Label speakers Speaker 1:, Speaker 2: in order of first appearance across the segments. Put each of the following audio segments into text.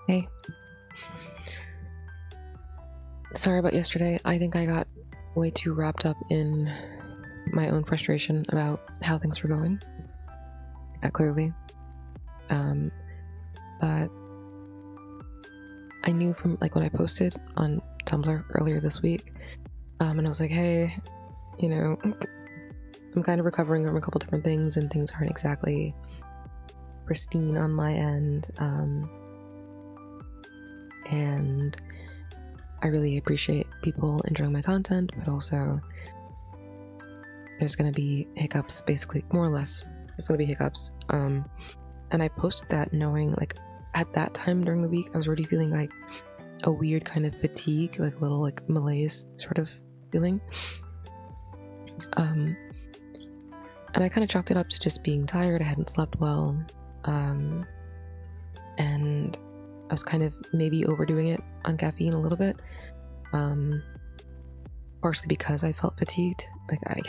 Speaker 1: Hey, sorry about yesterday. I think I got way too wrapped up in my own frustration about how things were going, clearly. But I knew from like when I posted on Tumblr earlier this week, and I was like, hey, I'm kind of recovering from a couple different things, and things aren't exactly pristine on my end. And I really appreciate people enjoying my content, but also there's going to be hiccups, basically, more or less. There's going to be hiccups. And I posted that knowing, like, at that time during the week, I was already feeling like a weird kind of fatigue, like a little like malaise sort of feeling. And I kind of chalked it up to just being tired. I hadn't slept well. And I was kind of maybe overdoing it on caffeine a little bit. Partially because I felt fatigued. Like I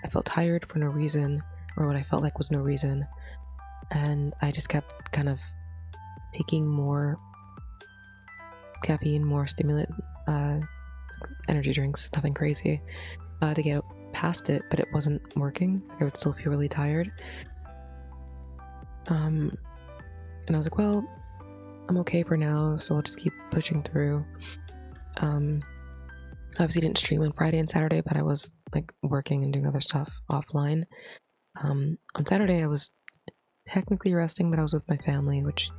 Speaker 1: felt tired for no reason, or what I felt like was no reason. And I just kept kind of taking more caffeine, more stimulant, energy drinks, nothing crazy, to get past it, but it wasn't working. I would still feel really tired. And I was like, well, I'm okay for now, so I'll just keep pushing through. Obviously didn't stream on Friday and Saturday, but I was like working and doing other stuff offline. On Saturday I was technically resting, but I was with my family, which,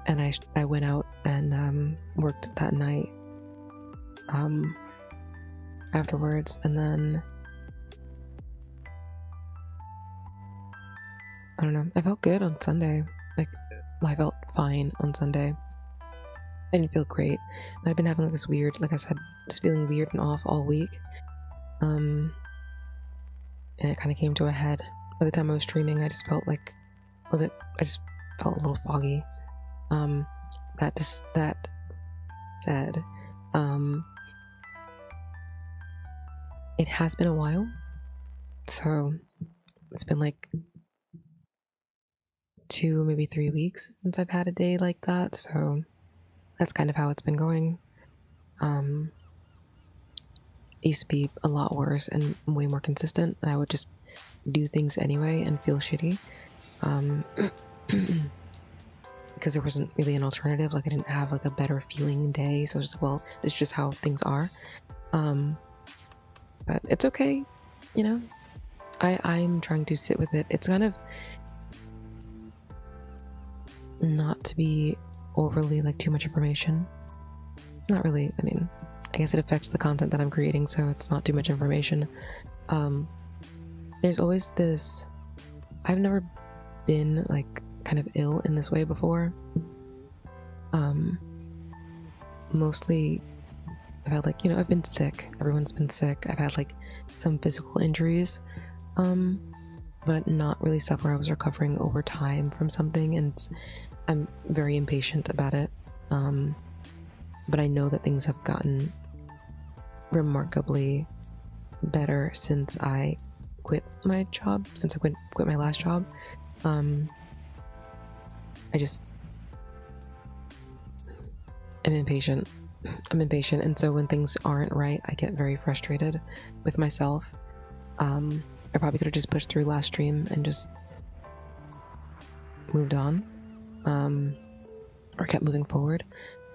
Speaker 1: and I went out and worked that night afterwards, and then I don't know, I felt good on Sunday. Like, I felt fine on Sunday. I didn't feel great, and I've been having like this weird, like I said, just feeling weird and off all week. And it kind of came to a head by the time I was streaming. I just felt like a little bit, I just felt a little foggy. That said, it has been a while, so it's been like 2, maybe 3 weeks since I've had a day like that, so that's kind of how it's been going. It used to be a lot worse and way more consistent, and I would just do things anyway and feel shitty. Because there wasn't really an alternative. Like, I didn't have like a better feeling day, so I was just, well, it's just how things are. But it's okay, I'm trying to sit with it. It's kind of not to be overly like too much information. It's not really, I guess it affects the content that I'm creating, so it's not too much information. There's always this, I've never been like kind of ill in this way before. Mostly I've had like, I've been sick. Everyone's been sick. I've had like some physical injuries, but not really stuff where I was recovering over time from something, and I'm very impatient about it. But I know that things have gotten remarkably better since I quit my job, since I quit my last job. I'm impatient. And so when things aren't right, I get very frustrated with myself. I probably could have just pushed through last stream and just moved on, or kept moving forward,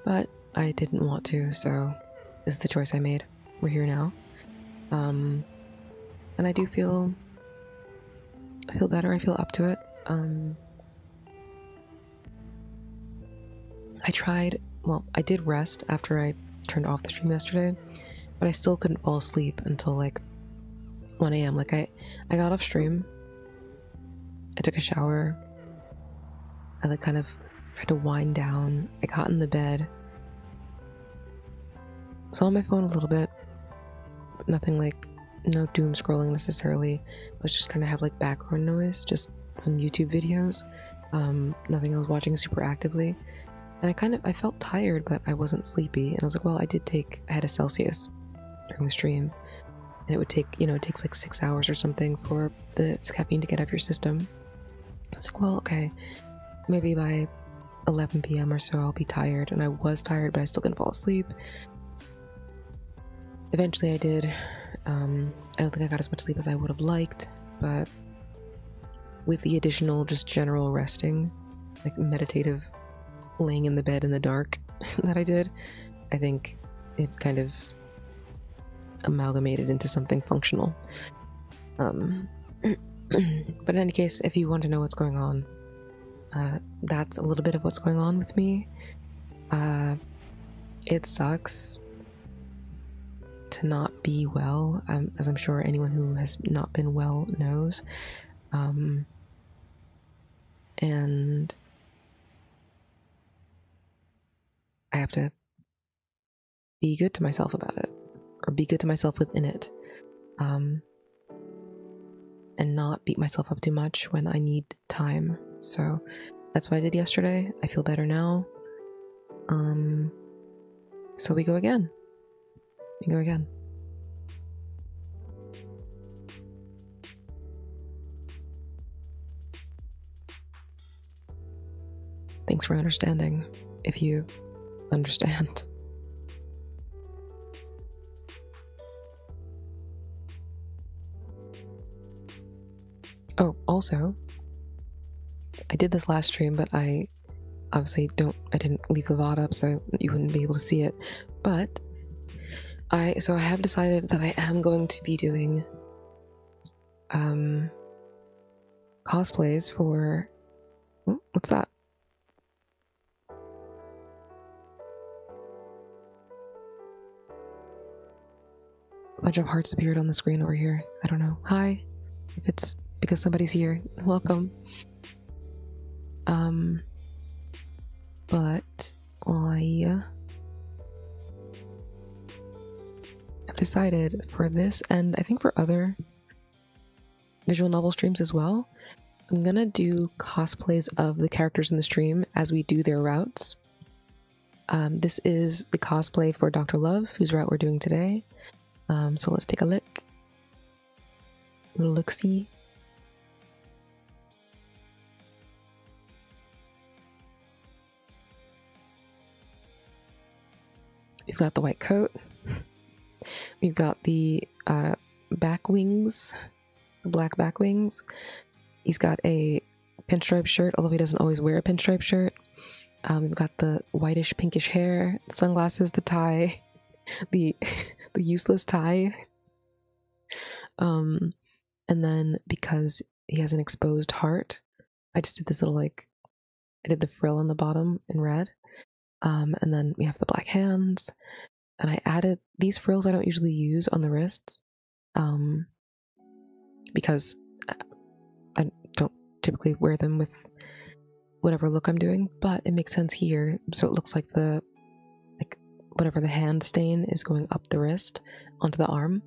Speaker 1: but I didn't want to, so this is the choice I made. We're here now. And I feel better. I feel up to it. I did rest after I turned off the stream yesterday, but I still couldn't fall asleep until like 1 a.m. Like, I got off stream, I took a shower, I like kind of tried to wind down, I got in the bed, was on my phone a little bit, but nothing like, no doom scrolling necessarily. I was just trying to have like background noise, just some YouTube videos, nothing I was watching super actively. And I felt tired, but I wasn't sleepy. And I was like, well, I had a Celsius during the stream, and it would take, it takes like 6 hours or something for the caffeine to get out of your system. was like, well, okay, maybe by 11 p.m. or so I'll be tired. And I was tired, but I still couldn't fall asleep. Eventually I did. I don't think I got as much sleep as I would have liked, but with the additional just general resting, like meditative laying in the bed in the dark that I did, I think it kind of amalgamated into something functional. But in any case, if you want to know what's going on, that's a little bit of what's going on with me. It sucks to not be well, as I'm sure anyone who has not been well knows. And I have to be good to myself about it, or be good to myself within it, and not beat myself up too much when I need time. So that's what I did yesterday. I feel better now. So we go again. Thanks for understanding, if you understand. Oh, also, I did this last stream, but I obviously didn't leave the VOD up, so you wouldn't be able to see it. But I have decided that I am going to be doing cosplays for... what's that? A bunch of hearts appeared on the screen over here. I don't know. Hi. If it's because somebody's here, welcome. But I have decided for this, and I think for other visual novel streams as well, I'm gonna do cosplays of the characters in the stream as we do their routes. This is the cosplay for Dr. Love, whose route we're doing today. So let's take a look. A little look-see. We've got the white coat. We've got the back wings, the black back wings. He's got a pinstripe shirt, although he doesn't always wear a pinstripe shirt. We've got the whitish pinkish hair, the sunglasses, the tie, the useless tie. And then because he has an exposed heart, I just did this little I did the frill on the bottom in red. And then we have the black hands, and I added these frills I don't usually use on the wrists, because I don't typically wear them with whatever look I'm doing, but it makes sense here, so it looks like whatever the hand stain is going up the wrist onto the arm.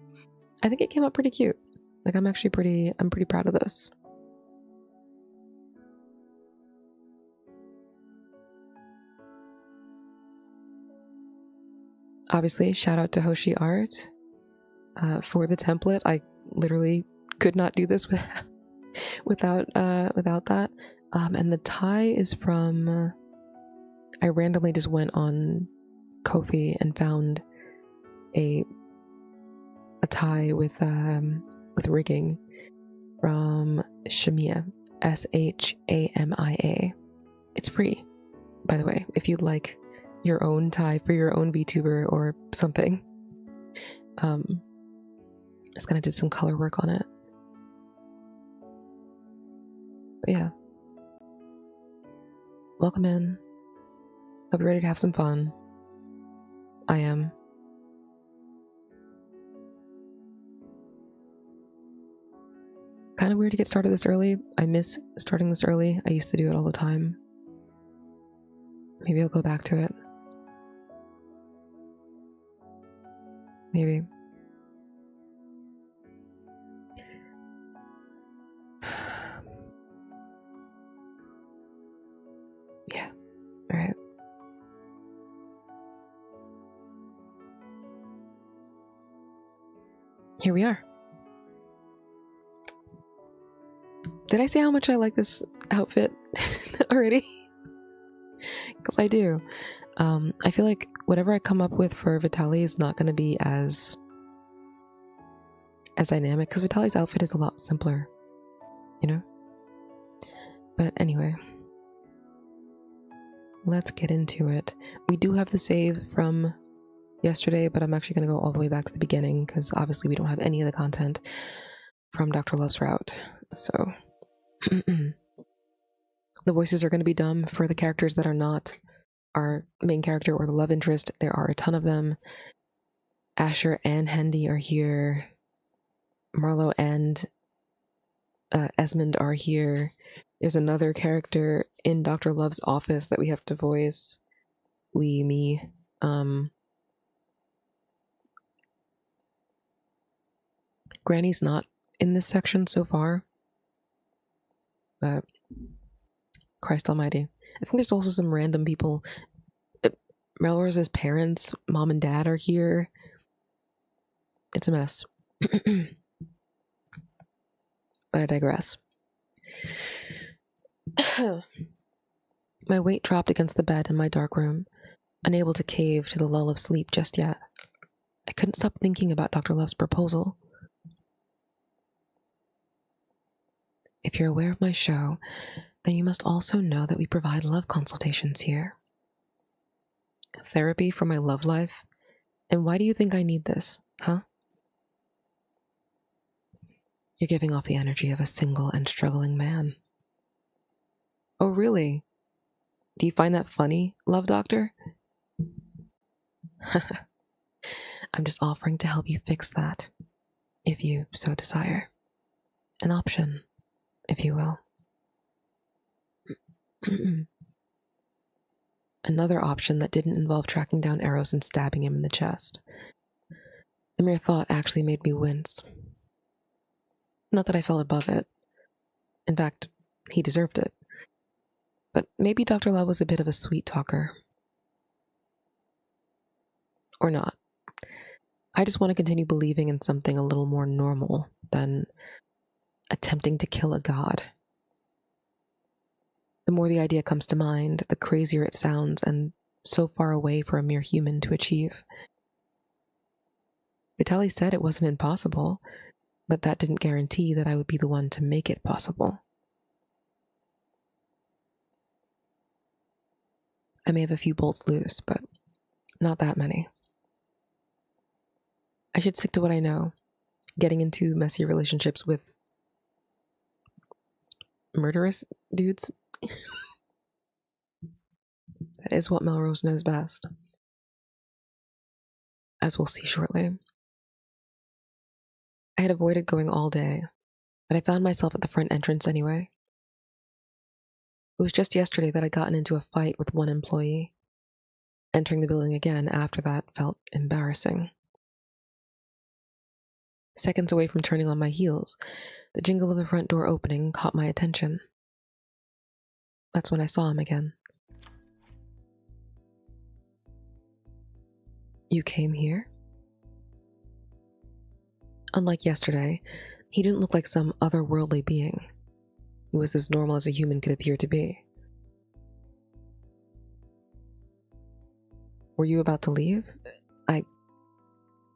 Speaker 1: I think it came out pretty cute. I'm pretty proud of this. Obviously, shout out to Hoshi Art for the template. I literally could not do this without that. And the tie is from... I randomly just went on Ko-fi and found a tie with rigging from Shamia, Shamia. It's free, by the way, if you'd like your own tie for your own VTuber or something. Just kind of did some color work on it. But yeah. Welcome in. Hope you're ready to have some fun. I am. Kind of weird to get started this early. I miss starting this early. I used to do it all the time. Maybe I'll go back to it. Maybe. Yeah. All right. Here we are. Did I say how much I like this outfit already? Because I do. I feel like whatever I come up with for Vitaly is not going to be as dynamic, because Vitaly's outfit is a lot simpler, you know? But anyway, let's get into it. We do have the save from yesterday, but I'm actually going to go all the way back to the beginning, because obviously we don't have any of the content from Dr. Love's route. So the voices are going to be dumb for the characters that are not our main character or the love interest. There are a ton of them. Asher and Hendy are here. Marlo and Esmond are here. There's another character in Dr. Love's office that we have to voice. Me. Granny's not in this section so far, but Christ almighty. I think there's also some random people. Melrose's parents, mom and dad, are here. It's a mess. But I digress. My weight dropped against the bed in my dark room, unable to cave to the lull of sleep just yet. I couldn't stop thinking about Dr. Love's proposal. If you're aware of my show, then you must also know that we provide love consultations here. Therapy for my love life? And why do you think I need this, huh? You're giving off the energy of a single and struggling man. Oh, really? Do you find that funny, love doctor? I'm just offering to help you fix that, if you so desire. An option, if you will. Another option that didn't involve tracking down arrows and stabbing him in the chest. The mere thought actually made me wince. Not that I felt above it. In fact, he deserved it. But maybe Dr. Love was a bit of a sweet talker. Or not. I just want to continue believing in something a little more normal than attempting to kill a god. The more the idea comes to mind, the crazier it sounds, and so far away for a mere human to achieve. Vitaly said it wasn't impossible, but that didn't guarantee that I would be the one to make it possible. I may have a few bolts loose, but not that many. I should stick to what I know. Getting into messy relationships with murderous dudes. That is what Melrose knows best. As we'll see shortly. I had avoided going all day, but I found myself at the front entrance anyway. It was just yesterday that I'd gotten into a fight with one employee. Entering the building again after that felt embarrassing. Seconds away from turning on my heels, the jingle of the front door opening caught my attention. That's when I saw him again. You came here? Unlike yesterday, he didn't look like some otherworldly being. He was as normal as a human could appear to be. Were you about to leave? I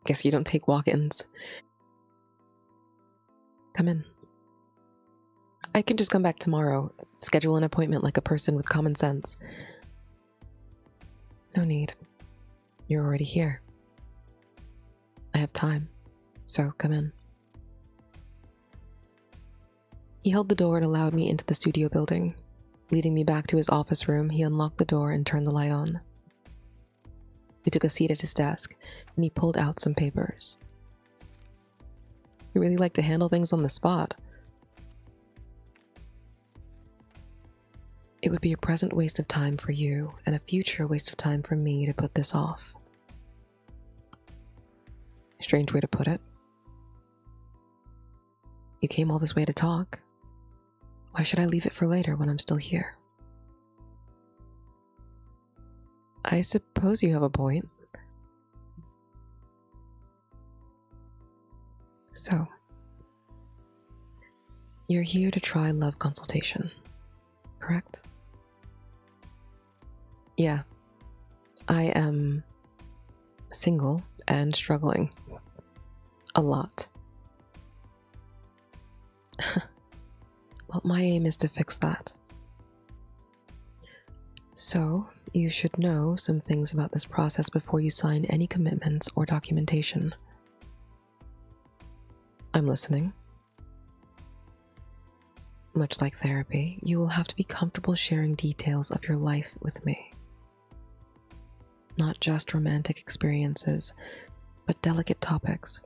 Speaker 1: guess you don't take walk-ins. Come in. I can just come back tomorrow, schedule an appointment like a person with common sense. No need. You're already here. I have time, so come in. He held the door and allowed me into the studio building. Leading me back to his office room, he unlocked the door and turned the light on. We took a seat at his desk, and he pulled out some papers. You really like to handle things on the spot. It would be a present waste of time for you, and a future waste of time for me to put this off. Strange way to put it. You came all this way to talk. Why should I leave it for later when I'm still here? I suppose you have a point. So, You're here to try love consultation, correct? Yeah, I am single and struggling a lot. Well, my aim is to fix that. So, you should know some things about this process before you sign any commitments or documentation. I'm listening. Much like therapy, you will have to be comfortable sharing details of your life with me. Not just romantic experiences, but delicate topics,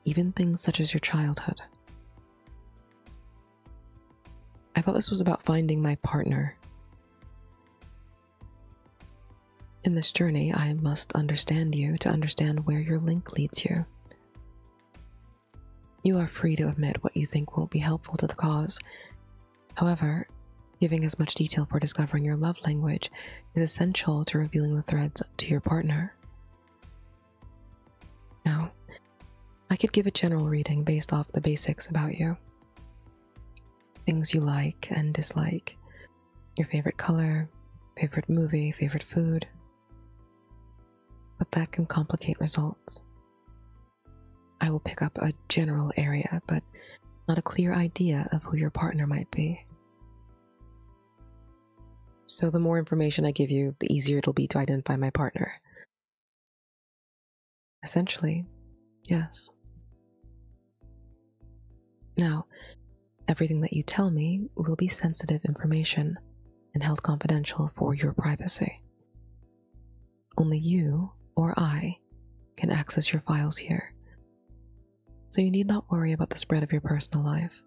Speaker 1: even things such as your childhood. I thought this was about finding my partner. In this journey, I must understand you to understand where your link leads you. You are free to admit what you think won't be helpful to the cause. However, giving as much detail for discovering your love language is essential to revealing the threads to your partner. Now, I could give a general reading based off the basics about you. Things you like and dislike, your favorite color, favorite movie, favorite food. But that can complicate results. I will pick up a general area, but not a clear idea of who your partner might be. So the more information I give you, the easier it'll be to identify my partner. Essentially, yes. Now, everything that you tell me will be sensitive information and held confidential for your privacy. Only you or I can access your files here. So you need not worry about the spread of your personal life,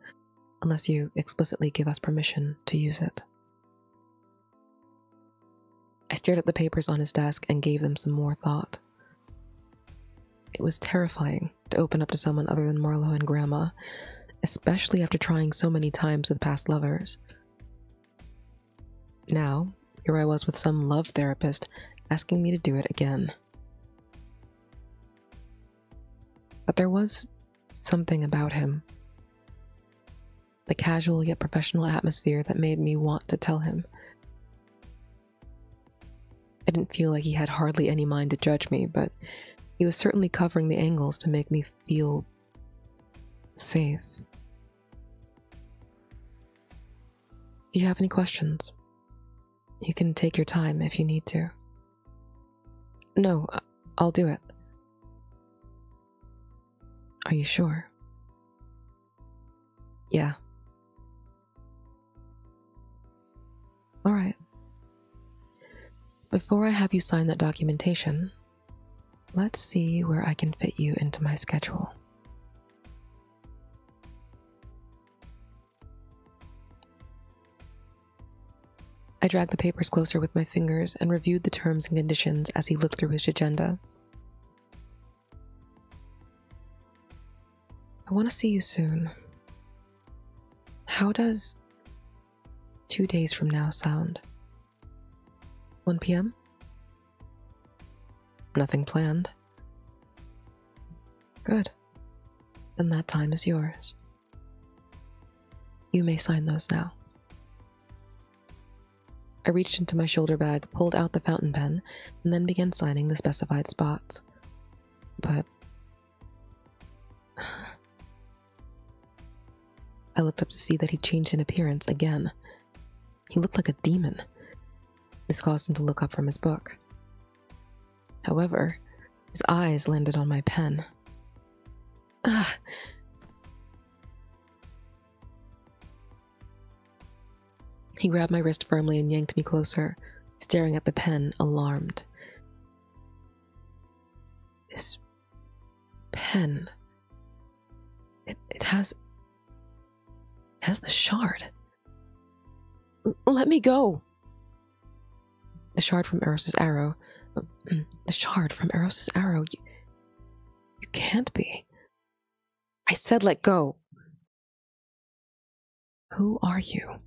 Speaker 1: unless you explicitly give us permission to use it. I stared at the papers on his desk and gave them some more thought. It was terrifying to open up to someone other than Marlo and Grandma, especially after trying so many times with past lovers. Now, here I was with some love therapist asking me to do it again. But there was something about him. The casual yet professional atmosphere that made me want to tell him. I didn't feel like he had hardly any mind to judge me, but he was certainly covering the angles to make me feel safe. Do you have any questions? You can take your time if you need to. No, I'll do it. Are you sure? Yeah. All right. Before I have you sign that documentation, let's see where I can fit you into my schedule. I dragged the papers closer with my fingers and reviewed the terms and conditions as he looked through his agenda. I want to see you soon. How does 2 days from now sound? 1 p.m.? Nothing planned. Good. Then that time is yours. You may sign those now. I reached into my shoulder bag, pulled out the fountain pen, and then began signing the specified spots. But I looked up to see that he'd changed in appearance again. He looked like a demon. This caused him to look up from his book. However, his eyes landed on my pen. Ah! He grabbed my wrist firmly and yanked me closer, staring at the pen, alarmed. This pen... It has the shard. Let me go! The shard from Eros's arrow. The shard from Eros's arrow. You can't be. I said let go. Who are you?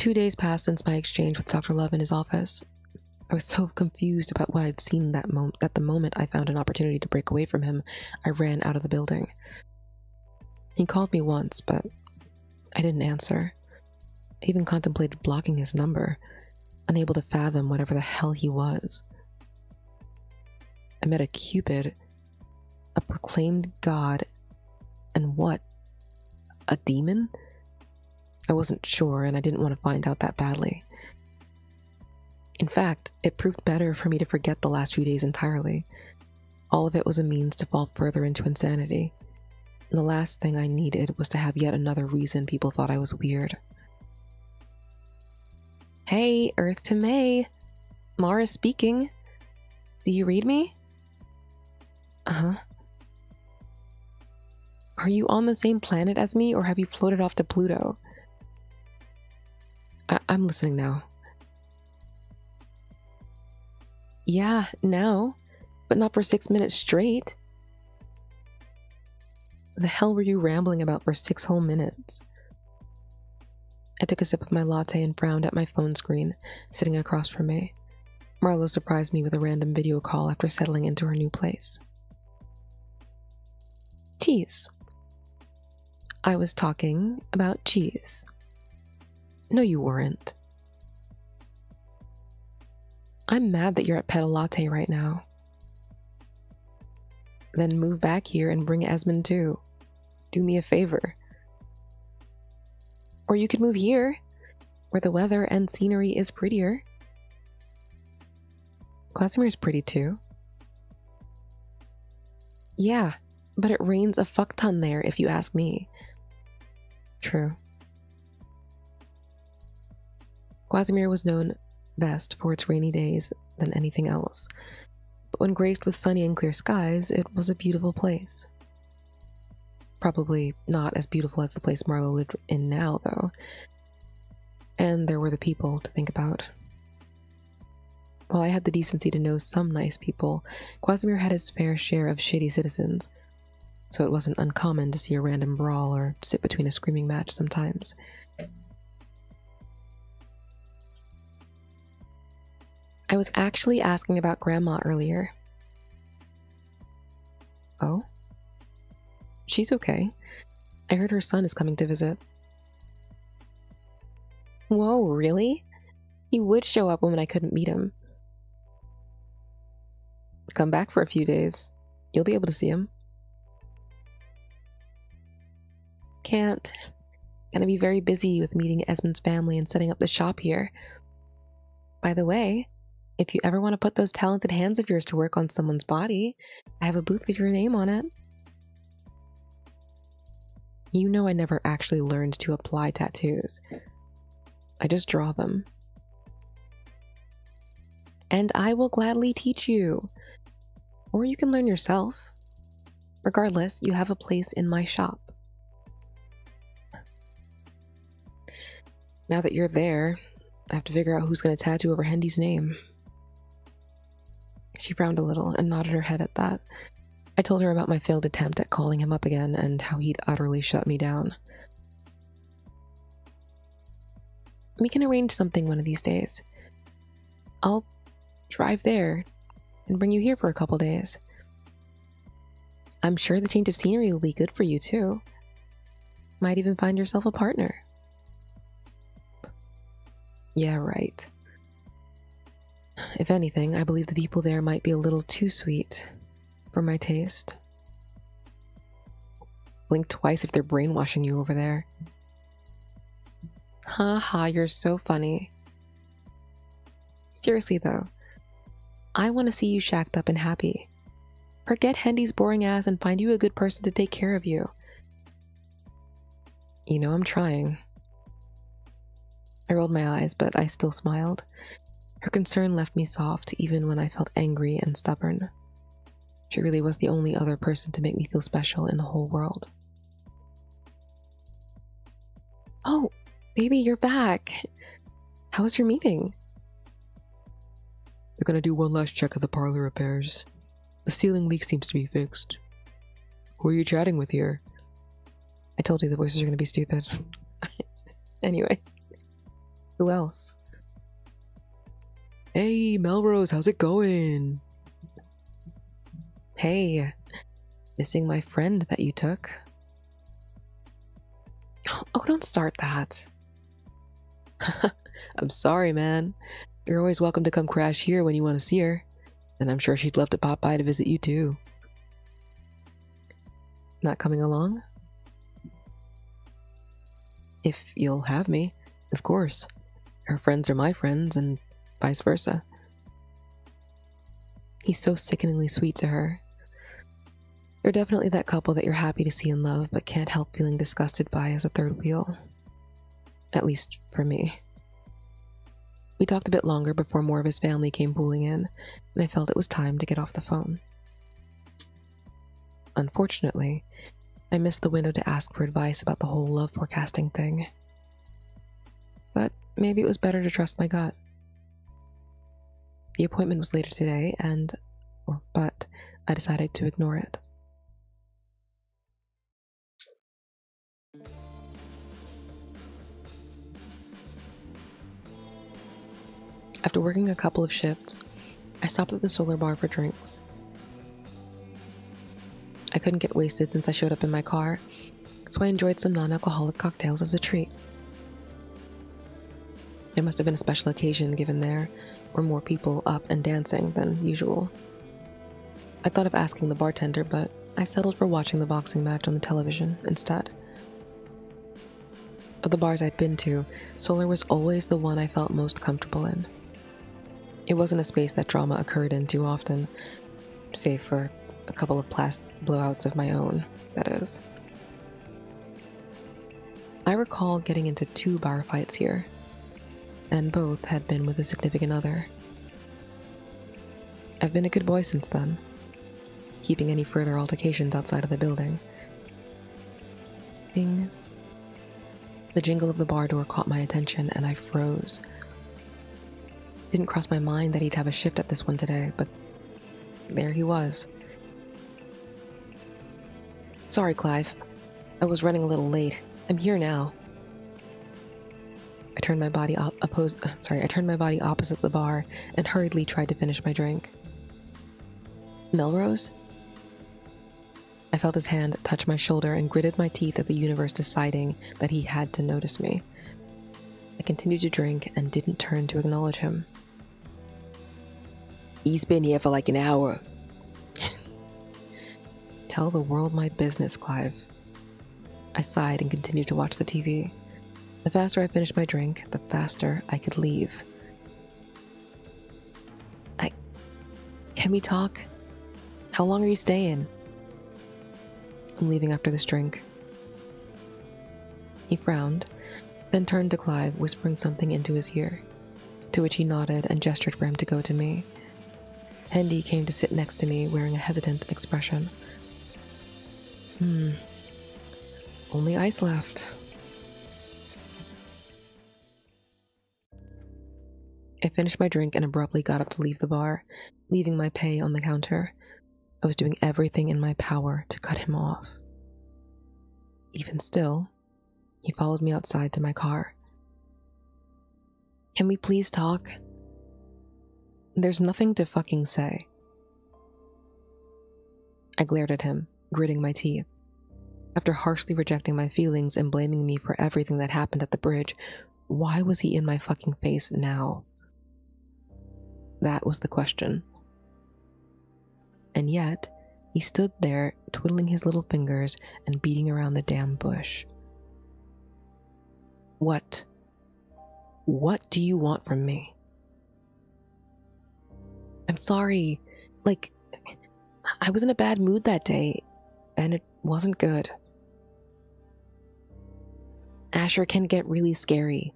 Speaker 1: 2 days passed since my exchange with Dr. Love in his office. I was so confused about what I'd seen that the moment I found an opportunity to break away from him, I ran out of the building. He called me once, but I didn't answer. I even contemplated blocking his number, unable to fathom whatever the hell he was. I met a Cupid, a proclaimed god, and what? A demon? I wasn't sure, and I didn't want to find out that badly. In fact, it proved better for me to forget the last few days entirely. All of it was a means to fall further into insanity. And the last thing I needed was to have yet another reason people thought I was weird. Hey, Earth to May. Mara speaking. Do you read me? Uh-huh. Are you on the same planet as me, or have you floated off to Pluto? I'm listening now. Yeah, now, but not for 6 minutes straight. The hell were you rambling about for 6 whole minutes? I took a sip of my latte and frowned at my phone screen, sitting across from me. Marlo surprised me with a random video call after settling into her new place. Cheese. I was talking about cheese. No, you weren't. I'm mad that you're at Petal Latte right now. Then move back here and bring Esmond too. Do me a favor. Or you could move here, where the weather and scenery is prettier. Quasimir's pretty too. Yeah, but it rains a fuck ton there if you ask me. True. Quasimir was known best for its rainy days than anything else, but when graced with sunny and clear skies, it was a beautiful place. Probably not as beautiful as the place Marlo lived in now, though. And there were the people to think about. While I had the decency to know some nice people, Quasimir had his fair share of shitty citizens, so it wasn't uncommon to see a random brawl or sit between a screaming match sometimes. I was actually asking about Grandma earlier. Oh? She's okay. I heard her son is coming to visit. Whoa, really? He would show up when I couldn't meet him. Come back for a few days. You'll be able to see him. Can't. Gonna be very busy with meeting Esmond's family and setting up the shop here. By the way, if you ever want to put those talented hands of yours to work on someone's body, I have a booth with your name on it. You know I never actually learned to apply tattoos. I just draw them. And I will gladly teach you. Or you can learn yourself. Regardless, you have a place in my shop. Now that you're there, I have to figure out who's going to tattoo over Hendy's name. She frowned a little and nodded her head at that. I told her about my failed attempt at calling him up again and how he'd utterly shut me down. We can arrange something one of these days. I'll drive there and bring you here for a couple days. I'm sure the change of scenery will be good for you too. Might even find yourself a partner. Yeah, right. If anything, I believe the people there might be a little too sweet for my taste. Blink twice if they're brainwashing you over there. Ha ha, you're so funny. Seriously though, I want to see you shacked up and happy. Forget Hendy's boring ass and find you a good person to take care of you. You know I'm trying. I rolled my eyes, but I still smiled. Her concern left me soft even when I felt angry and stubborn. She really was the only other person to make me feel special in the whole world. Oh, baby, you're back. How was your meeting? They're gonna do one last check of the parlor repairs. The ceiling leak seems to be fixed. Who are you chatting with here? I told you the voices are gonna be stupid. Anyway. Who else? Hey, Melrose, how's it going? Hey, missing my friend that you took? Oh, don't start that. I'm sorry, man. You're always welcome to come crash here when you want to see her. And I'm sure she'd love to pop by to visit you too. Not coming along? If you'll have me, of course. Her friends are my friends, and vice versa. He's so sickeningly sweet to her. They're definitely that couple that you're happy to see in love, but can't help feeling disgusted by as a third wheel. At least for me. We talked a bit longer before more of his family came pooling in, and I felt it was time to get off the phone. Unfortunately, I missed the window to ask for advice about the whole love forecasting thing. But maybe it was better to trust my gut. The appointment was later today, but I decided to ignore it. After working a couple of shifts, I stopped at the Solar Bar for drinks. I couldn't get wasted since I showed up in my car, so I enjoyed some non-alcoholic cocktails as a treat. There must have been a special occasion given there were more people up and dancing than usual. I thought of asking the bartender, but I settled for watching the boxing match on the television instead. Of the bars I'd been to, Solar was always the one I felt most comfortable in. It wasn't a space that drama occurred in too often, save for a couple of blowouts of my own, that is. I recall getting into 2 bar fights here, and both had been with a significant other. I've been a good boy since then, keeping any further altercations outside of the building. Ding. The jingle of the bar door caught my attention, and I froze. It didn't cross my mind that he'd have a shift at this one today, but there he was. Sorry, Clive. I was running a little late. I'm here now. I turned my body opposite the bar and hurriedly tried to finish my drink. Melrose? I felt his hand touch my shoulder and gritted my teeth at the universe deciding that he had to notice me. I continued to drink and didn't turn to acknowledge him. He's been here for like an hour. Tell the world my business, Clive. I sighed and continued to watch the TV. The faster I finished my drink, the faster I could leave. Can we talk? How long are you staying? I'm leaving after this drink. He frowned, then turned to Clive, whispering something into his ear, to which he nodded and gestured for him to go to me. Hendy came to sit next to me, wearing a hesitant expression. Only ice left. I finished my drink and abruptly got up to leave the bar, leaving my pay on the counter. I was doing everything in my power to cut him off. Even still, he followed me outside to my car. Can we please talk? There's nothing to fucking say. I glared at him, gritting my teeth. After harshly rejecting my feelings and blaming me for everything that happened at the bridge, why was he in my fucking face now? That was the question. And yet, he stood there, twiddling his little fingers and beating around the damn bush. What? What do you want from me? I'm sorry. I was in a bad mood that day, and it wasn't good. Asher can get really scary,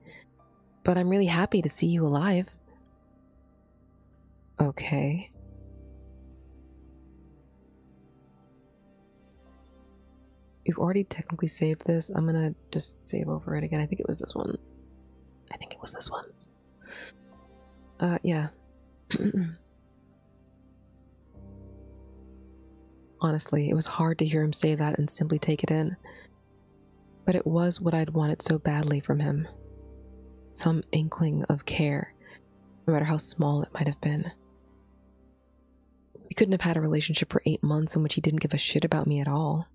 Speaker 1: but I'm really happy to see you alive. Okay. You've already technically saved this. I'm gonna just save over it again. I think it was this one. Yeah. Honestly, it was hard to hear him say that and simply take it in. But it was what I'd wanted so badly from him. some inkling of care, no matter how small it might have been. We couldn't have had a relationship for 8 months in which he didn't give a shit about me at all.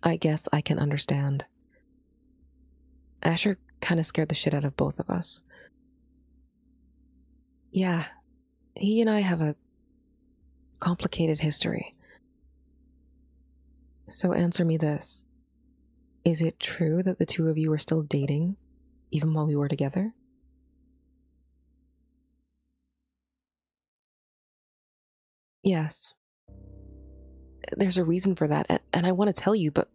Speaker 1: I guess I can understand. Asher kind of scared the shit out of both of us. Yeah, he and I have a complicated history. So answer me this. Is it true that the two of you were still dating, even while we were together? Yes. There's a reason for that, and I want to tell you, but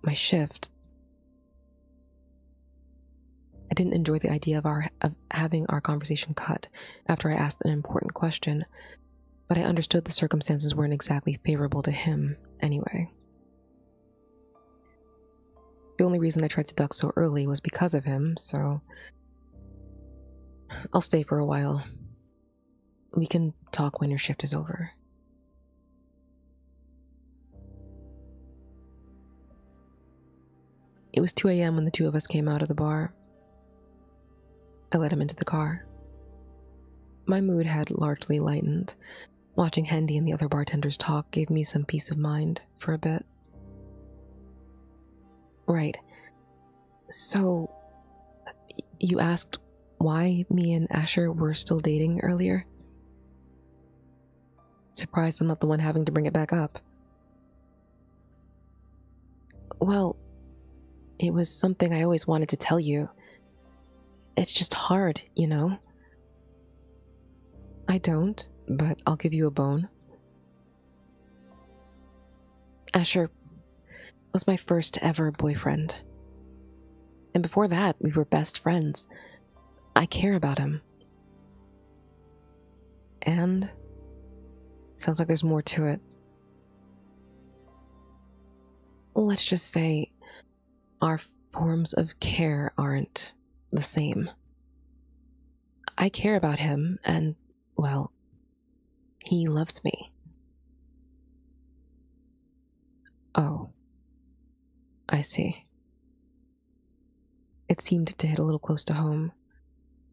Speaker 1: my shift. I didn't enjoy the idea of having our conversation cut after I asked an important question, but I understood the circumstances weren't exactly favorable to him anyway. The only reason I tried to duck so early was because of him, so I'll stay for a while. We can talk when your shift is over. It was 2 a.m. when the two of us came out of the bar. I let him into the car. My mood had largely lightened. Watching Hendy and the other bartenders talk gave me some peace of mind for a bit. Right. So, you asked why me and Asher were still dating earlier? Surprised I'm not the one having to bring it back up. Well, it was something I always wanted to tell you. It's just hard, you know? I don't, but I'll give you a bone. Asher was my first ever boyfriend. And before that, we were best friends. I care about him. And sounds like there's more to it. Let's just say our forms of care aren't the same. I care about him, and, well, he loves me. Oh, I see. It seemed to hit a little close to home.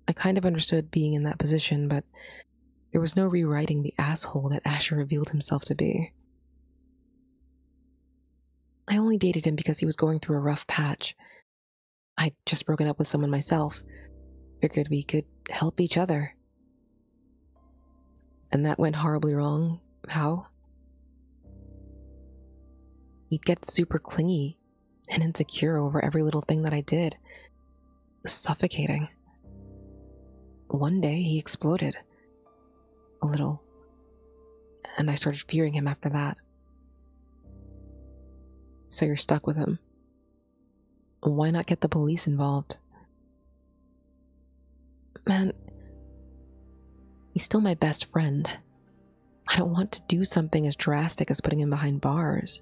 Speaker 1: I kind of understood being in that position, but there was no rewriting the asshole that Asher revealed himself to be. I only dated him because he was going through a rough patch. I'd just broken up with someone myself. Figured we could help each other. And that went horribly wrong. How? He'd get super clingy and insecure over every little thing that I did. It was suffocating. One day he exploded. A little. And I started fearing him after that. So you're stuck with him. Why not get the police involved? Man, he's still my best friend. I don't want to do something as drastic as putting him behind bars.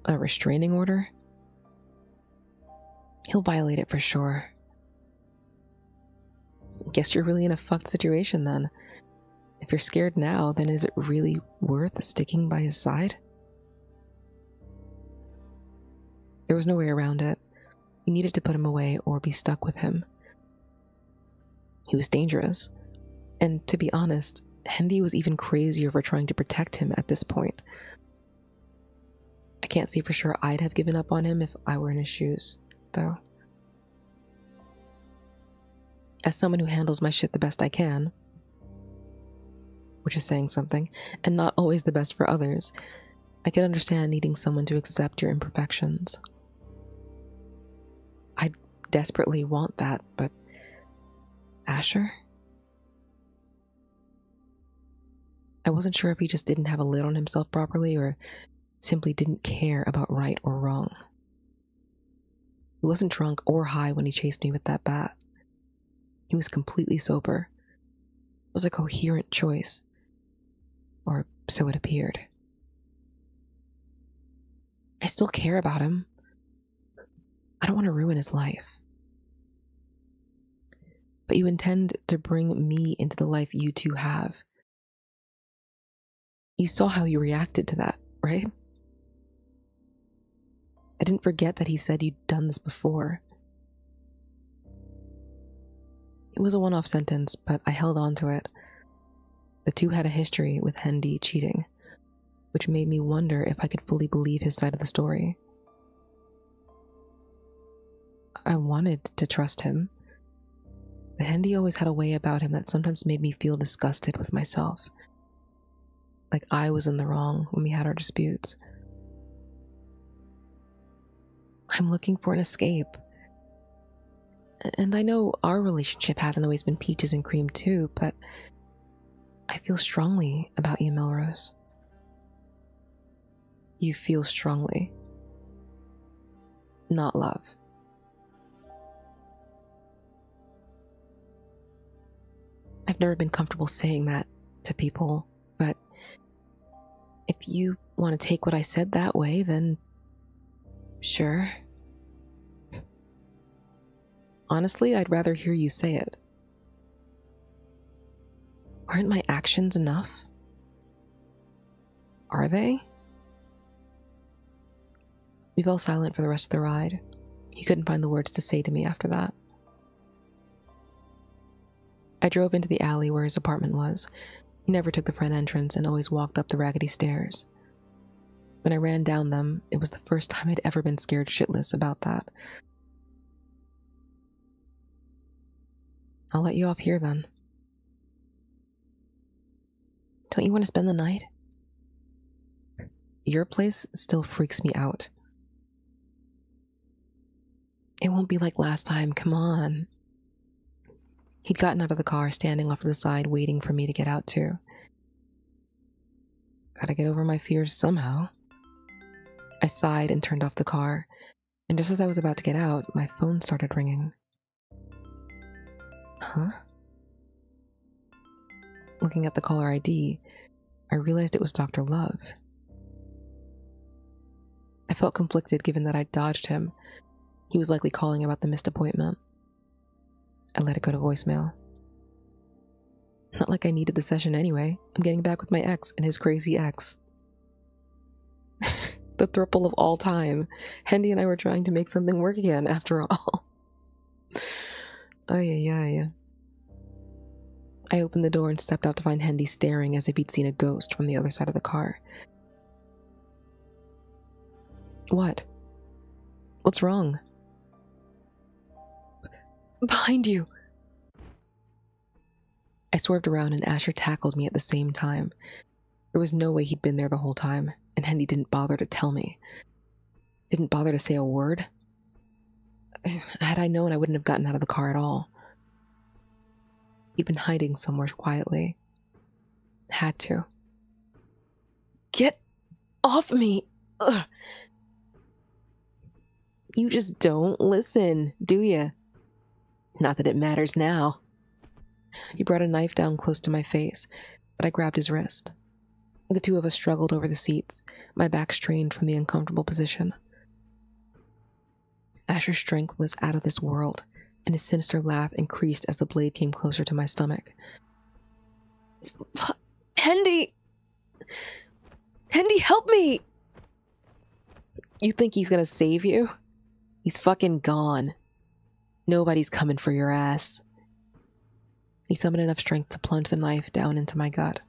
Speaker 1: A restraining order? He'll violate it for sure. Guess you're really in a fucked situation then. If you're scared now, then is it really worth sticking by his side? There was no way around it. We needed to put him away or be stuck with him. He was dangerous. And to be honest, Hendy was even crazier for trying to protect him at this point. I can't say for sure I'd have given up on him if I were in his shoes, though. As someone who handles my shit the best I can, which is saying something, and not always the best for others, I could understand needing someone to accept your imperfections. I desperately want that, but Asher? I wasn't sure if he just didn't have a lid on himself properly or simply didn't care about right or wrong. He wasn't drunk or high when he chased me with that bat. He was completely sober. It was a coherent choice. Or so it appeared. I still care about him. I don't want to ruin his life. But you intend to bring me into the life you two have. You saw how you reacted to that, right? didn't forget that he said you'd done this before. It was a one-off sentence, but I held on to it. The two had a history with Hendy cheating, which made me wonder if I could fully believe his side of the story. I wanted to trust him, but Hendy always had a way about him that sometimes made me feel disgusted with myself. Like I was in the wrong when we had our disputes. I'm looking for an escape. And I know our relationship hasn't always been peaches and cream too, but I feel strongly about you, Melrose. You feel strongly. Not love. I've never been comfortable saying that to people, but if you want to take what I said that way, then sure. Honestly, I'd rather hear you say it. Aren't my actions enough? Are they? We fell silent for the rest of the ride. He couldn't find the words to say to me after that. I drove into the alley where his apartment was. He never took the front entrance and always walked up the raggedy stairs. When I ran down them, it was the first time I'd ever been scared shitless about that. I'll let you off here then. Don't you want to spend the night? Your place still freaks me out. It won't be like last time, come on. He'd gotten out of the car, standing off to the side, waiting for me to get out too. Gotta get over my fears somehow. I sighed and turned off the car, and just as I was about to get out, my phone started ringing. Huh? Looking at the caller ID, I realized it was Dr. Love. I felt conflicted given that I'd dodged him. He was likely calling about the missed appointment. I let it go to voicemail. Not like I needed the session anyway. I'm getting back with my ex and his crazy ex. The throuple of all time. Hendy and I were trying to make something work again, after all. Ay, ay, ay. I opened the door and stepped out to find Hendy staring as if he'd seen a ghost from the other side of the car. What? What's wrong? Behind you! I swerved around and Asher tackled me at the same time. There was no way he'd been there the whole time, and Hendy didn't bother to tell me. Didn't bother to say a word. Had I known, I wouldn't have gotten out of the car at all. He'd been hiding somewhere quietly. Had to. Get off me! Ugh. You just don't listen, do you? Not that it matters now. He brought a knife down close to my face, but I grabbed his wrist. The two of us struggled over the seats, my back strained from the uncomfortable position. Asher's strength was out of this world, and his sinister laugh increased as the blade came closer to my stomach. Hendy! Hendy, help me! You think he's gonna save you? He's fucking gone. Nobody's coming for your ass. He summoned enough strength to plunge the knife down into my gut.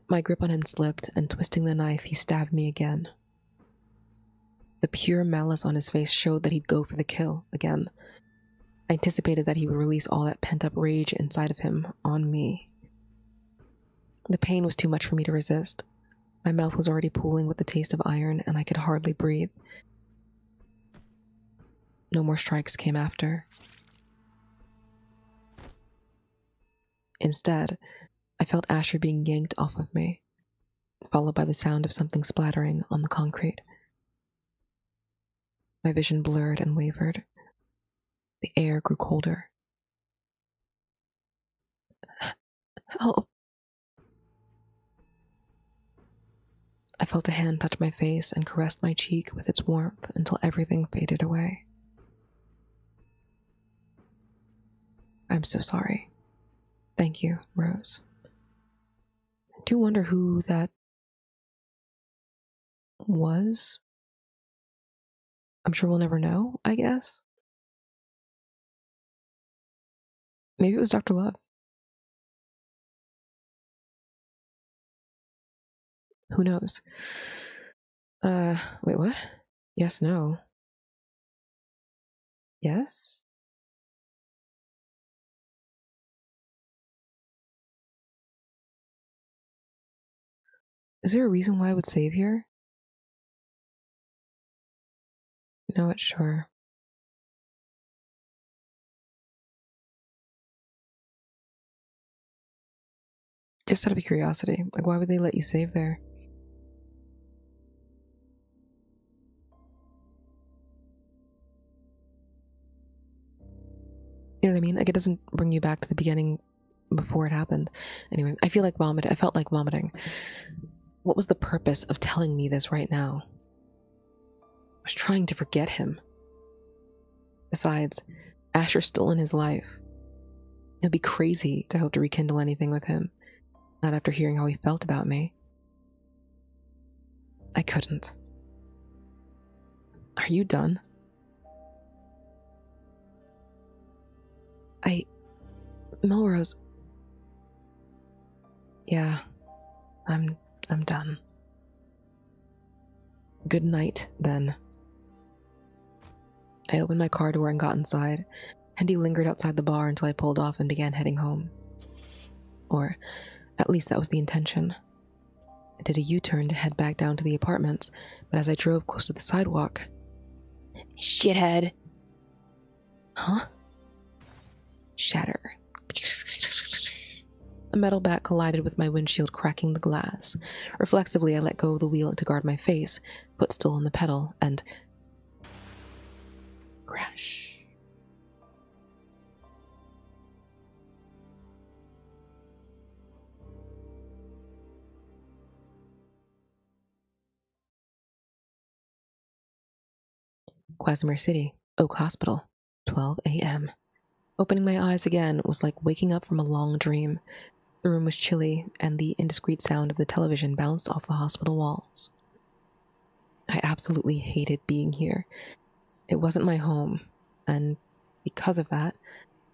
Speaker 1: My grip on him slipped, and twisting the knife, he stabbed me again. The pure malice on his face showed that he'd go for the kill again. I anticipated that he would release all that pent-up rage inside of him on me. The pain was too much for me to resist. My mouth was already pooling with the taste of iron, and I could hardly breathe. No more strikes came after. Instead, I felt Asher being yanked off of me, followed by the sound of something splattering on the concrete. My vision blurred and wavered. The air grew colder. Help! I felt a hand touch my face and caressed my cheek with its warmth until everything faded away. I'm so sorry. Thank you, Rose. do wonder who that was. I'm sure we'll never know, I guess. Maybe it was Dr. Love. Who knows? Wait, what? Yes, no. Yes? Is there a reason why I would save here? You know what? Sure. Just out of curiosity, like, why would they let you save there? You know what I mean? Like, it doesn't bring you back to the beginning before it happened. Anyway, I feel like vomit. I felt like vomiting. What was the purpose of telling me this right now? I was trying to forget him. Besides, Asher's still in his life. It'd be crazy to hope to rekindle anything with him, not after hearing how he felt about me. I couldn't. Are you done? Melrose. Yeah, I'm done. Good night, then. I opened my car door and got inside. Hendy lingered outside the bar until I pulled off and began heading home. Or, at least that was the intention. I did a U-turn to head back down to the apartments, but as I drove close to the sidewalk... Shithead! Huh? Shatter. A metal bat collided with my windshield, cracking the glass. Reflexively, I let go of the wheel to guard my face, foot still on the pedal, and... crash. Quasmere City, Oak Hospital, 12 a.m. Opening my eyes again was like waking up from a long dream. The room was chilly, and the indiscreet sound of the television bounced off the hospital walls. I absolutely hated being here. It wasn't my home, and because of that,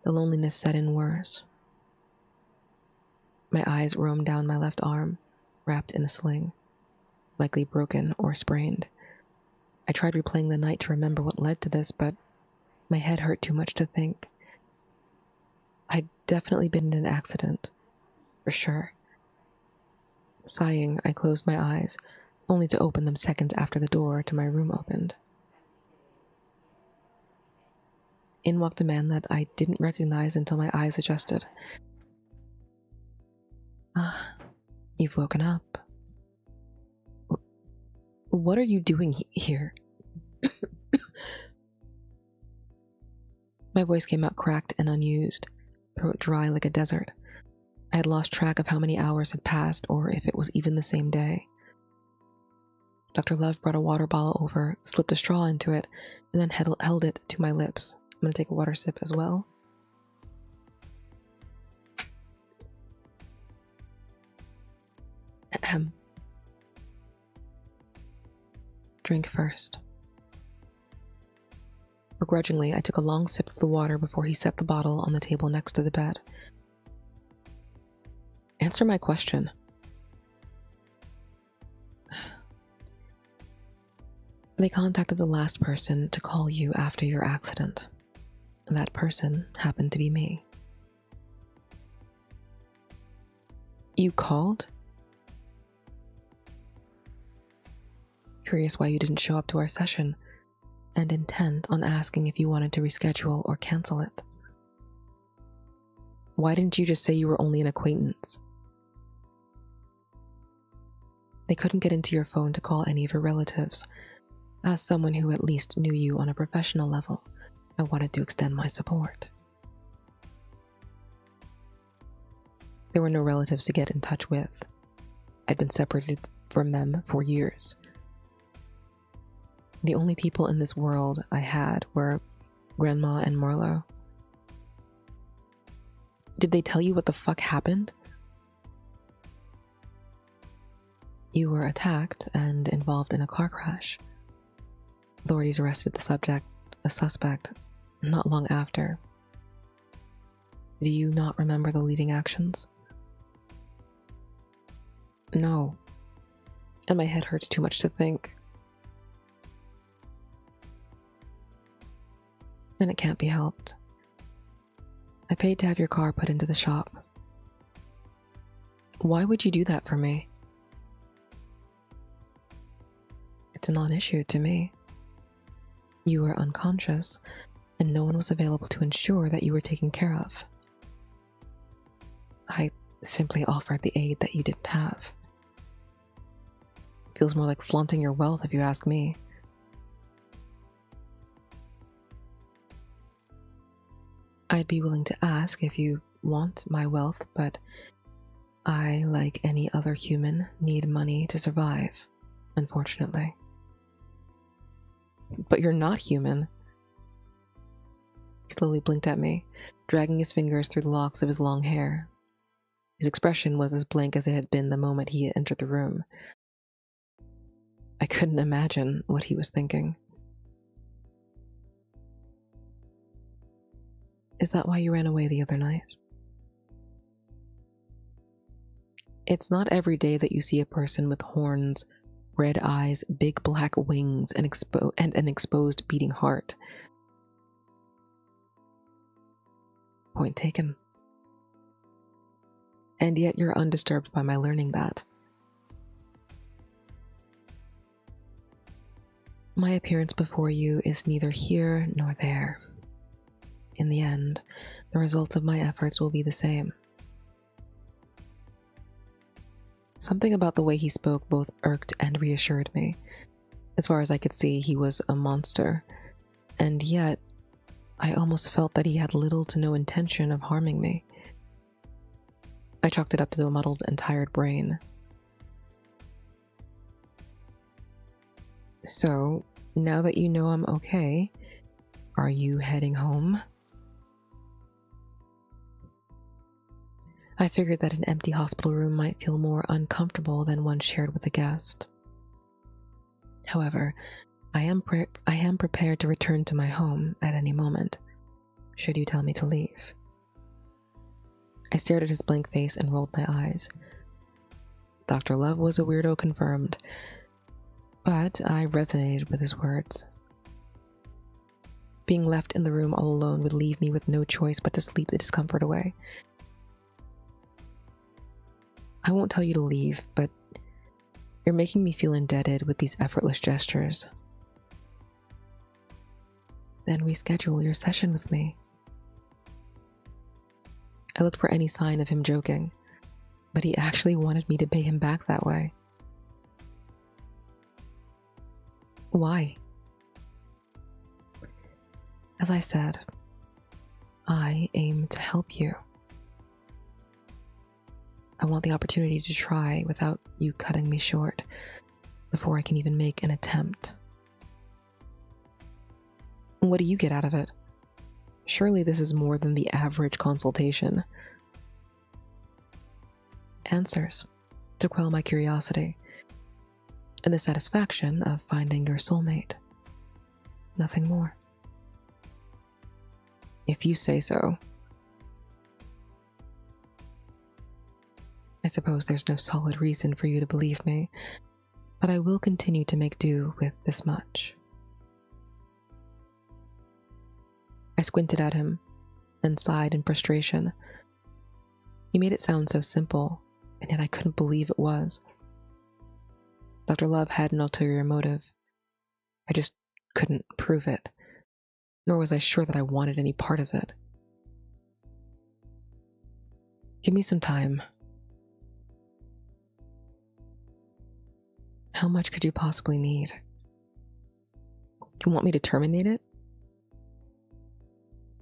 Speaker 1: the loneliness set in worse. My eyes roamed down my left arm, wrapped in a sling, likely broken or sprained. I tried replaying the night to remember what led to this, but my head hurt too much to think. I'd definitely been in an accident, for sure. Sighing, I closed my eyes, only to open them seconds after the door to my room opened. In walked a man that I didn't recognize until my eyes adjusted. Ah, you've woken up. What are you doing here? My voice came out cracked and unused, throat dry like a desert. I had lost track of how many hours had passed, or if it was even the same day. Dr. Love brought a water bottle over, slipped a straw into it, and then held it to my lips. I'm going to take a water sip as well. Ahem. Drink first. Begrudgingly, I took a long sip of the water before he set the bottle on the table next to the bed. Answer my question. They contacted the last person to call you after your accident. That person happened to be me. You called? Curious why you didn't show up to our session, and intent on asking if you wanted to reschedule or cancel it. Why didn't you just say you were only an acquaintance? They couldn't get into your phone to call any of your relatives. As someone who at least knew you on a professional level, I wanted to extend my support. There were no relatives to get in touch with. I'd been separated from them for years. The only people in this world I had were Grandma and Marlo. Did they tell you what the fuck happened? You were attacked and involved in a car crash. Authorities arrested a suspect, not long after. Do you not remember the leading actions? No. And my head hurts too much to think. Then it can't be helped. I paid to have your car put into the shop. Why would you do that for me? It's a non-issue to me. You were unconscious, and no one was available to ensure that you were taken care of. I simply offered the aid that you didn't have. Feels more like flaunting your wealth if you ask me. I'd be willing to ask if you want my wealth, but I, like any other human, need money to survive, unfortunately. But you're not human. He slowly blinked at me, dragging his fingers through the locks of his long hair. His expression was as blank as it had been the moment he had entered the room. I couldn't imagine what he was thinking. Is that why you ran away the other night? It's not every day that you see a person with horns, red eyes, big black wings, and an exposed beating heart. Point taken. And yet you're undisturbed by my learning that. My appearance before you is neither here nor there. In the end, the results of my efforts will be the same. Something about the way he spoke both irked and reassured me. As far as I could see, he was a monster, and yet I almost felt that he had little to no intention of harming me. I chalked it up to the muddled and tired brain. So, now that you know I'm okay, are you heading home? I figured that an empty hospital room might feel more uncomfortable than one shared with a guest. However, I am prepared to return to my home at any moment, should you tell me to leave. I stared at his blank face and rolled my eyes. Dr. Love was a weirdo confirmed, but I resonated with his words. Being left in the room all alone would leave me with no choice but to sleep the discomfort away. I won't tell you to leave, but you're making me feel indebted with these effortless gestures. Then reschedule your session with me. I looked for any sign of him joking, but he actually wanted me to pay him back that way. Why? As I said, I aim to help you. I want the opportunity to try without you cutting me short before I can even make an attempt. What do you get out of it? Surely this is more than the average consultation. Answers to quell my curiosity and the satisfaction of finding your soulmate. Nothing more. If you say so. I suppose there's no solid reason for you to believe me, but I will continue to make do with this much. I squinted at him and sighed in frustration. He made it sound so simple, and yet I couldn't believe it was. Dr. Love had an ulterior motive. I just couldn't prove it, nor was I sure that I wanted any part of it. Give me some time. How much could you possibly need? You want me to terminate it?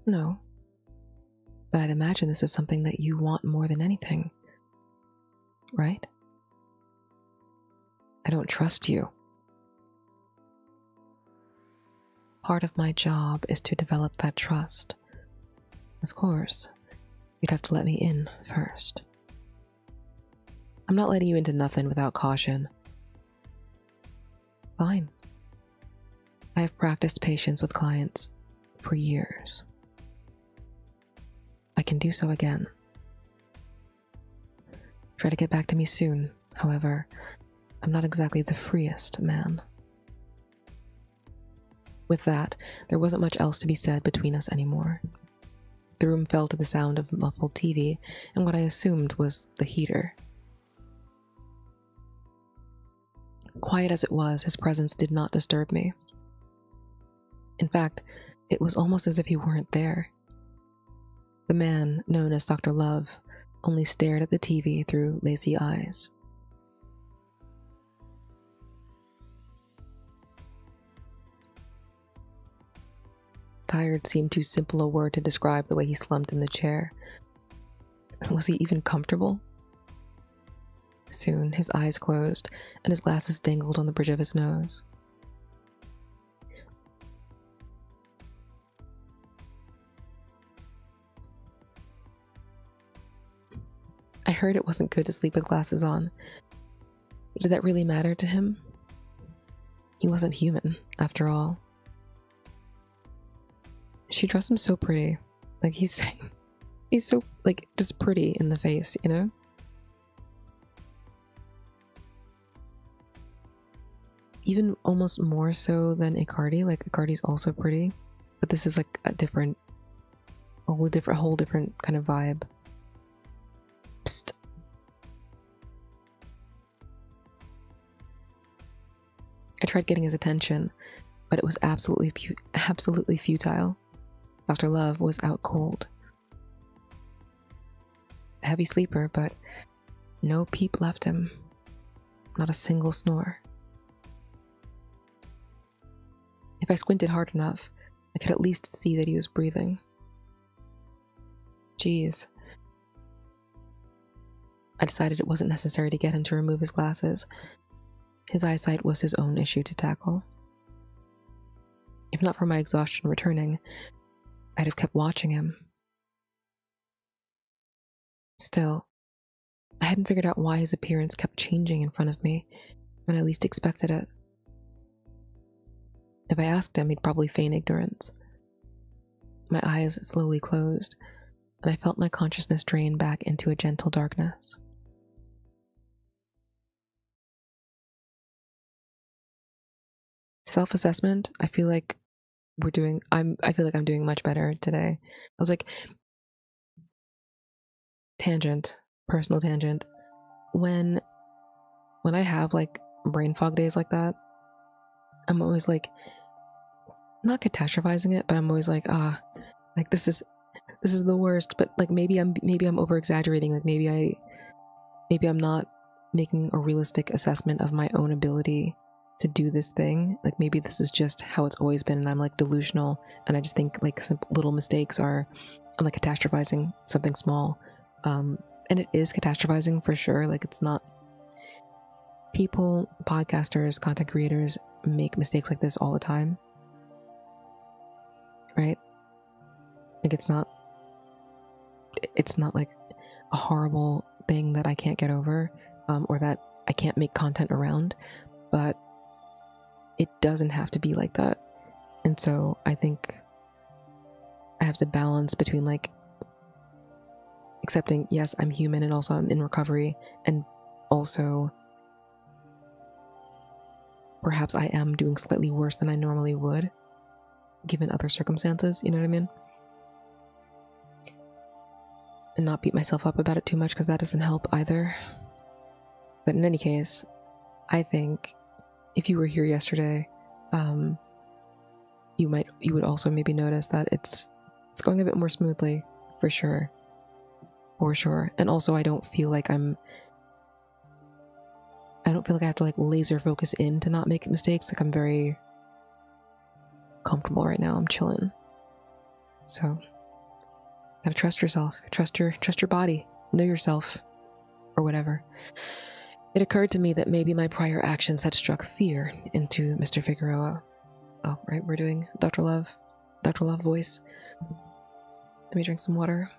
Speaker 1: No. But I'd imagine this is something that you want more than anything. Right? I don't trust you. Part of my job is to develop that trust. Of course, you'd have to let me in first. I'm not letting you into nothing without caution. Fine. I have practiced patience with clients for years. I can do so again. Try to get back to me soon. However, I'm not exactly the freest man. With that, there wasn't much else to be said between us anymore. The room fell to the sound of muffled TV and what I assumed was the heater. Quiet as it was, his presence did not disturb me. In fact, it was almost as if he weren't there. The man, known as Dr. Love, only stared at the TV through lazy eyes. Tired seemed too simple a word to describe the way he slumped in the chair. Was he even comfortable? Soon, his eyes closed, and his glasses dangled on the bridge of his nose. I heard it wasn't good to sleep with glasses on. Did that really matter to him? He wasn't human, after all. She dressed him so pretty. Like, he's so, like, just pretty in the face, you know? Even almost more so than Icardi. Like, Icardi's also pretty, but this is like a whole different kind of vibe. Psst. I tried getting his attention, but it was absolutely futile. Dr. Love was out cold. A heavy sleeper, but no peep left him. Not a single snore. If I squinted hard enough, I could at least see that he was breathing. Jeez. I decided it wasn't necessary to get him to remove his glasses. His eyesight was his own issue to tackle. If not for my exhaustion returning, I'd have kept watching him. Still, I hadn't figured out why his appearance kept changing in front of me when I least expected it. If I asked him, he'd probably feign ignorance. My eyes slowly closed, and I felt my consciousness drain back into a gentle darkness. Self-assessment, I feel like I'm doing much better today. I was like, personal tangent. When I have like brain fog days like that, I'm always like, not catastrophizing it, but I'm always like, like this is the worst. But like maybe I'm over exaggerating. Like maybe I'm not making a realistic assessment of my own ability to do this thing. Like maybe this is just how it's always been, and I'm like delusional, and I just think like simple little mistakes I'm like catastrophizing something small. And it is catastrophizing for sure. Like it's not. People, podcasters, content creators make mistakes like this all the time. Right? Like it's not like a horrible thing that I can't get over, or that I can't make content around, but it doesn't have to be like that. And so I think I have to balance between like accepting, yes, I'm human and also I'm in recovery, and also perhaps I am doing slightly worse than I normally would given other circumstances, you know what I mean? And not beat myself up about it too much, because that doesn't help either. But in any case, I think if you were here yesterday, you would also maybe notice that it's going a bit more smoothly, for sure. And also I don't feel like I have to like laser focus in to not make mistakes. Like I'm very comfortable right now. I'm chilling. So gotta trust yourself. Trust your body. Know yourself. Or whatever. It occurred to me that maybe my prior actions had struck fear into Mr. Figueroa. Oh, right, we're doing Dr. Love voice. Let me drink some water.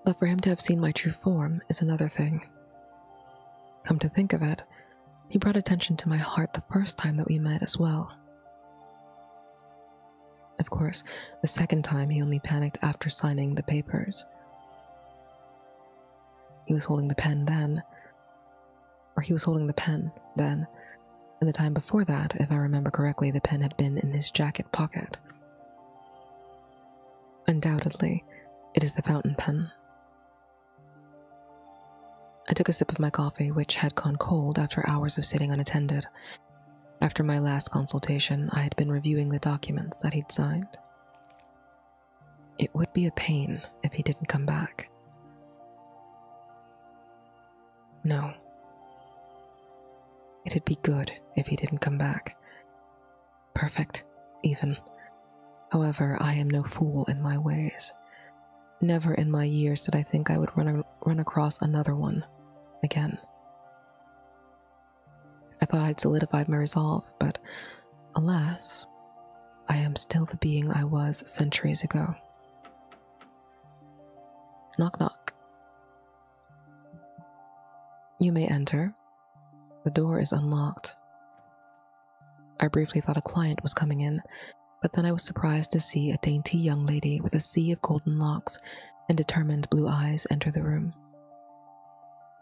Speaker 1: But for him to have seen my true form is another thing. Come to think of it, he brought attention to my heart the first time that we met as well. Of course, the second time he only panicked after signing the papers. He was holding the pen then, and the time before that, if I remember correctly, the pen had been in his jacket pocket. Undoubtedly, it is the fountain pen. I took a sip of my coffee, which had gone cold after hours of sitting unattended. After my last consultation, I had been reviewing the documents that he'd signed. It would be a pain if he didn't come back. No. It'd be good if he didn't come back. Perfect, even. However, I am no fool in my ways. Never in my years did I think I would run across another one again. I thought I'd solidified my resolve, but alas, I am still the being I was centuries ago. Knock, knock. You may enter. The door is unlocked. I briefly thought a client was coming in, but then I was surprised to see a dainty young lady with a sea of golden locks and determined blue eyes enter the room.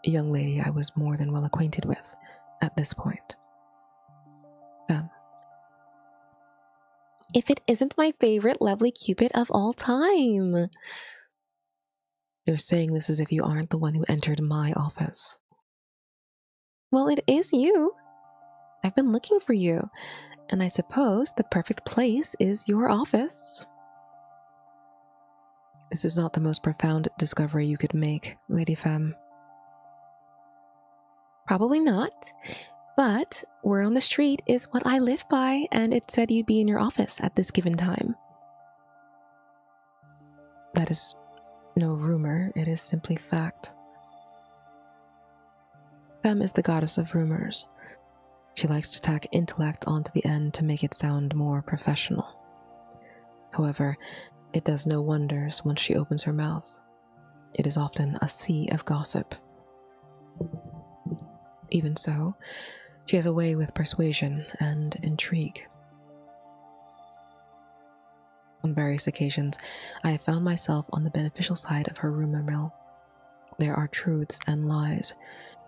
Speaker 1: A young lady I was more than well acquainted with at this point. Femme.
Speaker 2: If it isn't my favorite lovely Cupid of all time.
Speaker 1: You're saying this as if you aren't the one who entered my office.
Speaker 2: Well, it is you. I've been looking for you, and I suppose the perfect place is your office.
Speaker 1: This is not the most profound discovery you could make, Lady Femme.
Speaker 2: Probably not, but word on the street is what I live by, and it said you'd be in your office at this given time.
Speaker 1: That is no rumor, it is simply fact. Femme is the goddess of rumors. She likes to tack intellect onto the end to make it sound more professional. However, it does no wonders once she opens her mouth. It is often a sea of gossip. Even so, she has a way with persuasion and intrigue. On various occasions, I have found myself on the beneficial side of her rumor mill. There are truths and lies,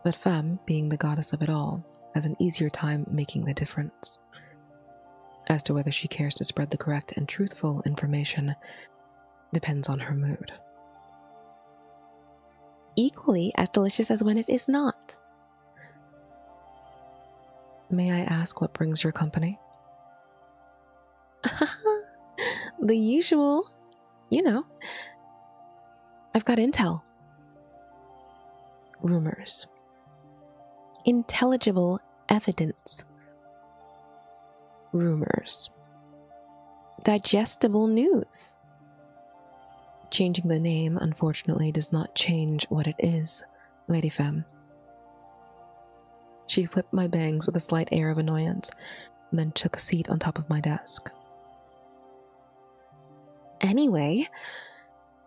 Speaker 1: but Femme, being the goddess of it all, has an easier time making the difference. As to whether she cares to spread the correct and truthful information depends on her mood.
Speaker 2: Equally as delicious as when it is not.
Speaker 1: May I ask what brings your company?
Speaker 2: The usual. You know. I've got intel.
Speaker 1: Rumors.
Speaker 2: Intelligible evidence.
Speaker 1: Rumors.
Speaker 2: Digestible news.
Speaker 1: Changing the name, unfortunately, does not change what it is, Lady Femme. She flipped my bangs with a slight air of annoyance, and then took a seat on top of my desk.
Speaker 2: Anyway,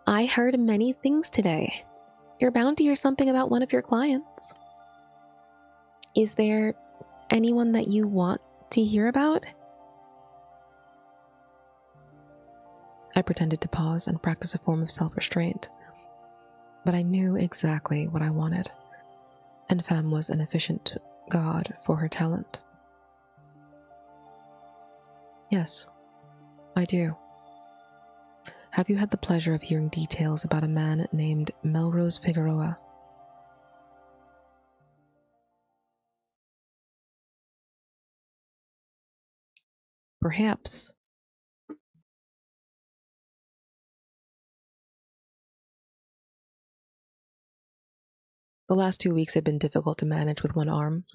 Speaker 2: I heard many things today. You're bound to hear something about one of your clients. Is there anyone that you want to hear about?
Speaker 1: I pretended to pause and practice a form of self-restraint, but I knew exactly what I wanted, and Femme was an efficient god for her talent. Yes, I do. Have you had the pleasure of hearing details about a man named Melrose Figueroa? Perhaps. The last 2 weeks had been difficult to manage with one arm.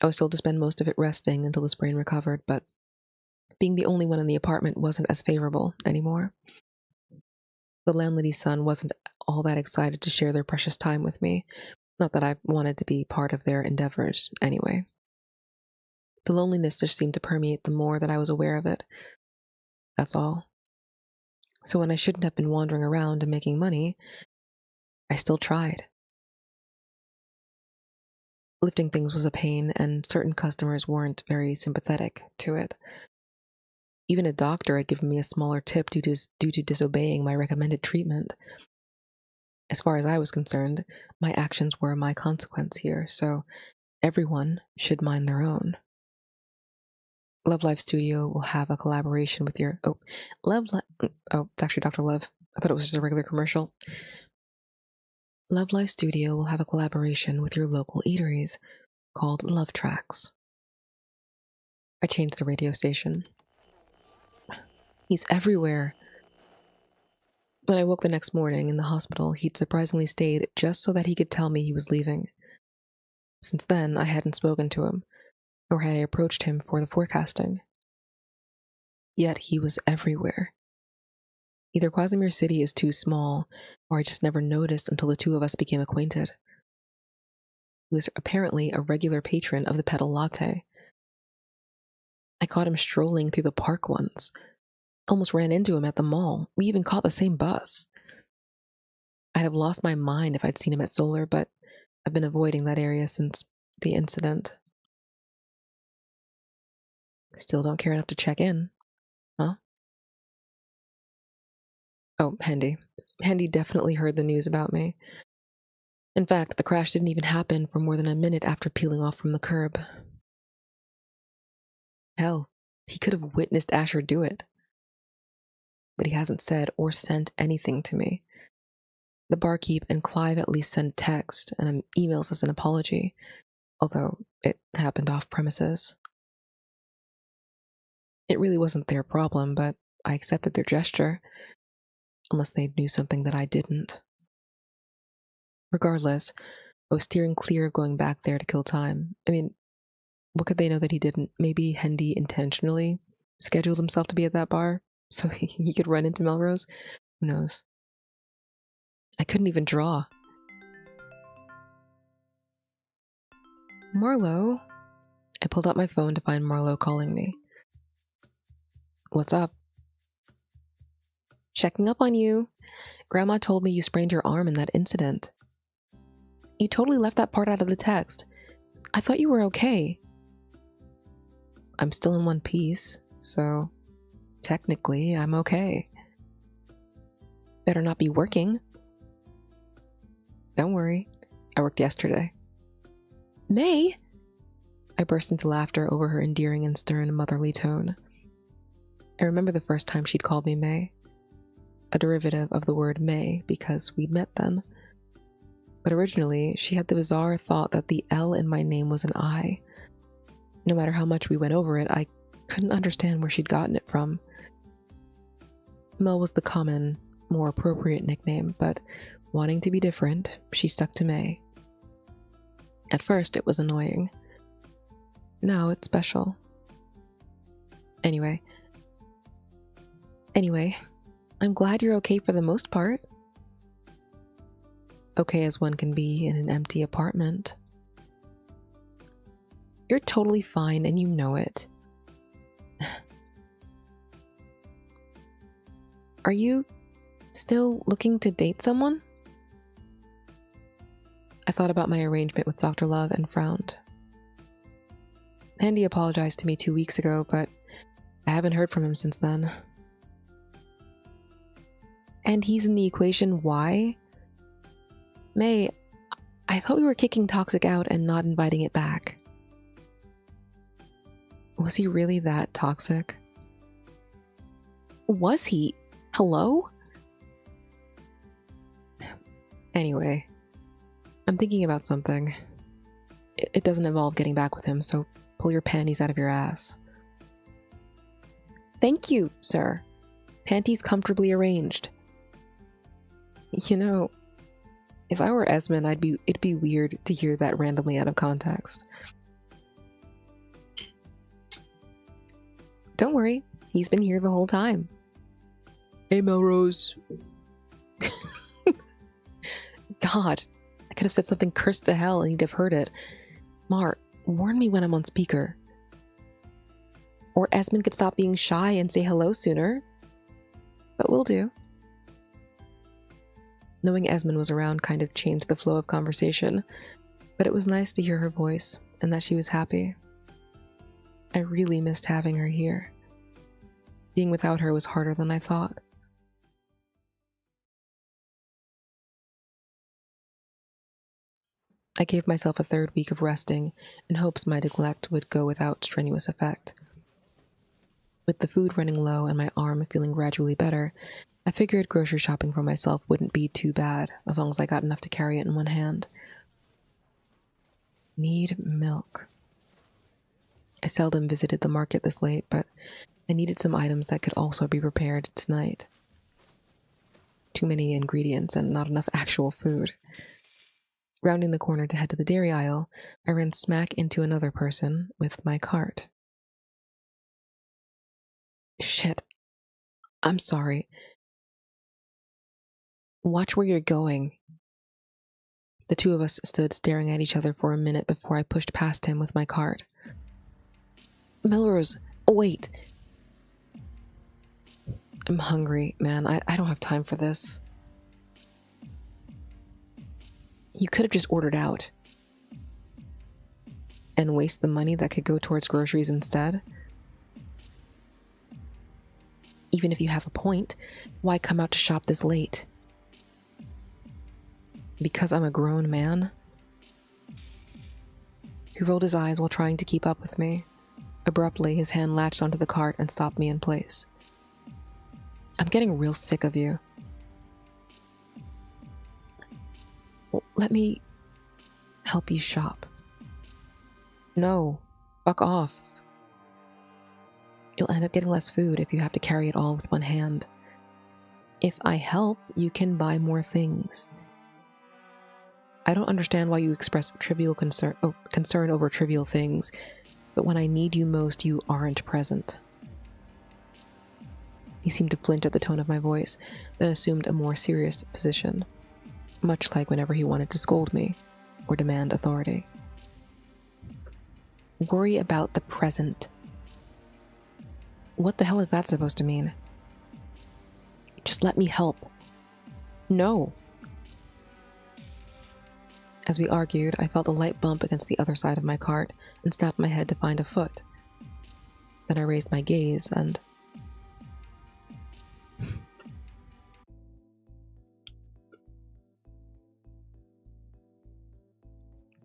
Speaker 1: I was told to spend most of it resting until the sprain recovered, but being the only one in the apartment wasn't as favorable anymore. The landlady's son wasn't all that excited to share their precious time with me, not that I wanted to be part of their endeavors anyway. The loneliness just seemed to permeate the more that I was aware of it. That's all. So when I shouldn't have been wandering around and making money, I still tried. Lifting things was a pain, and certain customers weren't very sympathetic to it. Even a doctor had given me a smaller tip due to disobeying my recommended treatment. As far as I was concerned, my actions were my consequence here, so everyone should mind their own. Love Life Studio will have a collaboration with your... Oh, it's actually Dr. Love. I thought it was just a regular commercial. Love Life Studio will have a collaboration with your local eateries called Love Tracks. I changed the radio station. He's everywhere. When I woke the next morning in the hospital, he'd surprisingly stayed just so that he could tell me he was leaving. Since then, I hadn't spoken to him, nor had I approached him for the forecasting. Yet he was everywhere. Either Quasimir City is too small, or I just never noticed until the two of us became acquainted. He was apparently a regular patron of the Petal Latte. I caught him strolling through the park once. Almost ran into him at the mall. We even caught the same bus. I'd have lost my mind if I'd seen him at Solar, but I've been avoiding that area since the incident. Still don't care enough to check in, huh? Oh, Hendy. Hendy definitely heard the news about me. In fact, the crash didn't even happen for more than a minute after peeling off from the curb. Hell, he could have witnessed Asher do it. But he hasn't said or sent anything to me. The barkeep and Clive at least sent text and emails as an apology, although it happened off premises. It really wasn't their problem, but I accepted their gesture, unless they knew something that I didn't. Regardless, I was steering clear of going back there to kill time. I mean, what could they know that he didn't? Maybe Hendy intentionally scheduled himself to be at that bar so he could run into Melrose? Who knows? I couldn't even draw. Marlo? I pulled out my phone to find Marlo calling me. What's up? Checking up on you. Grandma told me you sprained your arm in that incident. You totally left that part out of the text. I thought you were okay. I'm still in one piece, so technically I'm okay. Better not be working. Don't worry, I worked yesterday. May? I burst into laughter over her endearing and stern motherly tone. I remember the first time she'd called me May, a derivative of the word May because we'd met then. But originally, she had the bizarre thought that the L in my name was an I. No matter how much we went over it, I couldn't understand where she'd gotten it from. Mel was the common, more appropriate nickname, but wanting to be different, she stuck to May. At first, it was annoying. Now it's special. Anyway, I'm glad you're okay for the most part. Okay as one can be in an empty apartment. You're totally fine and you know it. Are you still looking to date someone? I thought about my arrangement with Dr. Love and frowned. Hendy apologized to me 2 weeks ago, but I haven't heard from him since then. And he's in the equation why? May, I thought we were kicking Toxic out and not inviting it back. Was he really that toxic? Was he? Hello? Anyway, I'm thinking about something. It doesn't involve getting back with him, so pull your panties out of your ass. Thank you, sir. Panties comfortably arranged. You know, if I were Esmond, it'd be weird to hear that randomly out of context. Don't worry, he's been here the whole time. Hey, Melrose. God, I could have said something cursed to hell and he'd have heard it. Mar, warn me when I'm on speaker. Or Esmond could stop being shy and say hello sooner. But we'll do. Knowing Esmond was around kind of changed the flow of conversation, but it was nice to hear her voice and that she was happy. I really missed having her here. Being without her was harder than I thought. I gave myself a third week of resting in hopes my neglect would go without strenuous effect. With the food running low and my arm feeling gradually better, I figured grocery shopping for myself wouldn't be too bad as long as I got enough to carry it in one hand. Need milk. I seldom visited the market this late, but I needed some items that could also be prepared tonight. Too many ingredients and not enough actual food. Rounding the corner to head to the dairy aisle, I ran smack into another person with my cart. Shit. I'm sorry. Watch where you're going. The two of us stood staring at each other for a minute before I pushed past him with my cart. Melrose, wait. I'm hungry, man. I don't have time for this. You could have just ordered out. And waste the money that could go towards groceries instead. Even if you have a point, why come out to shop this late? Because I'm a grown man? He rolled his eyes while trying to keep up with me. Abruptly, his hand latched onto the cart and stopped me in place. I'm getting real sick of you. Well, let me help you shop. No, fuck off. You'll end up getting less food if you have to carry it all with one hand. If I help, you can buy more things. I don't understand why you express trivial concern over trivial things, but when I need you most, you aren't present. He seemed to flinch at the tone of my voice, then assumed a more serious position, much like whenever he wanted to scold me or demand authority. Worry about the present. What the hell is that supposed to mean? Just let me help. No. As we argued, I felt a light bump against the other side of my cart and snapped my head to find a foot. Then I raised my gaze and...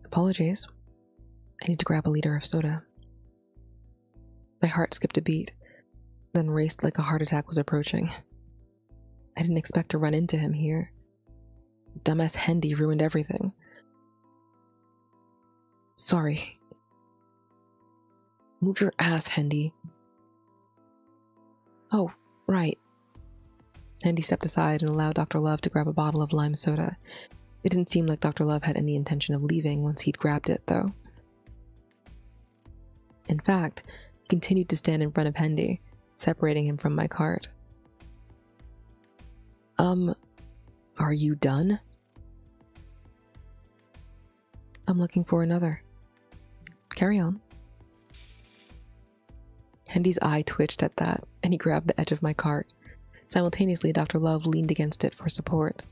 Speaker 1: Apologies. I need to grab a liter of soda. My heart skipped a beat, then raced like a heart attack was approaching. I didn't expect to run into him here. Dumbass Hendy ruined everything. Sorry. Move your ass, Hendy. Oh, right. Hendy stepped aside and allowed Dr. Love to grab a bottle of lime soda. It didn't seem like Dr. Love had any intention of leaving once he'd grabbed it, though. In fact, he continued to stand in front of Hendy, separating him from my cart. Are you done? I'm looking for another. Carry on. Hendy's eye twitched at that, and he grabbed the edge of my cart. Simultaneously, Dr. Love leaned against it for support.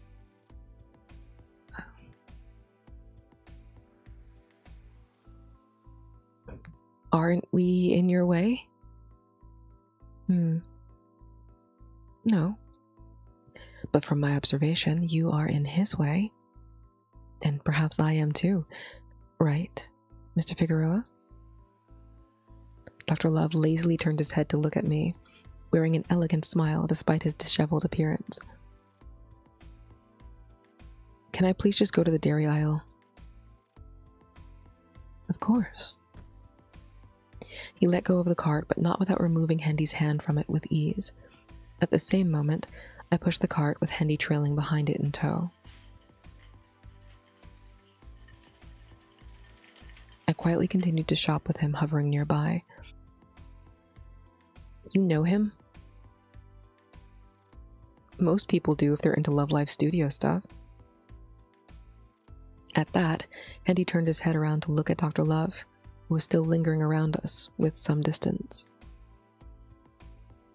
Speaker 1: Aren't we in your way? No. But from my observation, you are in his way. And perhaps I am too. Right, Mr. Figueroa? Dr. Love lazily turned his head to look at me, wearing an elegant smile despite his disheveled appearance. Can I please just go to the dairy aisle? Of course. He let go of the cart, but not without removing Hendy's hand from it with ease. At the same moment, I pushed the cart with Hendy trailing behind it in tow. I quietly continued to shop with him hovering nearby. You know him? Most people do if they're into Love Life studio stuff. At that, Hendy turned his head around to look at Dr. Love, who was still lingering around us with some distance.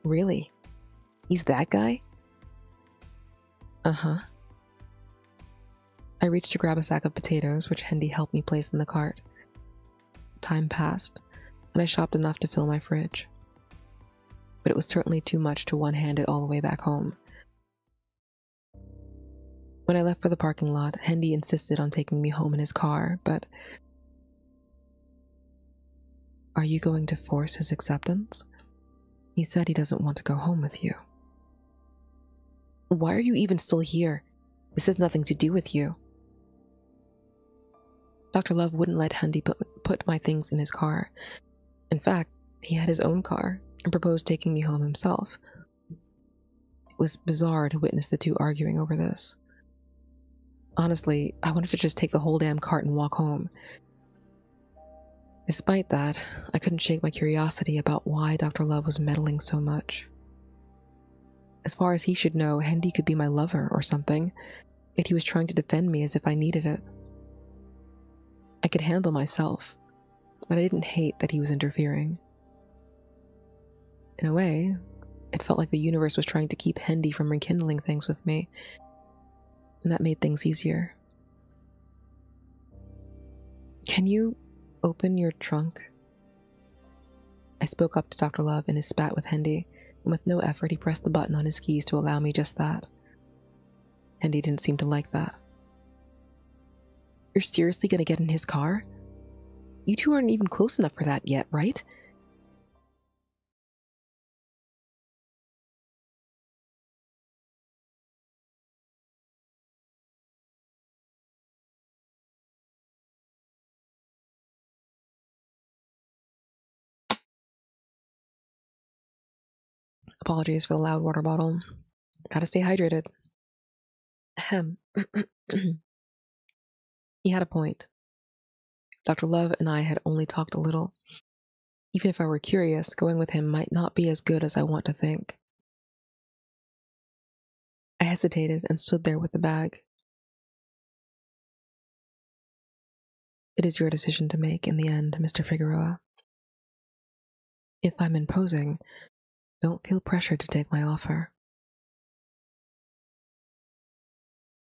Speaker 1: Really? He's that guy? Uh-huh. I reached to grab a sack of potatoes, which Hendy helped me place in the cart. Time passed, and I shopped enough to fill my fridge. But it was certainly too much to one-hand it all the way back home. When I left for the parking lot, Hendy insisted on taking me home in his car, but... Are you going to force his acceptance? He said he doesn't want to go home with you. Why are you even still here? This has nothing to do with you. Dr. Love wouldn't let Hendy put my things in his car. In fact, he had his own car and proposed taking me home himself. It was bizarre to witness the two arguing over this. Honestly, I wanted to just take the whole damn cart and walk home. Despite that, I couldn't shake my curiosity about why Dr. Love was meddling so much. As far as he should know, Hendy could be my lover or something, yet he was trying to defend me as if I needed it. I could handle myself, but I didn't hate that he was interfering. In a way, it felt like the universe was trying to keep Hendy from rekindling things with me, and that made things easier. Can you open your trunk? I spoke up to Dr. Love in his spat with Hendy, and with no effort he pressed the button on his keys to allow me just that. Hendy didn't seem to like that. You're seriously gonna get in his car? You two aren't even close enough for that yet, right? Apologies for the loud water bottle. Gotta stay hydrated. Ahem. He had a point. Dr. Love and I had only talked a little. Even if I were curious, going with him might not be as good as I want to think. I hesitated and stood there with the bag. It is your decision to make in the end, Mr. Figueroa. If I'm imposing, don't feel pressured to take my offer.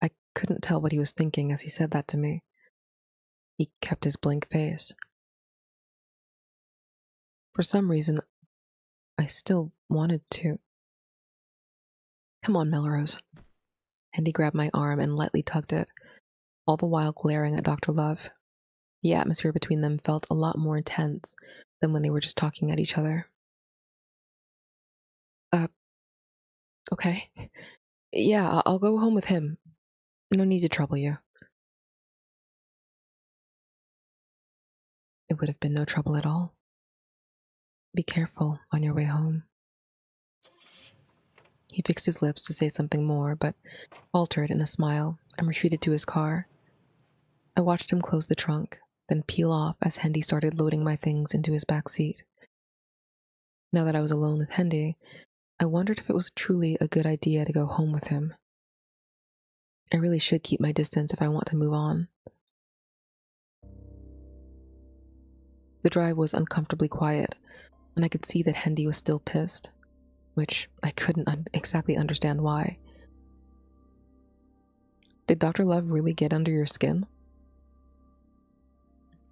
Speaker 1: I couldn't tell what he was thinking as he said that to me. He kept his blank face. For some reason, I still wanted to. Come on, Melrose. Hendy grabbed my arm and lightly tugged it, all the while glaring at Dr. Love. The atmosphere between them felt a lot more intense than when they were just talking at each other. Okay. Yeah, I'll go home with him. No need to trouble you. It would have been no trouble at all. Be careful on your way home. He fixed his lips to say something more, but faltered in a smile and retreated to his car. I watched him close the trunk, then peel off as Hendy started loading my things into his back seat. Now that I was alone with Hendy, I wondered if it was truly a good idea to go home with him. I really should keep my distance if I want to move on. The drive was uncomfortably quiet, and I could see that Hendy was still pissed, which I couldn't exactly understand why. Did Dr. Love really get under your skin?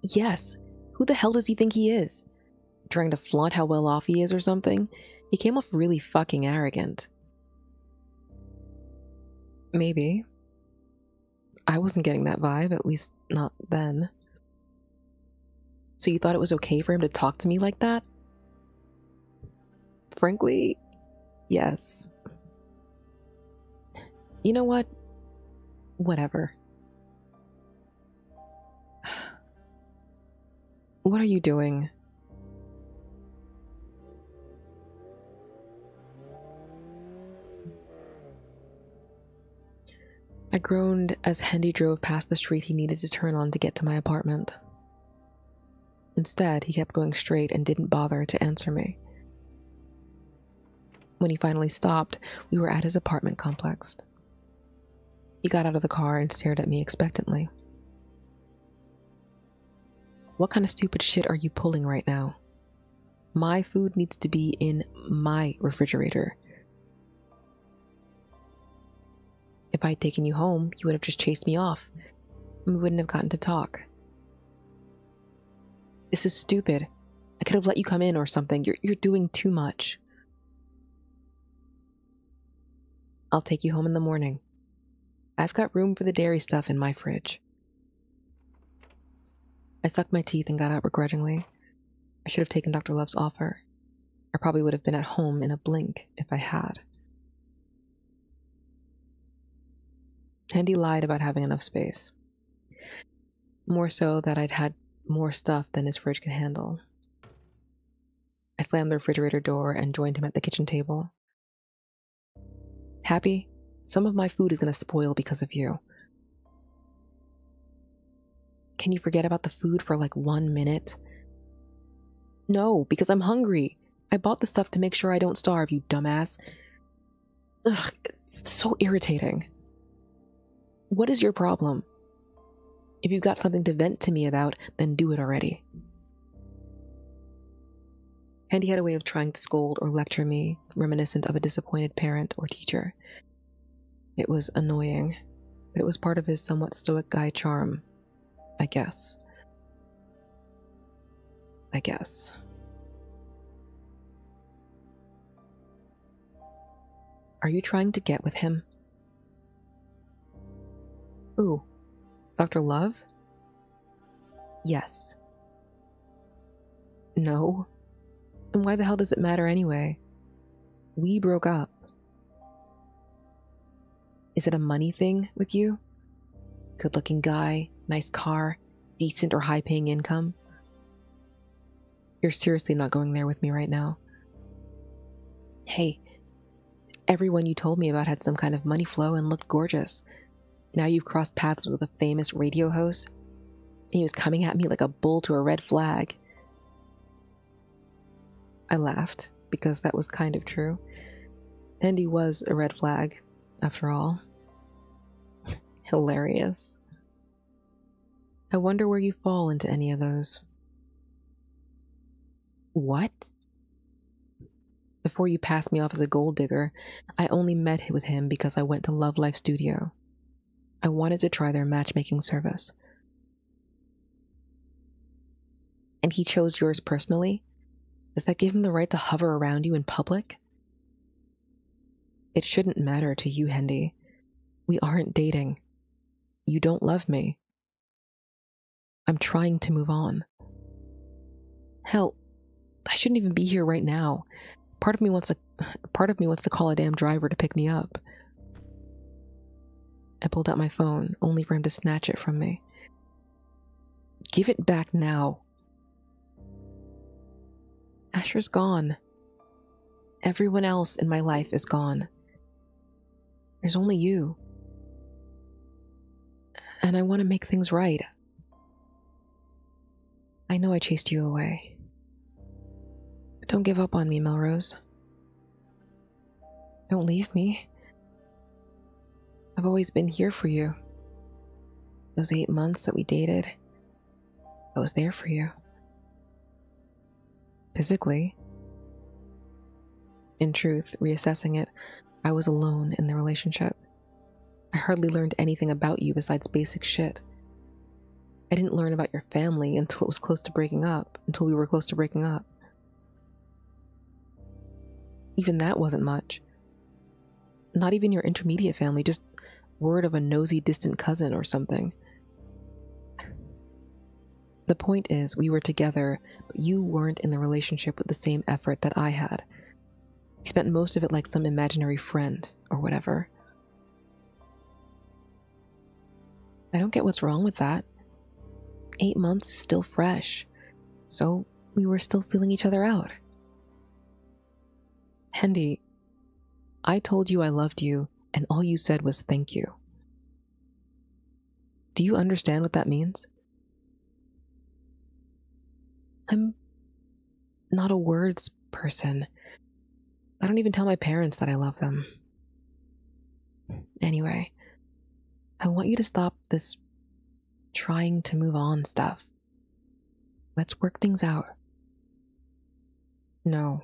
Speaker 1: Yes. Who the hell does he think he is? Trying to flaunt how well off he is or something? He came off really fucking arrogant. Maybe. I wasn't getting that vibe, at least not then. So you thought it was okay for him to talk to me like that? Frankly, yes. You know what? Whatever. What are you doing? I groaned as Hendy drove past the street he needed to turn on to get to my apartment. Instead, he kept going straight and didn't bother to answer me. When he finally stopped, we were at his apartment complex. He got out of the car and stared at me expectantly. What kind of stupid shit are you pulling right now? My food needs to be in my refrigerator. If I'd taken you home, you would have just chased me off, and we wouldn't have gotten to talk. This is stupid. I could have let you come in or something. You're doing too much. I'll take you home in the morning. I've got room for the dairy stuff in my fridge. I sucked my teeth and got out begrudgingly. I should have taken Dr. Love's offer. I probably would have been at home in a blink if I had. Andy lied about having enough space. More so that I'd had more stuff than his fridge could handle. I slammed the refrigerator door and joined him at the kitchen table. Happy? Some of my food is going to spoil because of you. Can you forget about the food for like 1 minute? No, because I'm hungry. I bought the stuff to make sure I don't starve, you dumbass. Ugh, it's so irritating. What is your problem? If you've got something to vent to me about, then do it already. Andy had a way of trying to scold or lecture me, reminiscent of a disappointed parent or teacher. It was annoying, but it was part of his somewhat stoic guy charm, I guess. Are you trying to get with him? Ooh, Dr. Love? Yes. No. And why the hell does it matter anyway? We broke up. Is it a money thing with you? Good-looking guy, nice car, decent or high-paying income? You're seriously not going there with me right now. Hey, everyone you told me about had some kind of money flow and looked gorgeous. Now you've crossed paths with a famous radio host. He was coming at me like a bull to a red flag. I laughed, because that was kind of true. And he was a red flag, after all. Hilarious. I wonder where you fall into any of those. What? Before you passed me off as a gold digger, I only met with him because I went to Love Life Studio. I wanted to try their matchmaking service. And he chose yours personally? Does that give him the right to hover around you in public? It shouldn't matter to you, Hendy. We aren't dating. You don't love me. I'm trying to move on. Hell, I shouldn't even be here right now. Part of me wants to call a damn driver to pick me up. I pulled out my phone, only for him to snatch it from me. Give it back now. Asher's gone. Everyone else in my life is gone. There's only you. And I want to make things right. I know I chased you away. But don't give up on me, Melrose. Don't leave me. I've always been here for you. Those 8 months that we dated, I was there for you. Physically. In truth, reassessing it, I was alone in the relationship. I hardly learned anything about you besides basic shit. I didn't learn about your family until we were close to breaking up. Even that wasn't much. Not even your intermediate family, just word of a nosy distant cousin or something. The point is, we were together, but you weren't in the relationship with the same effort that I had. You spent most of it like some imaginary friend, or whatever. I don't get what's wrong with that. 8 months is still fresh, so we were still feeling each other out. Hendy, I told you I loved you, and all you said was thank you. Do you understand what that means? I'm not a words person. I don't even tell my parents that I love them. Anyway, I want you to stop this trying to move on stuff. Let's work things out. No.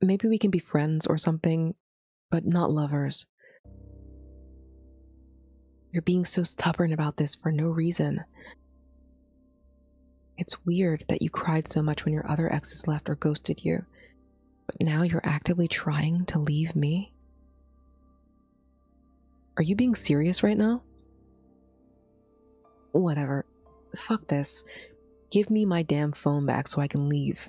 Speaker 1: Maybe we can be friends or something, but not lovers. You're being so stubborn about this for no reason. It's weird that you cried so much when your other exes left or ghosted you, but now you're actively trying to leave me? Are you being serious right now? Whatever. Fuck this. Give me my damn phone back so I can leave.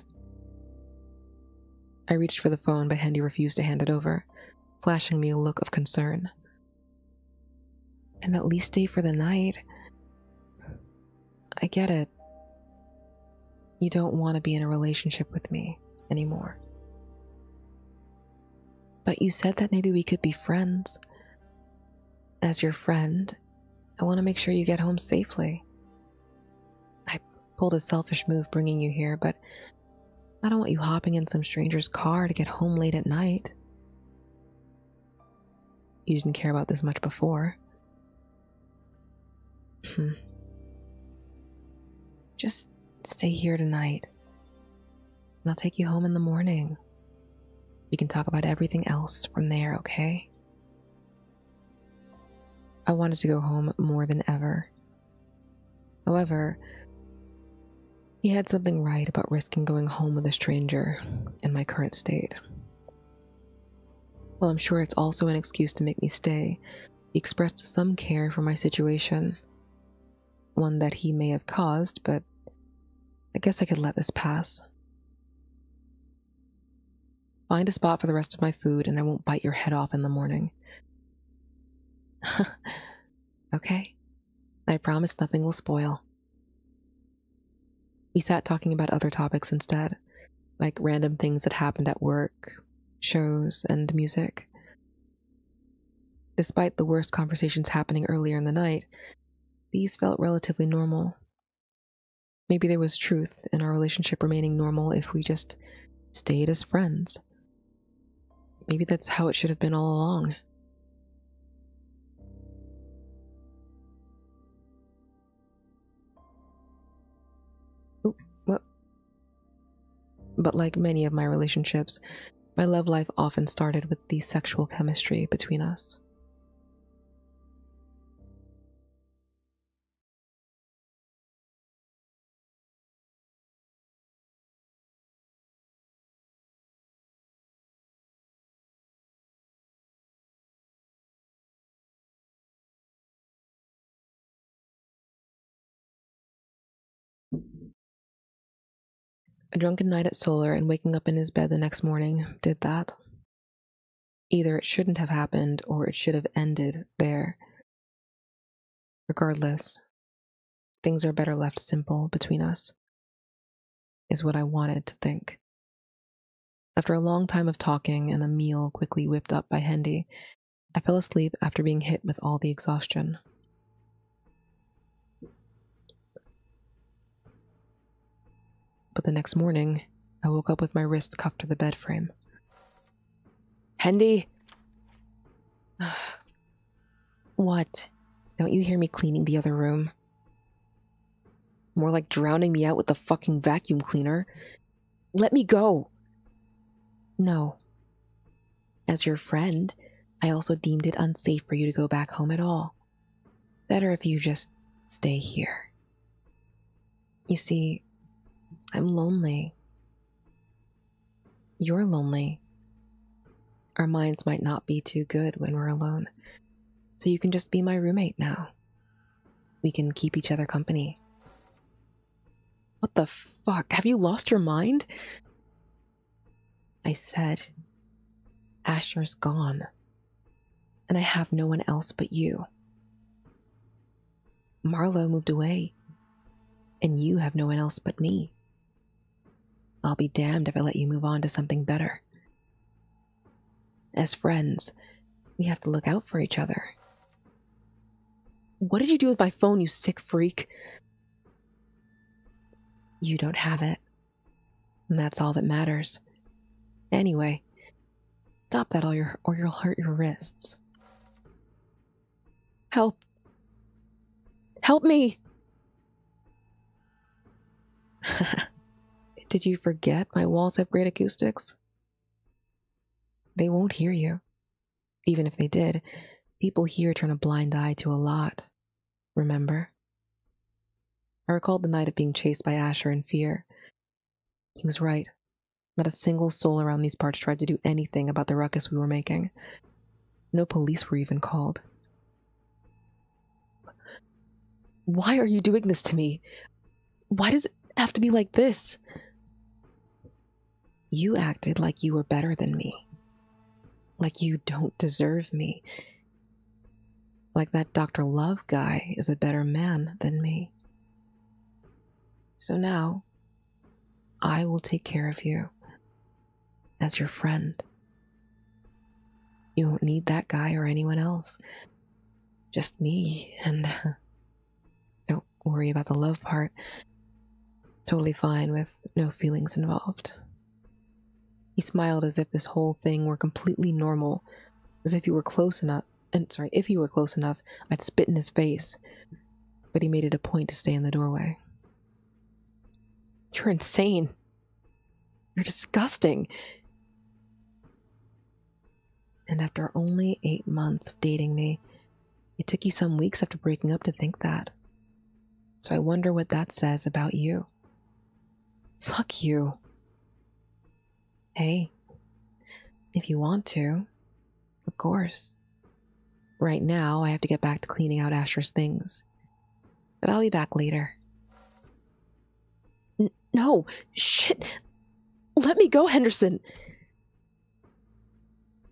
Speaker 1: I reached for the phone, but Hendy refused to hand it over, flashing me a look of concern. And at least stay for the night. I get it. You don't want to be in a relationship with me anymore. But you said that maybe we could be friends. As your friend, I want to make sure you get home safely. I pulled a selfish move bringing you here, but I don't want you hopping in some stranger's car to get home late at night. You didn't care about this much before. Just stay here tonight, and I'll take you home in the morning. We can talk about everything else from there, okay? I wanted to go home more than ever. However, he had something right about risking going home with a stranger in my current state. While I'm sure it's also an excuse to make me stay, he expressed some care for my situation. One that he may have caused, but I guess I could let this pass. Find a spot for the rest of my food and I won't bite your head off in the morning. Okay. I promise nothing will spoil. We sat talking about other topics instead, like random things that happened at work, shows, and music. Despite the worst conversations happening earlier in the night, these felt relatively normal. Maybe there was truth in our relationship remaining normal if we just stayed as friends. Maybe that's how it should have been all along. But like many of my relationships, my love life often started with the sexual chemistry between us. A drunken night at Solar and waking up in his bed the next morning did that. Either it shouldn't have happened or it should have ended there. Regardless, things are better left simple between us, is what I wanted to think. After a long time of talking and a meal quickly whipped up by Hendy, I fell asleep after being hit with all the exhaustion. But the next morning, I woke up with my wrists cuffed to the bed frame. Hendy! What? Don't you hear me cleaning the other room? More like drowning me out with the fucking vacuum cleaner. Let me go! No. As your friend, I also deemed it unsafe for you to go back home at all. Better if you just stay here. You see, I'm lonely. You're lonely. Our minds might not be too good when we're alone, so you can just be my roommate now. We can keep each other company. What the fuck? Have you lost your mind? I said, Asher's gone, and I have no one else but you. Marlo moved away, and you have no one else but me. I'll be damned if I let you move on to something better. As friends, we have to look out for each other. What did you do with my phone, you sick freak? You don't have it. And that's all that matters. Anyway, stop that or you'll hurt your wrists. Help. Help me! Did you forget my walls have great acoustics? They won't hear you. Even if they did, People here turn a blind eye to a lot, remember? I recalled the night of being chased by Asher in fear. He was right. Not a single soul around these parts tried to do anything about the ruckus we were making. No police were even called. Why are you doing this to me? Why does it have to be like this? You acted like you were better than me. Like you don't deserve me. Like that Dr. Love guy is a better man than me. So now, I will take care of you as your friend. You won't need that guy or anyone else. Just me, and don't worry about the love part. Totally fine with no feelings involved. He smiled as if this whole thing were completely normal, as if you were close enough, if you were close enough, I'd spit in his face. But he made it a point to stay in the doorway. You're insane. You're disgusting. And after only 8 months of dating me, it took you some weeks after breaking up to think that. So I wonder what that says about you. Fuck you. Hey, if you want to, of course. Right now, I have to get back to cleaning out Asher's things. But I'll be back later. No, shit. Let me go, Henderson.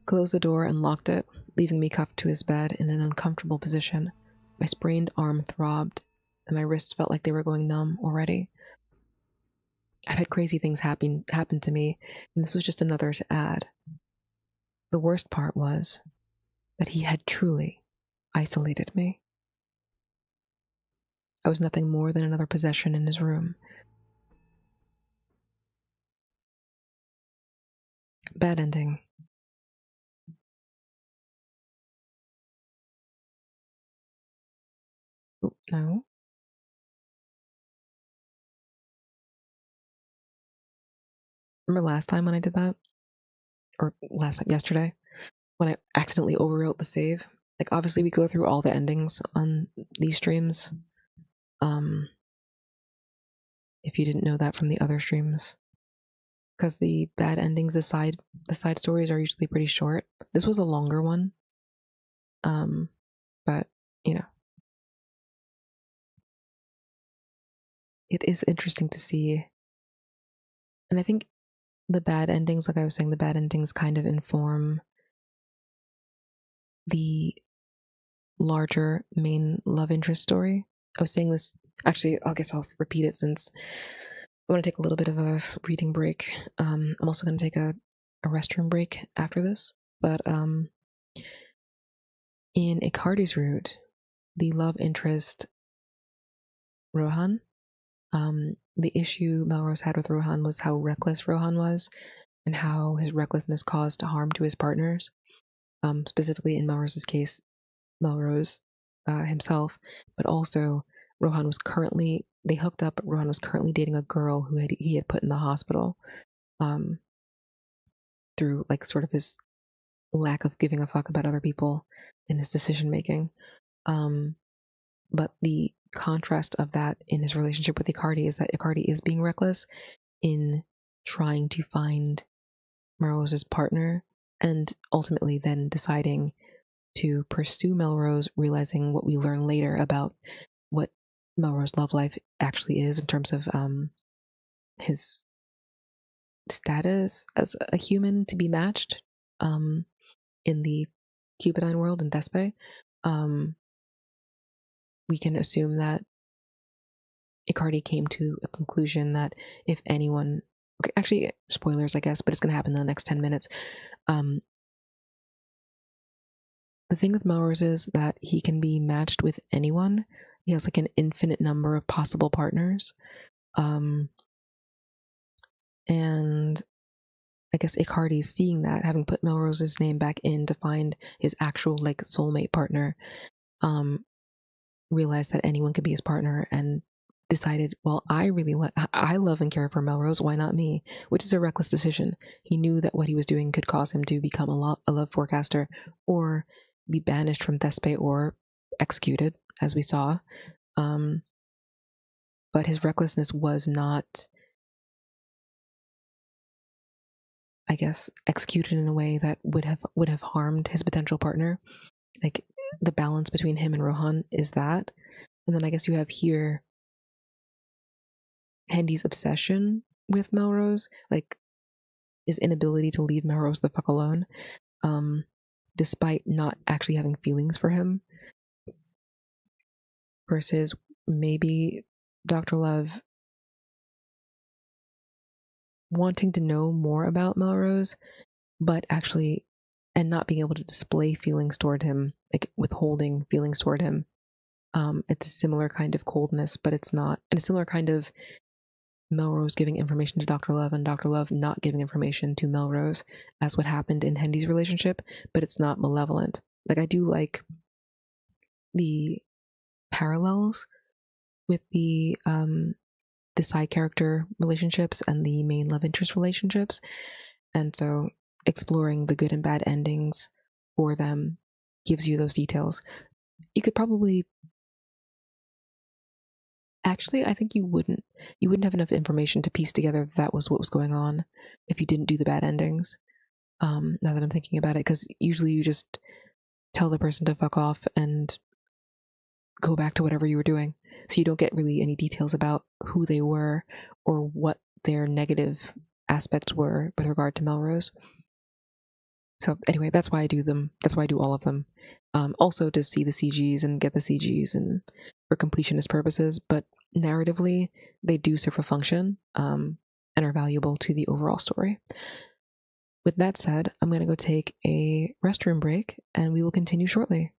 Speaker 1: Closed the door and locked it, leaving me cuffed to his bed in an uncomfortable position. My sprained arm throbbed, and my wrists felt like they were going numb already. I've had crazy things happen to me, and this was just another to add. The worst part was that he had truly isolated me. I was nothing more than another possession in his room. Bad ending. No. Remember last time when I did that? Or yesterday? When I accidentally overwrote the save? Like, obviously we go through all the endings on these streams. If you didn't know that from the other streams. Because the bad endings, the side stories are usually pretty short. This was a longer one. But, you know. It is interesting to see. And I think the bad endings, like I was saying, the bad endings kind of inform the larger main love interest story. I was saying this, actually, I guess I'll repeat it since I want to take a little bit of a reading break. I'm also going to take a restroom break after this. But in Icardi's route, the love interest, Rohan, the issue Melrose had with Rohan was how reckless Rohan was and how his recklessness caused harm to his partners. Specifically in Melrose's case, Melrose himself, but also Rohan was currently, they hooked up, but Rohan was currently dating a girl who he had put in the hospital through like sort of his lack of giving a fuck about other people in his decision making. But the contrast of that in his relationship with Icardi is that Icardi is being reckless in trying to find Melrose's partner and ultimately then deciding to pursue Melrose, realizing what we learn later about what Melrose's love life actually is in terms of his status as a human to be matched in the Cupidine world in Thespe. We can assume that Icardi came to a conclusion that if anyone, okay, actually, spoilers, I guess, but it's going to happen in the next 10 minutes. The thing with Melrose is that he can be matched with anyone. He has like an infinite number of possible partners. And I guess Icardi, seeing that, having put Melrose's name back in to find his actual like soulmate partner, realized that anyone could be his partner and decided, well, I love and care for Melrose, why not me? Which is a reckless decision. He knew that what he was doing could cause him to become a love forecaster or be banished from Thespe or executed, as we saw. But his recklessness was not, I guess, executed in a way that would have harmed his potential partner. Like, the balance between him and Rohan is that. And then I guess you have here Hendy's obsession with Melrose, like his inability to leave Melrose the fuck alone, despite not actually having feelings for him, versus maybe Dr. Love wanting to know more about Melrose, but actually, and not being able to display feelings toward him, like withholding feelings toward him. It's a similar kind of coldness, but it's not, and a similar kind of Melrose giving information to Dr. Love and Dr. Love not giving information to Melrose, as what happened in Hendy's relationship, but it's not malevolent. Like, I do like the parallels with the side character relationships and the main love interest relationships. And so exploring the good and bad endings for them gives you those details. You could probably, actually, I think you wouldn't have enough information to piece together that was what was going on if you didn't do the bad endings. Now that I'm thinking about it, because usually you just tell the person to fuck off and go back to whatever you were doing. So you don't get really any details about who they were or what their negative aspects were with regard to Melrose. So anyway, that's why I do them. That's why I do all of them. Also to see the CGs and get the CGs and for completionist purposes, but narratively they do serve a function and are valuable to the overall story. With that said, I'm going to go take a restroom break and we will continue shortly.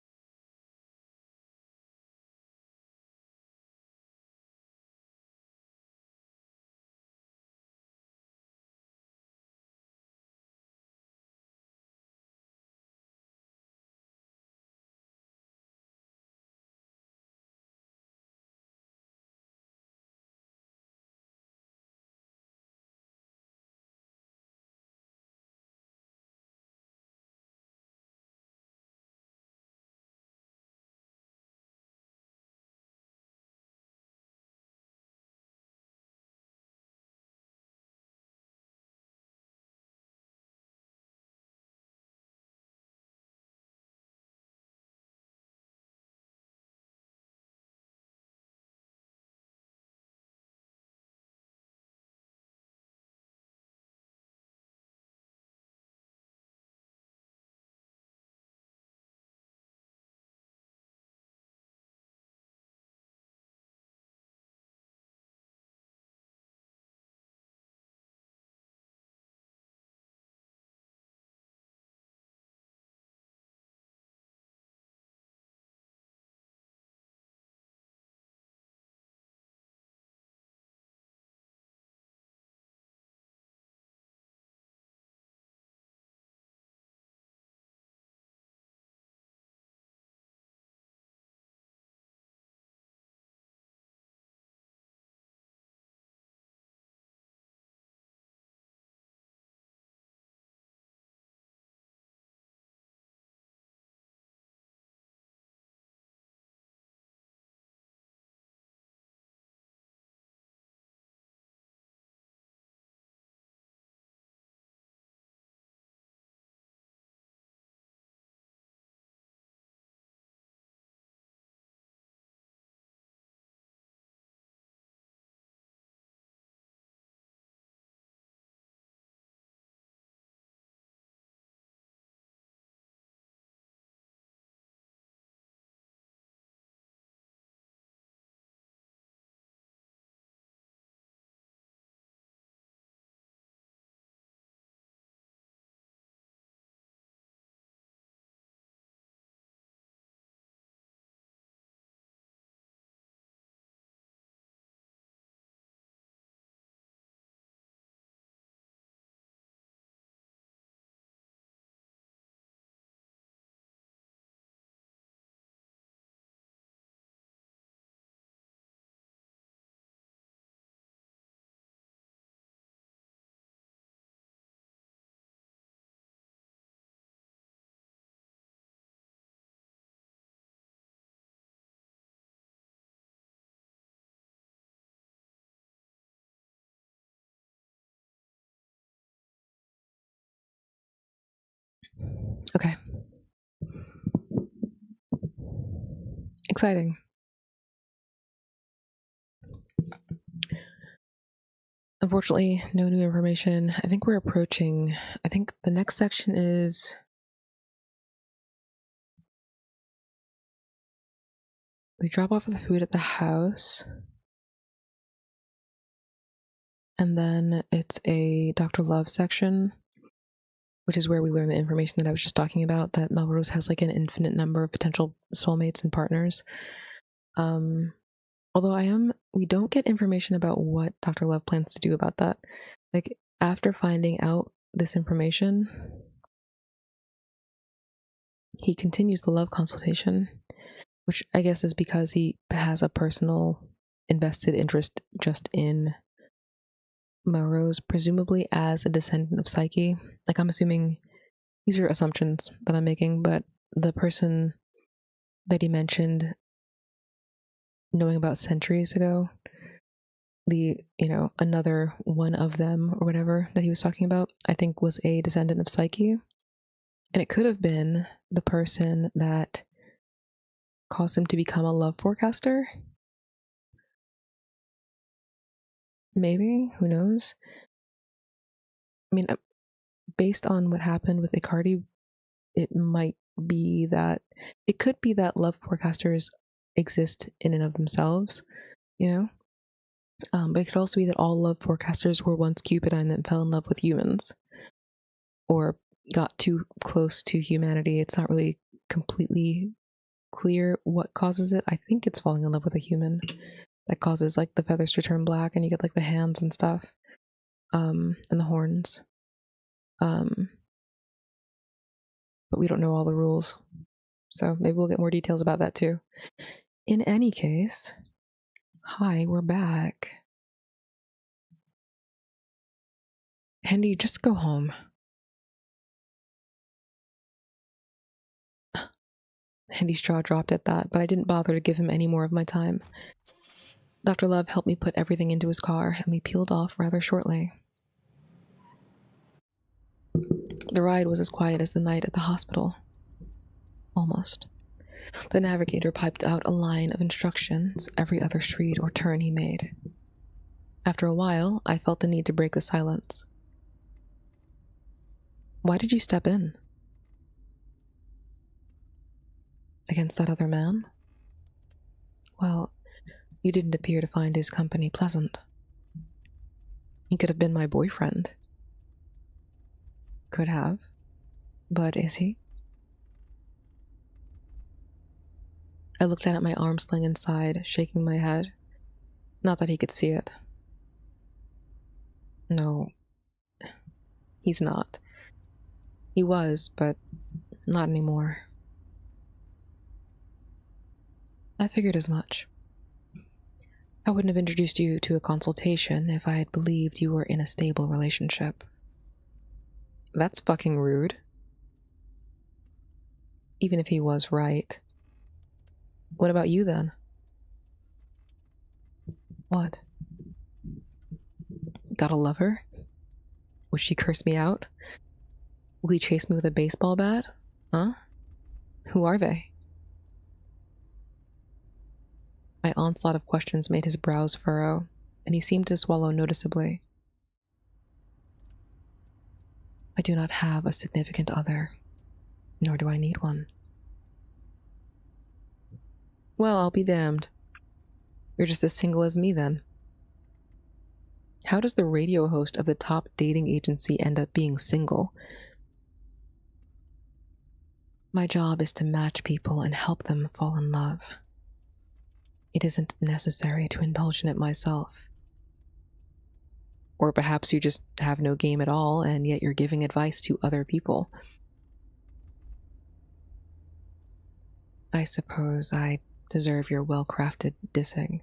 Speaker 1: Okay. Exciting. Unfortunately, no new information. I think we're approaching. I think the next section is. We drop off the food at the house. And then it's a Dr. Love section, which is where we learn the information that I was just talking about, that Melrose has like an infinite number of potential soulmates and partners. Although we don't get information about what Dr. Love plans to do about that. Like, after finding out this information, he continues the love consultation, which I guess is because he has a personal invested interest just in Melrose, presumably as a descendant of Psyche. Like, I'm assuming these are assumptions that I'm making, but the person that he mentioned knowing about centuries ago, another one of them or whatever that he was talking about, I think was a descendant of Psyche. And it could have been the person that caused him to become a love forecaster. Maybe, who knows? I mean, based on what happened with Icardi, it could be that love forecasters exist in and of themselves, you know? But it could also be that all love forecasters were once Cupid and then fell in love with humans or got too close to humanity. It's not really completely clear what causes it. I think it's falling in love with a human that causes like the feathers to turn black and you get like the hands and stuff, and the horns. But we don't know all the rules. So maybe we'll get more details about that too. In any case, hi, we're back. Hendy, just go home. Hendy's jaw dropped at that, but I didn't bother to give him any more of my time. Dr. Love helped me put everything into his car, and we peeled off rather shortly. The ride was as quiet as the night at the hospital. Almost. The navigator piped out a line of instructions every other street or turn he made. After a while, I felt the need to break the silence. Why did you step in? Against that other man? Well, you didn't appear to find his company pleasant. He could have been my boyfriend. Could have. But is he? I looked down at my arm sling inside, shaking my head. Not that he could see it. No, he's not. He was, but not anymore. I figured as much. I wouldn't have introduced you to a consultation if I had believed you were in a stable relationship. That's fucking rude. Even if he was right. What about you then? What? Got a lover? Would she curse me out? Will he chase me with a baseball bat? Huh? Who are they? My onslaught of questions made his brows furrow, and he seemed to swallow noticeably. I do not have a significant other, nor do I need one. Well, I'll be damned. You're just as single as me, then. How does the radio host of the top dating agency end up being single? My job is to match people and help them fall in love. It isn't necessary to indulge in it myself. Or perhaps you just have no game at all, and yet you're giving advice to other people. I suppose I deserve your well-crafted dissing.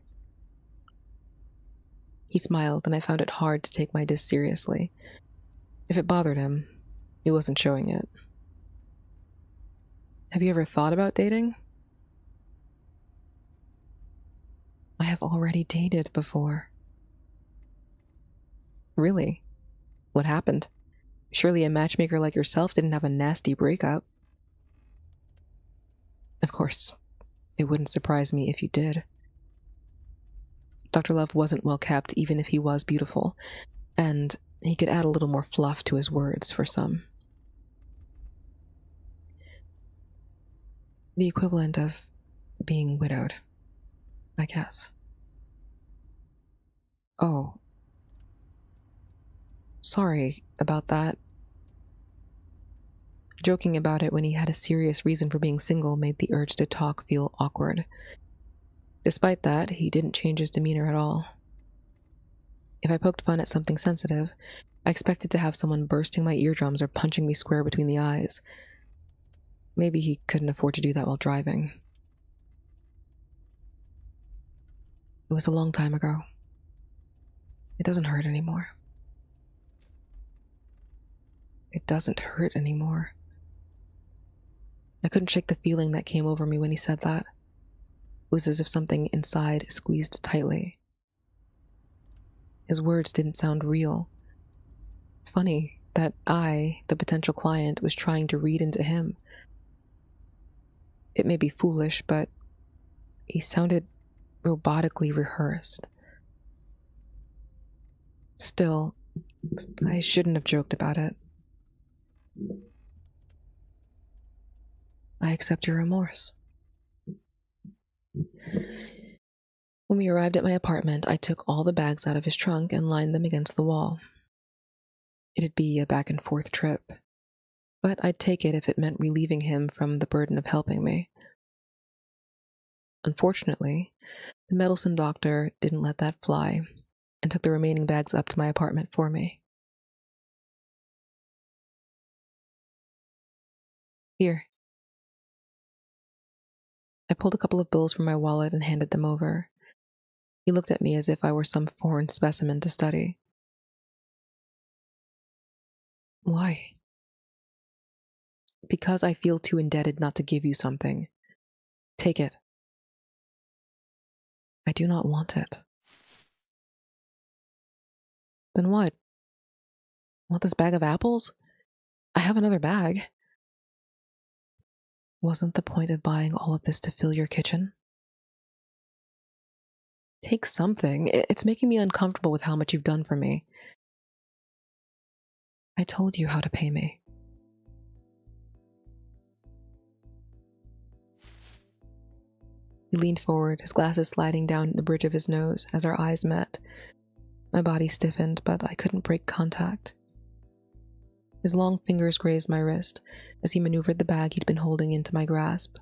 Speaker 1: He smiled, and I found it hard to take my diss seriously. If it bothered him, he wasn't showing it. Have you ever thought about dating? I have already dated before. Really? What happened? Surely a matchmaker like yourself didn't have a nasty breakup. Of course, it wouldn't surprise me if you did. Dr. Love wasn't well kept, even if he was beautiful, and he could add a little more fluff to his words for some. The equivalent of being widowed, I guess. Oh. Sorry about that. Joking about it when he had a serious reason for being single made the urge to talk feel awkward. Despite that, he didn't change his demeanor at all. If I poked fun at something sensitive, I expected to have someone bursting my eardrums or punching me square between the eyes. Maybe he couldn't afford to do that while driving. It was a long time ago. It doesn't hurt anymore. It doesn't hurt anymore. I couldn't shake the feeling that came over me when he said that. It was as if something inside squeezed tightly. His words didn't sound real. Funny that I, the potential client, was trying to read into him. It may be foolish, but he sounded robotically rehearsed. Still, I shouldn't have joked about it. I accept your remorse. When we arrived at my apartment, I took all the bags out of his trunk and lined them against the wall. It'd be a back and forth trip, but I'd take it if it meant relieving him from the burden of helping me. Unfortunately, the meddlesome doctor didn't let that fly and took the remaining bags up to my apartment for me. Here. I pulled a couple of bills from my wallet and handed them over. He looked at me as if I were some foreign specimen to study. Why? Because I feel too indebted not to give you something. Take it. I do not want it. Then what? Want this bag of apples? I have another bag. Wasn't the point of buying all of this to fill your kitchen? Take something. It's making me uncomfortable with how much you've done for me. I told you how to pay me. He leaned forward, his glasses sliding down the bridge of his nose as our eyes met. My body stiffened, but I couldn't break contact. His long fingers grazed my wrist as he maneuvered the bag he'd been holding into my grasp.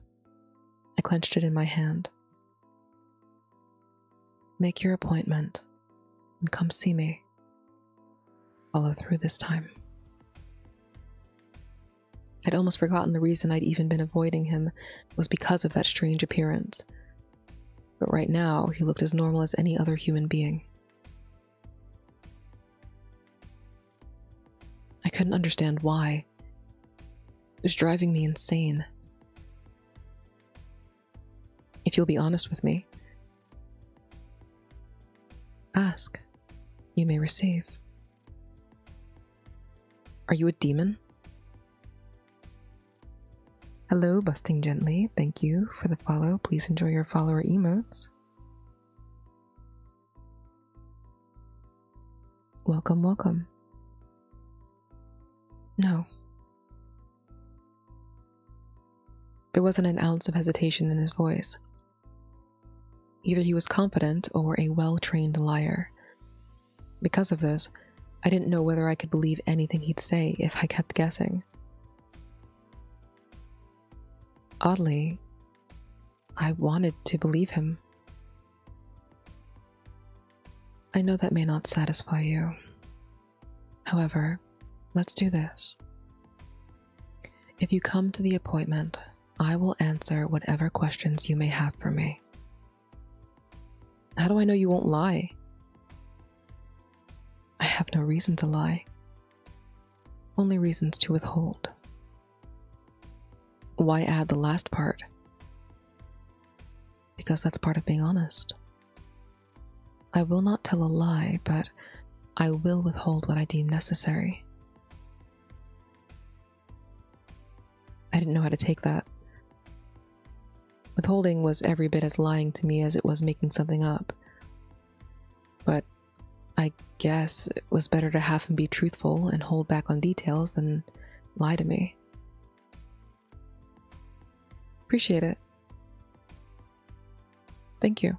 Speaker 1: I clenched it in my hand. Make your appointment and come see me. Follow through this time. I'd almost forgotten the reason I'd even been avoiding him was because of that strange appearance. But right now, he looked as normal as any other human being. I couldn't understand why. It was driving me insane. If you'll be honest with me, ask. You may receive. Are you a demon? Hello, Busting Gently. Thank you for the follow. Please enjoy your follower emotes. Welcome, welcome. No. There wasn't an ounce of hesitation in his voice. Either he was confident or a well-trained liar. Because of this, I didn't know whether I could believe anything he'd say if I kept guessing. Oddly, I wanted to believe him. I know that may not satisfy you. However, let's do this. If you come to the appointment, I will answer whatever questions you may have for me. How do I know you won't lie? I have no reason to lie. Only reasons to withhold. Why add the last part? Because that's part of being honest. I will not tell a lie, but I will withhold what I deem necessary. didn't know how to take that. Withholding was every bit as lying to me as it was making something up. But I guess it was better to have him be truthful and hold back on details than lie to me. Appreciate it. Thank you.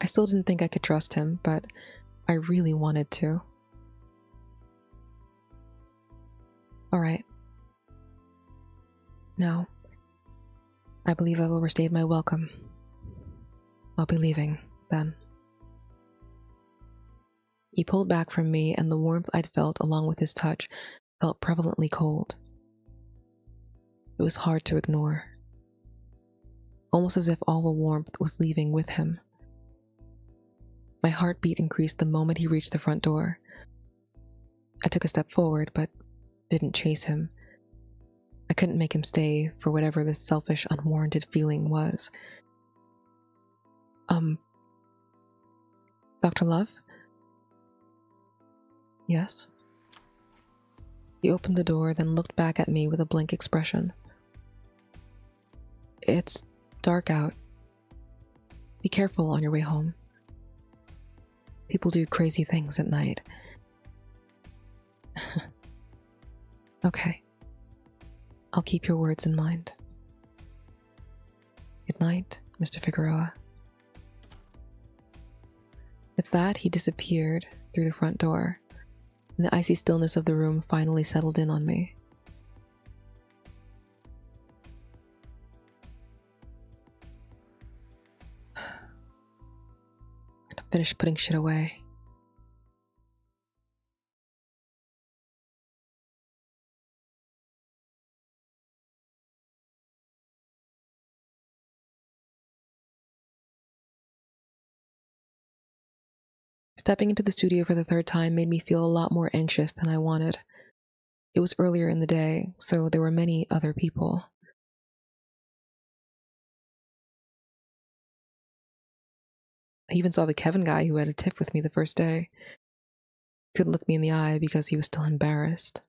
Speaker 1: I still didn't think I could trust him, but I really wanted to. All right. Now, I believe I've overstayed my welcome. I'll be leaving, then. He pulled back from me, and the warmth I'd felt along with his touch felt prevalently cold. It was hard to ignore. Almost as if all the warmth was leaving with him. My heartbeat increased the moment he reached the front door. I took a step forward, but didn't chase him. I couldn't make him stay for whatever this selfish, unwarranted feeling was. Dr. Love? Yes? He opened the door, then looked back at me with a blank expression. It's dark out. Be careful on your way home. People do crazy things at night. Okay. I'll keep your words in mind. Good night, Mr. Figueroa. With that, he disappeared through the front door, and the icy stillness of the room finally settled in on me. I finished putting shit away. Stepping into the studio for the third time made me feel a lot more anxious than I wanted. It was earlier in the day, so there were many other people. I even saw the Kevin guy who had a tip with me the first day. Couldn't look me in the eye because he was still embarrassed.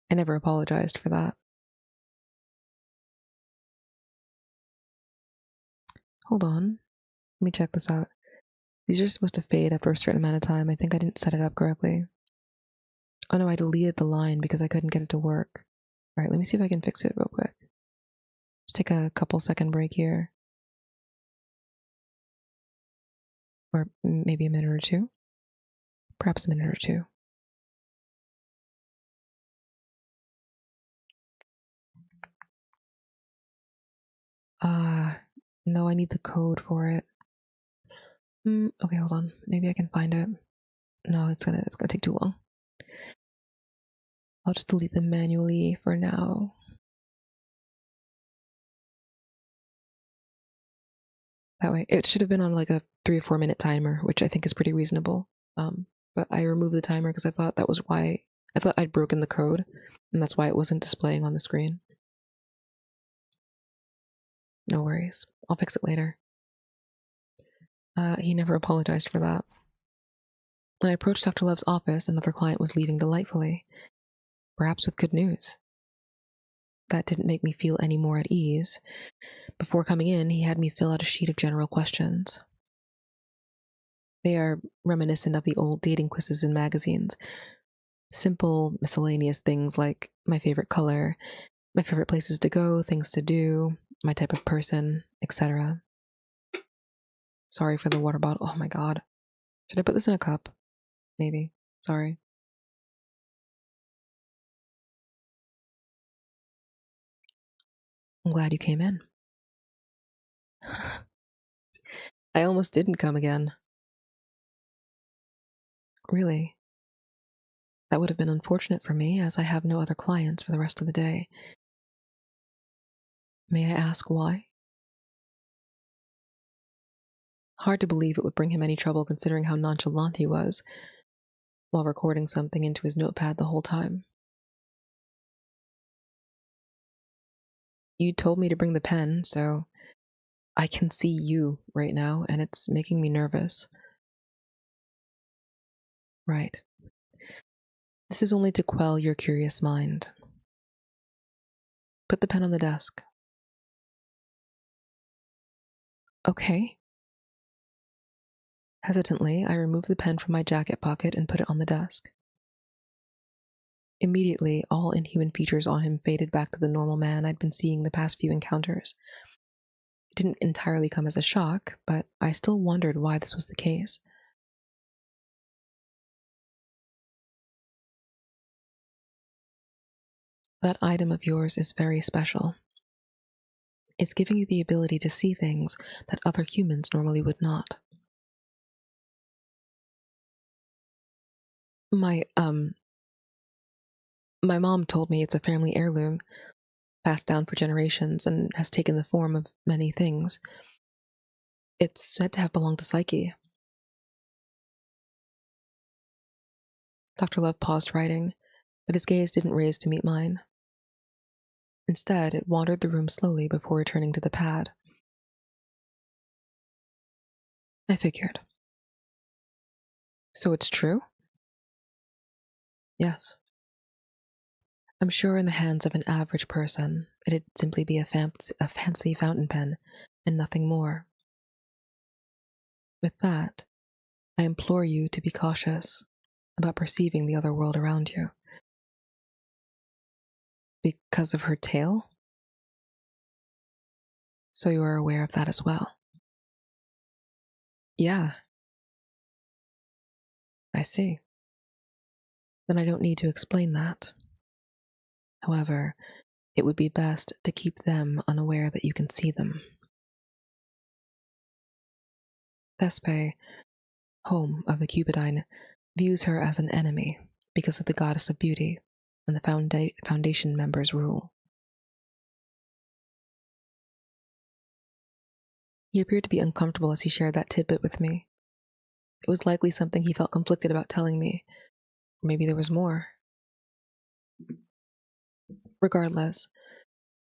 Speaker 1: I never apologized for that. Hold on. Let me check this out. These are supposed to fade after a certain amount of time. I think I didn't set it up correctly. Oh no, I deleted the line because I couldn't get it to work. Alright, let me see if I can fix it real quick. Just take a couple second break here. Or maybe a minute or two. Perhaps a minute or two. No, I need the code for it. Okay, hold on. Maybe I can find it. No, it's gonna take too long. I'll just delete them manually for now. That way, it should have been on like a 3 or 4 minute timer, which I think is pretty reasonable. But I removed the timer because I thought that was why I thought I'd broken the code, and that's why it wasn't displaying on the screen. No worries. I'll fix it later. He never apologized for that. When I approached Dr. Love's office, another client was leaving delightfully, perhaps with good news. That didn't make me feel any more at ease. Before coming in, he had me fill out a sheet of general questions. They are reminiscent of the old dating quizzes in magazines. Simple, miscellaneous things like my favorite color, my favorite places to go, things to do, my type of person, etc. Sorry for the water bottle. Oh my god. Should I put this in a cup? Maybe. Sorry. I'm glad you came in. I almost didn't come again. Really. That would have been unfortunate for me, as I have no other clients for the rest of the day. May I ask why? Hard to believe it would bring him any trouble considering how nonchalant he was while recording something into his notepad the whole time. You told me to bring the pen, so I can see you right now, and it's making me nervous. Right. This is only to quell your curious mind. Put the pen on the desk. Okay. Hesitantly, I removed the pen from my jacket pocket and put it on the desk. Immediately, all inhuman features on him faded back to the normal man I'd been seeing the past few encounters. It didn't entirely come as a shock, but I still wondered why this was the case. That item of yours is very special. It's giving you the ability to see things that other humans normally would not. My, my mom told me it's a family heirloom, passed down for generations and has taken the form of many things. It's said to have belonged to Psyche. Dr. Love paused writing, but his gaze didn't raise to meet mine. Instead, it wandered the room slowly before returning to the pad. I figured. So it's true? Yes. I'm sure in the hands of an average person, it'd simply be a fancy fountain pen and nothing more. With that, I implore you to be cautious about perceiving the other world around you. Because of her tale? So you are aware of that as well. Yeah. I see. Then I don't need to explain that. However, it would be best to keep them unaware that you can see them. Thespe, home of the Cupidine, views her as an enemy because of the goddess of beauty and the Foundation members' rule. He appeared to be uncomfortable as he shared that tidbit with me. It was likely something he felt conflicted about telling me. Or maybe there was more. Regardless,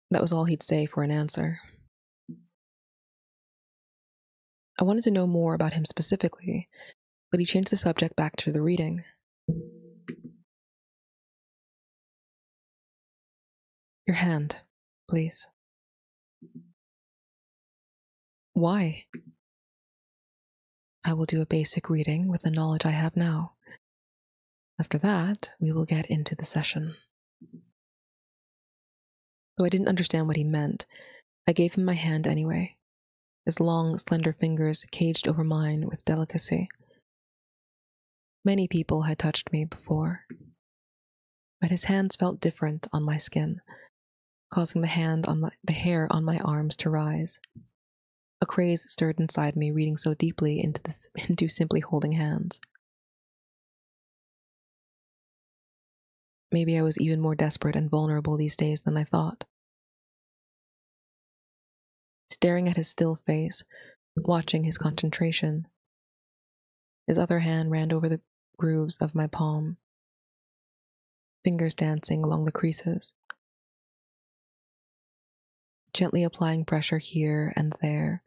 Speaker 1: that was all he'd say for an answer. I wanted to know more about him specifically, but he changed the subject back to the reading. Your hand, please. Why? I will do a basic reading with the knowledge I have now. After that, we will get into the session. Though I didn't understand what he meant, I gave him my hand anyway, his long, slender fingers caged over mine with delicacy. Many people had touched me before, but his hands felt different on my skin, causing the hair on my arms to rise. A craze stirred inside me, reading so deeply into simply holding hands. Maybe I was even more desperate and vulnerable these days than I thought. Staring at his still face, watching his concentration, his other hand ran over the grooves of my palm, fingers dancing along the creases, gently applying pressure here and there,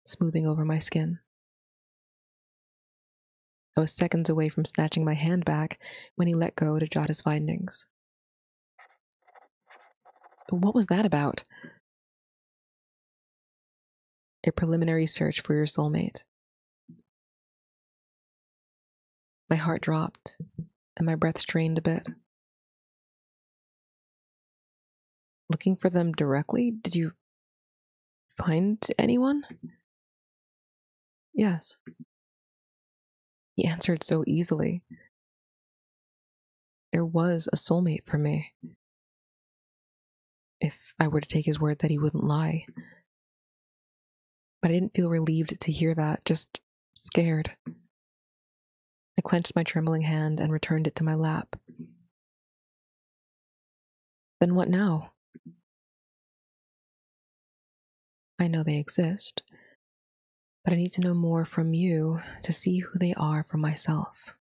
Speaker 1: smoothing over my skin. I was seconds away from snatching my hand back when he let go to jot his findings. What was that about? A preliminary search for your soulmate. My heart dropped, and my breath strained a bit. Looking for them directly? Did you find anyone? Yes. He answered so easily. There was a soulmate for me. If I were to take his word that he wouldn't lie. But I didn't feel relieved to hear that, just scared. I clenched my trembling hand and returned it to my lap. Then what now? I know they exist, but I need to know more from you to see who they are for myself.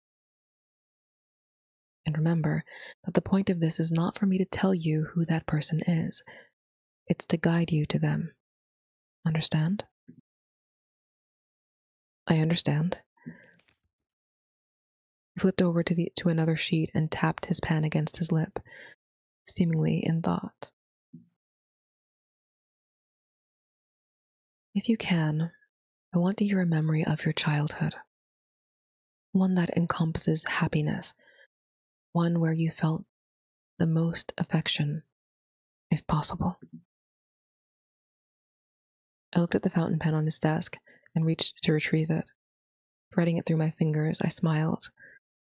Speaker 1: And remember that the point of this is not for me to tell you who that person is. It's to guide you to them. Understand? I understand. He flipped over to another sheet and tapped his pen against his lip, seemingly in thought. If you can, I want to hear a memory of your childhood. One that encompasses happiness. One where you felt the most affection, if possible. I looked at the fountain pen on his desk and reached to retrieve it. Threading it through my fingers, I smiled,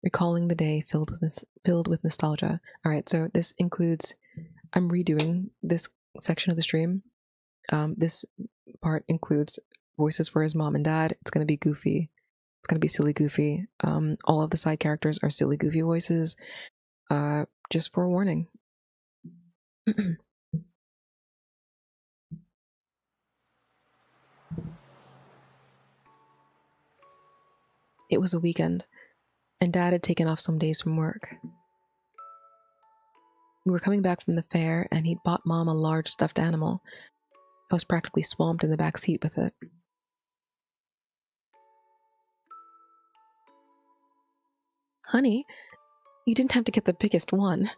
Speaker 1: recalling the day filled with nostalgia. All right, so this includes, I'm redoing this section of the stream. This part includes voices for his mom and dad. It's going to be goofy. It's going to be silly goofy. All of the side characters are silly goofy voices. Just for a warning. It was a weekend, and Dad had taken off some days from work. We were coming back from the fair, and he'd bought Mom a large stuffed animal. I was practically swamped in the back seat with it. Honey, you didn't have to get the biggest one.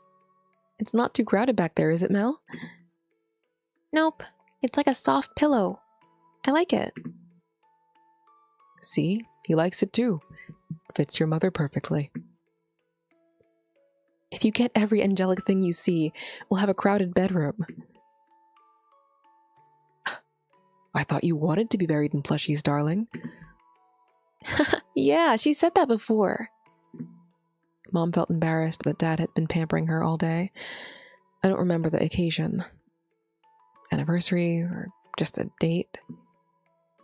Speaker 1: It's not too crowded back there, is it, Mel?
Speaker 2: Nope, it's like a soft pillow. I like it.
Speaker 1: See, he likes it too. Fits your mother perfectly. If you get every angelic thing you see, we'll have a crowded bedroom. I thought you wanted to be buried in plushies, darling.
Speaker 2: Yeah, she said that before.
Speaker 1: Mom felt embarrassed that Dad had been pampering her all day. I don't remember the occasion. Anniversary or just a date.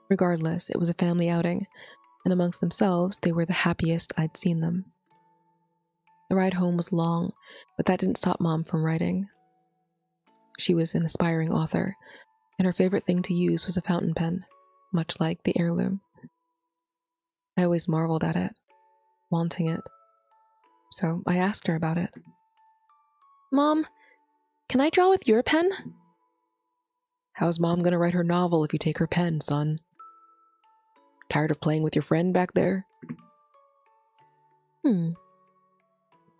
Speaker 1: Regardless, it was a family outing, and amongst themselves, they were the happiest I'd seen them. The ride home was long, but that didn't stop Mom from writing. She was an aspiring author, and her favorite thing to use was a fountain pen, much like the heirloom. I always marveled at it, wanting it. So I asked her about it.
Speaker 2: Mom, can I draw with your pen?
Speaker 1: How's Mom gonna write her novel if you take her pen, son? Tired of playing with your friend back there?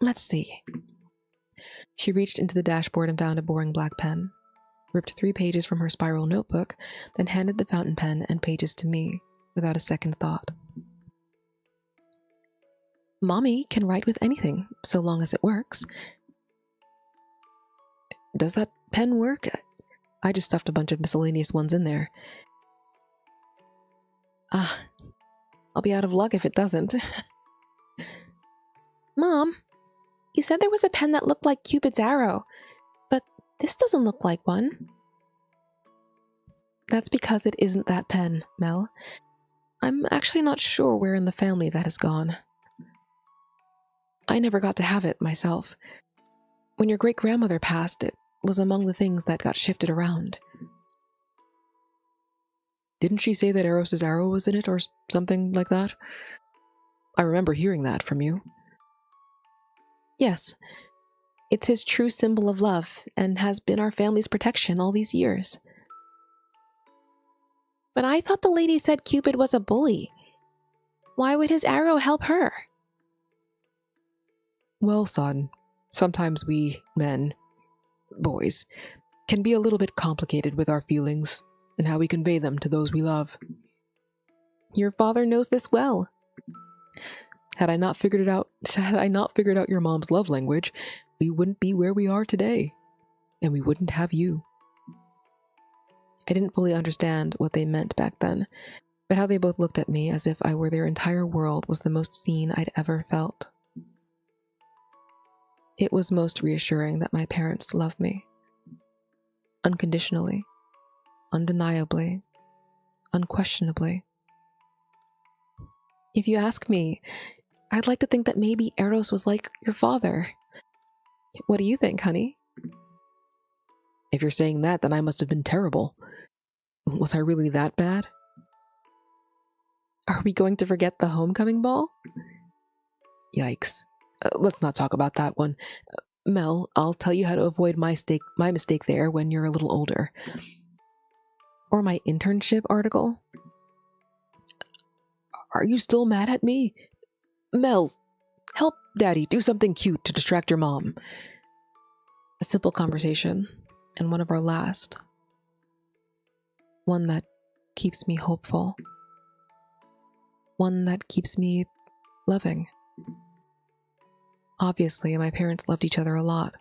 Speaker 1: Let's see. She reached into the dashboard and found a boring black pen, ripped 3 pages from her spiral notebook, then handed the fountain pen and pages to me without a second thought. Mommy can write with anything, so long as it works. Does that pen work? I just stuffed a bunch of miscellaneous ones in there. I'll be out of luck if it doesn't.
Speaker 2: Mom, you said there was a pen that looked like Cupid's arrow, but this doesn't look like one.
Speaker 1: That's because it isn't that pen, Mel. I'm actually not sure where in the family that has gone. I never got to have it myself. When your great-grandmother passed, it was among the things that got shifted around. Didn't she say that Eros's arrow was in it or something like that? I remember hearing that from you. Yes. It's his true symbol of love and has been our family's protection all these years.
Speaker 2: But I thought the lady said Cupid was a bully. Why would his arrow help her?
Speaker 1: Well, son, sometimes we, men, boys, can be a little bit complicated with our feelings and how we convey them to those we love.
Speaker 2: Your father knows this well.
Speaker 1: Had I not figured out your mom's love language, we wouldn't be where we are today, and we wouldn't have you. I didn't fully understand what they meant back then, but how they both looked at me as if I were their entire world was the most seen I'd ever felt. It was most reassuring that my parents loved me. Unconditionally, undeniably, unquestionably. If you ask me, I'd like to think that maybe Eros was like your father. What do you think, honey? If you're saying that, then I must have been terrible. Was I really that bad? Are we going to forget the homecoming ball? Yikes. Let's not talk about that one. Mel, I'll tell you how to avoid my mistake there when you're a little older. Or my internship article. Are you still mad at me? Mel, Help Daddy do something cute to distract your mom. A simple conversation, and one of our last. One that keeps me hopeful. One that keeps me loving. Obviously, my parents loved each other a lot,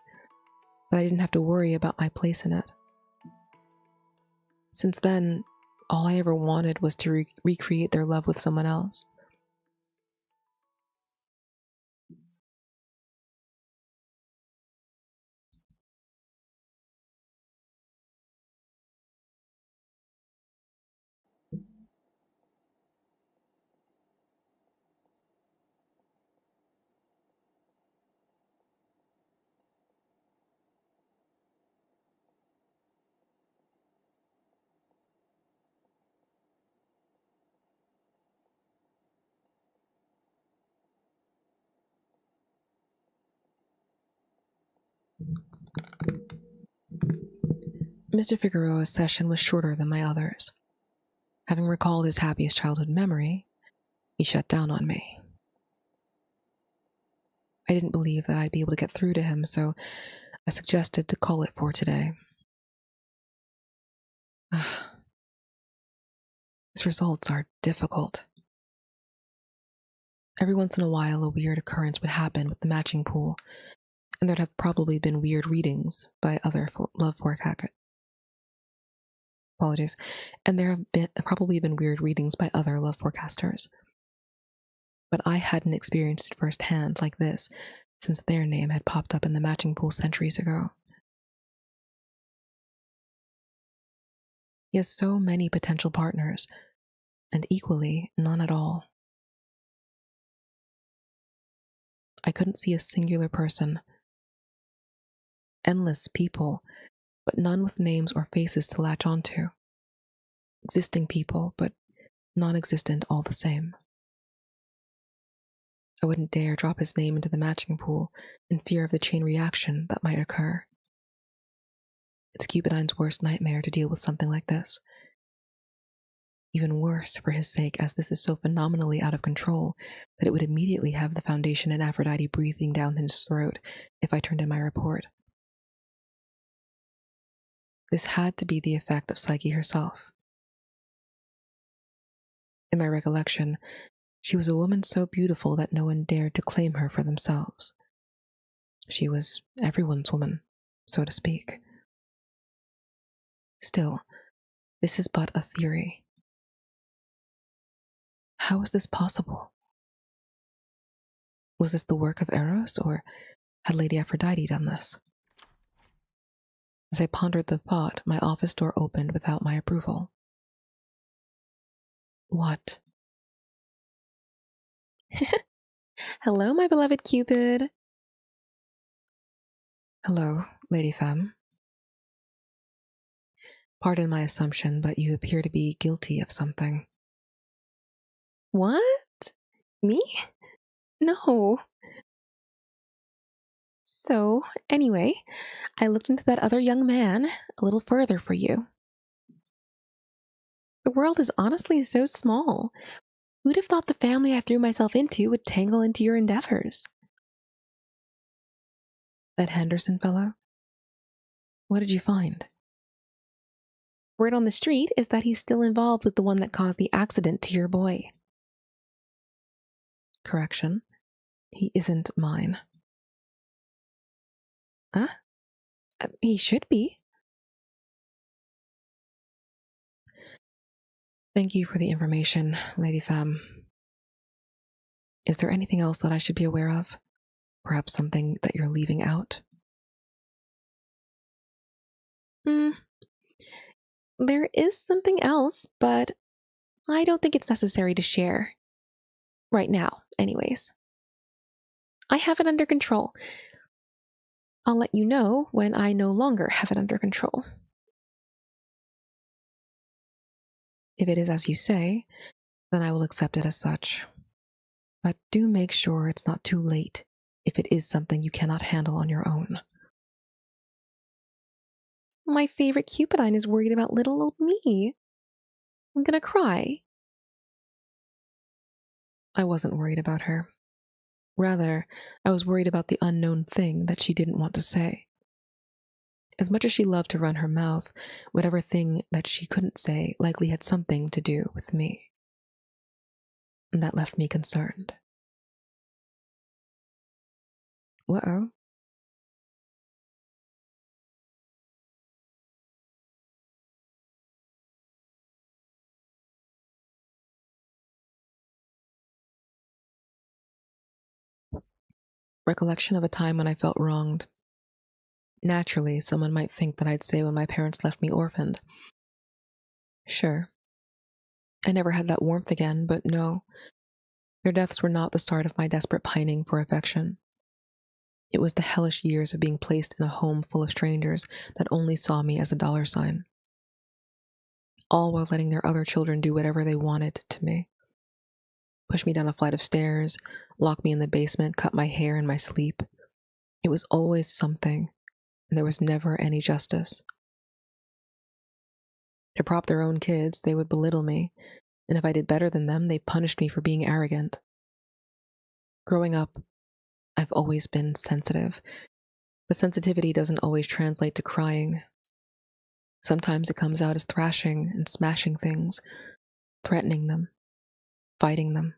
Speaker 1: but I didn't have to worry about my place in it. Since then, all I ever wanted was to recreate their love with someone else. Mr. Figueroa's session was shorter than my others. Having recalled his happiest childhood memory, he shut down on me. I didn't believe that I'd be able to get through to him, so I suggested to call it for today. His results are difficult. Every once in a while, a weird occurrence would happen with the matching pool, and there'd have probably been weird readings by other love forecasters. Apologies. And there have probably been weird readings by other love forecasters. But I hadn't experienced it firsthand like this since their name had popped up in the matching pool centuries ago. He has so many potential partners, and equally none at all. I couldn't see a singular person. Endless people, but none with names or faces to latch onto. Existing people, but non-existent all the same. I wouldn't dare drop his name into the matching pool in fear of the chain reaction that might occur. It's Cupidine's worst nightmare to deal with something like this. Even worse for his sake, as this is so phenomenally out of control that it would immediately have the Foundation and Aphrodite breathing down his throat if I turned in my report. This had to be the effect of Psyche herself. In my recollection, she was a woman so beautiful that no one dared to claim her for themselves. She was everyone's woman, so to speak. Still, this is but a theory. How is this possible? Was this the work of Eros, or had Lady Aphrodite done this? As I pondered the thought, my office door opened without my approval. What?
Speaker 2: Hello, my beloved Cupid.
Speaker 1: Hello, Lady Femme. Pardon my assumption, but you appear to be guilty of something.
Speaker 2: What? Me? No. So, anyway, I looked into that other young man a little further for you. The world is honestly so small. Who'd have thought the family I threw myself into would tangle into your endeavors?
Speaker 1: That Henderson fellow? What did you find?
Speaker 2: Word on the street is that he's still involved with the one that caused the accident to your boy.
Speaker 1: Correction. He isn't mine.
Speaker 2: Huh? He should be.
Speaker 1: Thank you for the information, Lady Femme. Is there anything else that I should be aware of? Perhaps something that you're leaving out?
Speaker 2: There is something else, but I don't think it's necessary to share. Right now, anyways. I have it under control. I'll let you know when I no longer have it under control.
Speaker 1: If it is as you say, then I will accept it as such. But do make sure it's not too late if it is something you cannot handle on your own.
Speaker 2: My favorite Cupidine is worried about little old me. I'm gonna cry.
Speaker 1: I wasn't worried about her. Rather, I was worried about the unknown thing that she didn't want to say. As much as she loved to run her mouth, whatever thing that she couldn't say likely had something to do with me. And that left me concerned. Uh-oh. Recollection of a time when I felt wronged. Naturally, someone might think that I'd say when my parents left me orphaned. Sure, I never had that warmth again, but no, their deaths were not the start of my desperate pining for affection. It was the hellish years of being placed in a home full of strangers that only saw me as a dollar sign, all while letting their other children do whatever they wanted to me. Push me down a flight of stairs, lock me in the basement, cut my hair in my sleep. It was always something, and there was never any justice. To prop their own kids, they would belittle me, and if I did better than them, they punished me for being arrogant. Growing up, I've always been sensitive, but sensitivity doesn't always translate to crying. Sometimes it comes out as thrashing and smashing things, threatening them, fighting them.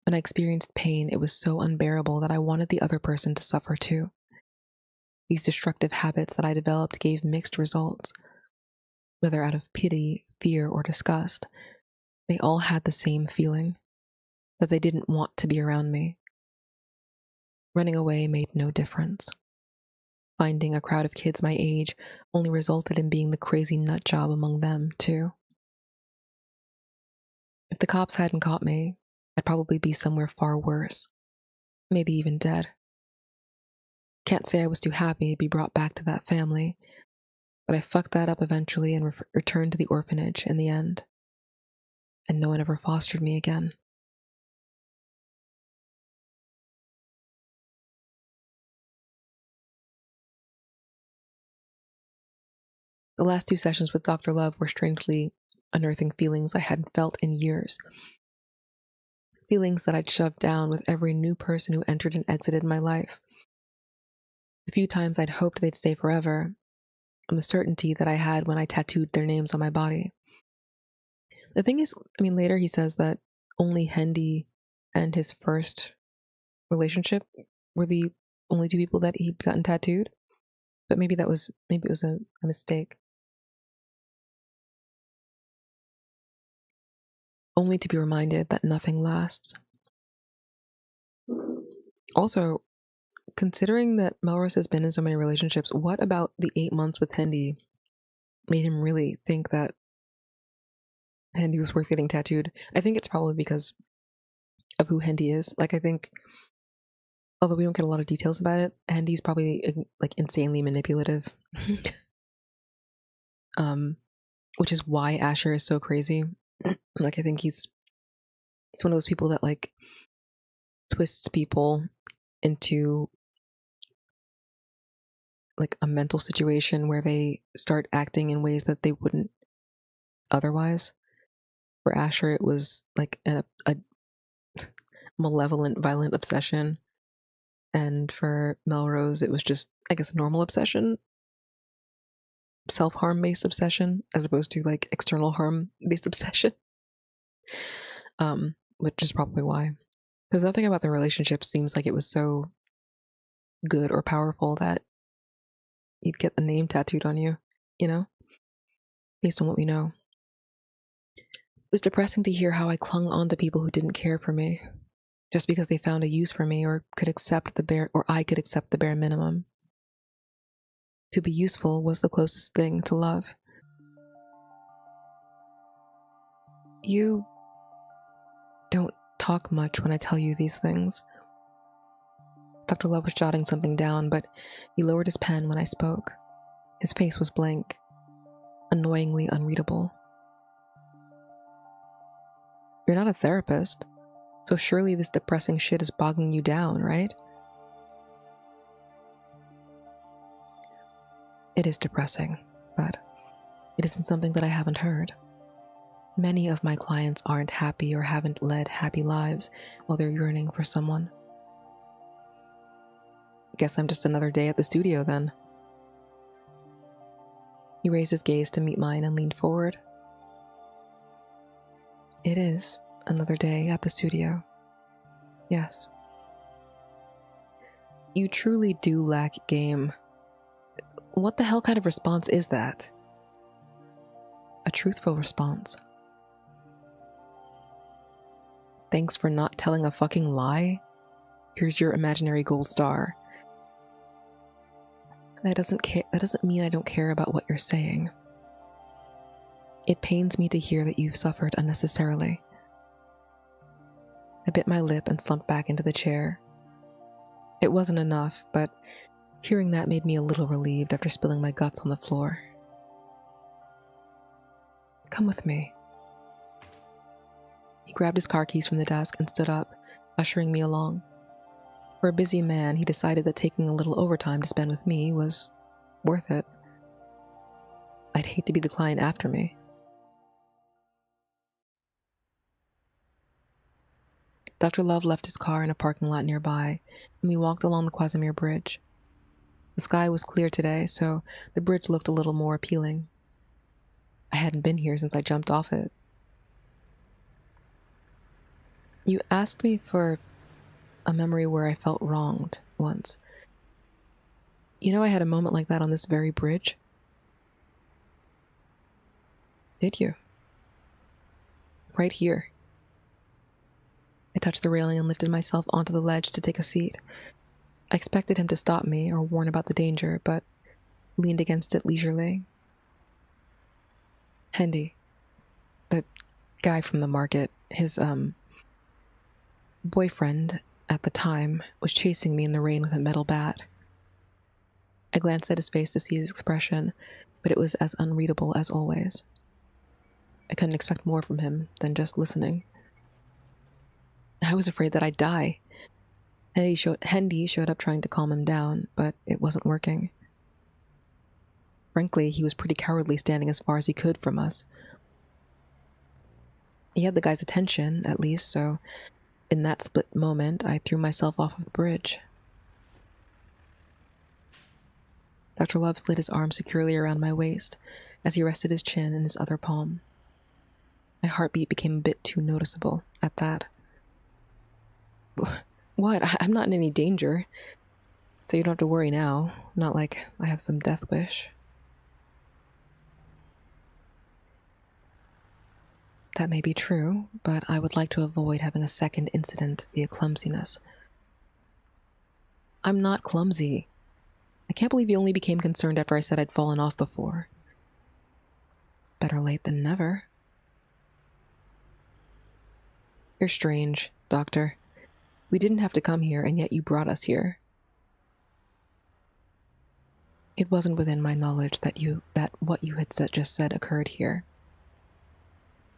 Speaker 1: When I experienced pain, it was so unbearable that I wanted the other person to suffer too. These destructive habits that I developed gave mixed results. Whether out of pity, fear, or disgust, they all had the same feeling, that they didn't want to be around me. Running away made no difference. Finding a crowd of kids my age only resulted in being the crazy nut job among them, too. If the cops hadn't caught me, I'd probably be somewhere far worse, maybe even dead. Can't say I was too happy to be brought back to that family, but I fucked that up eventually and returned to the orphanage in the end. And no one ever fostered me again. The last 2 sessions with Dr. Love were strangely unearthing feelings I hadn't felt in years. Feelings that I'd shoved down with every new person who entered and exited my life. The few times I'd hoped they'd stay forever, and the certainty that I had when I tattooed their names on my body. The thing is, later he says that only Hendy and his first relationship were the only 2 people that he'd gotten tattooed. But maybe it was a mistake. Only to be reminded that nothing lasts. Also, considering that Melrose has been in so many relationships, what about the 8 months with Hendy made him really think that Hendy was worth getting tattooed? I think it's probably because of who Hendy is. I think, although we don't get a lot of details about it, Hendy's probably insanely manipulative. Which is why Asher is so crazy. I think he's one of those people that twists people into a mental situation where they start acting in ways that they wouldn't otherwise. For Asher, it was a malevolent, violent obsession. And for Melrose, it was just, I guess, a normal obsession. Self-harm based obsession, as opposed to external harm based obsession. Which is probably why. Because nothing about the relationship seems like it was so good or powerful that you'd get the name tattooed on you, based on what we know. It was depressing to hear how I clung on to people who didn't care for me, just because they found a use for me or I could accept the bare minimum. To be useful was the closest thing to love. You don't talk much when I tell you these things. Dr. Love was jotting something down, but he lowered his pen when I spoke. His face was blank, annoyingly unreadable. You're not a therapist, so surely this depressing shit is bogging you down, right? It is depressing, but it isn't something that I haven't heard. Many of my clients aren't happy or haven't led happy lives while they're yearning for someone. Guess I'm just another day at the studio then. He raised his gaze to meet mine and leaned forward. It is another day at the studio. Yes. You truly do lack game. What the hell kind of response is that? A truthful response. Thanks for not telling a fucking lie. Here's your imaginary gold star. That doesn't mean I don't care about what you're saying. It pains me to hear that you've suffered unnecessarily. I bit my lip and slumped back into the chair. It wasn't enough, but hearing that made me a little relieved after spilling my guts on the floor. Come with me. He grabbed his car keys from the desk and stood up, ushering me along. For a busy man, he decided that taking a little overtime to spend with me was worth it. I'd hate to be the client after me. Dr. Love left his car in a parking lot nearby, and we walked along the Casimir Bridge. The sky was clear today, so the bridge looked a little more appealing. I hadn't been here since I jumped off it. You asked me for a memory where I felt wronged once. You know, I had a moment like that on this very bridge. Did you? Right here. I touched the railing and lifted myself onto the ledge to take a seat. I expected him to stop me or warn about the danger, but leaned against it leisurely. Hendy, the guy from the market, his, boyfriend at the time was chasing me in the rain with a metal bat. I glanced at his face to see his expression, but it was as unreadable as always. I couldn't expect more from him than just listening. I was afraid that I'd die. Hendy showed up trying to calm him down, but it wasn't working. Frankly, he was pretty cowardly standing as far as he could from us. He had the guy's attention, at least, so in that split moment, I threw myself off of the bridge. Dr. Love slid his arm securely around my waist as he rested his chin in his other palm. My heartbeat became a bit too noticeable at that. What? I'm not in any danger. So you don't have to worry now. Not like I have some death wish. That may be true, but I would like to avoid having a second incident via clumsiness. I'm not clumsy. I can't believe you only became concerned after I said I'd fallen off before. Better late than never. You're strange, Doctor. We didn't have to come here, and yet you brought us here. It wasn't within my knowledge that what you had just said occurred here.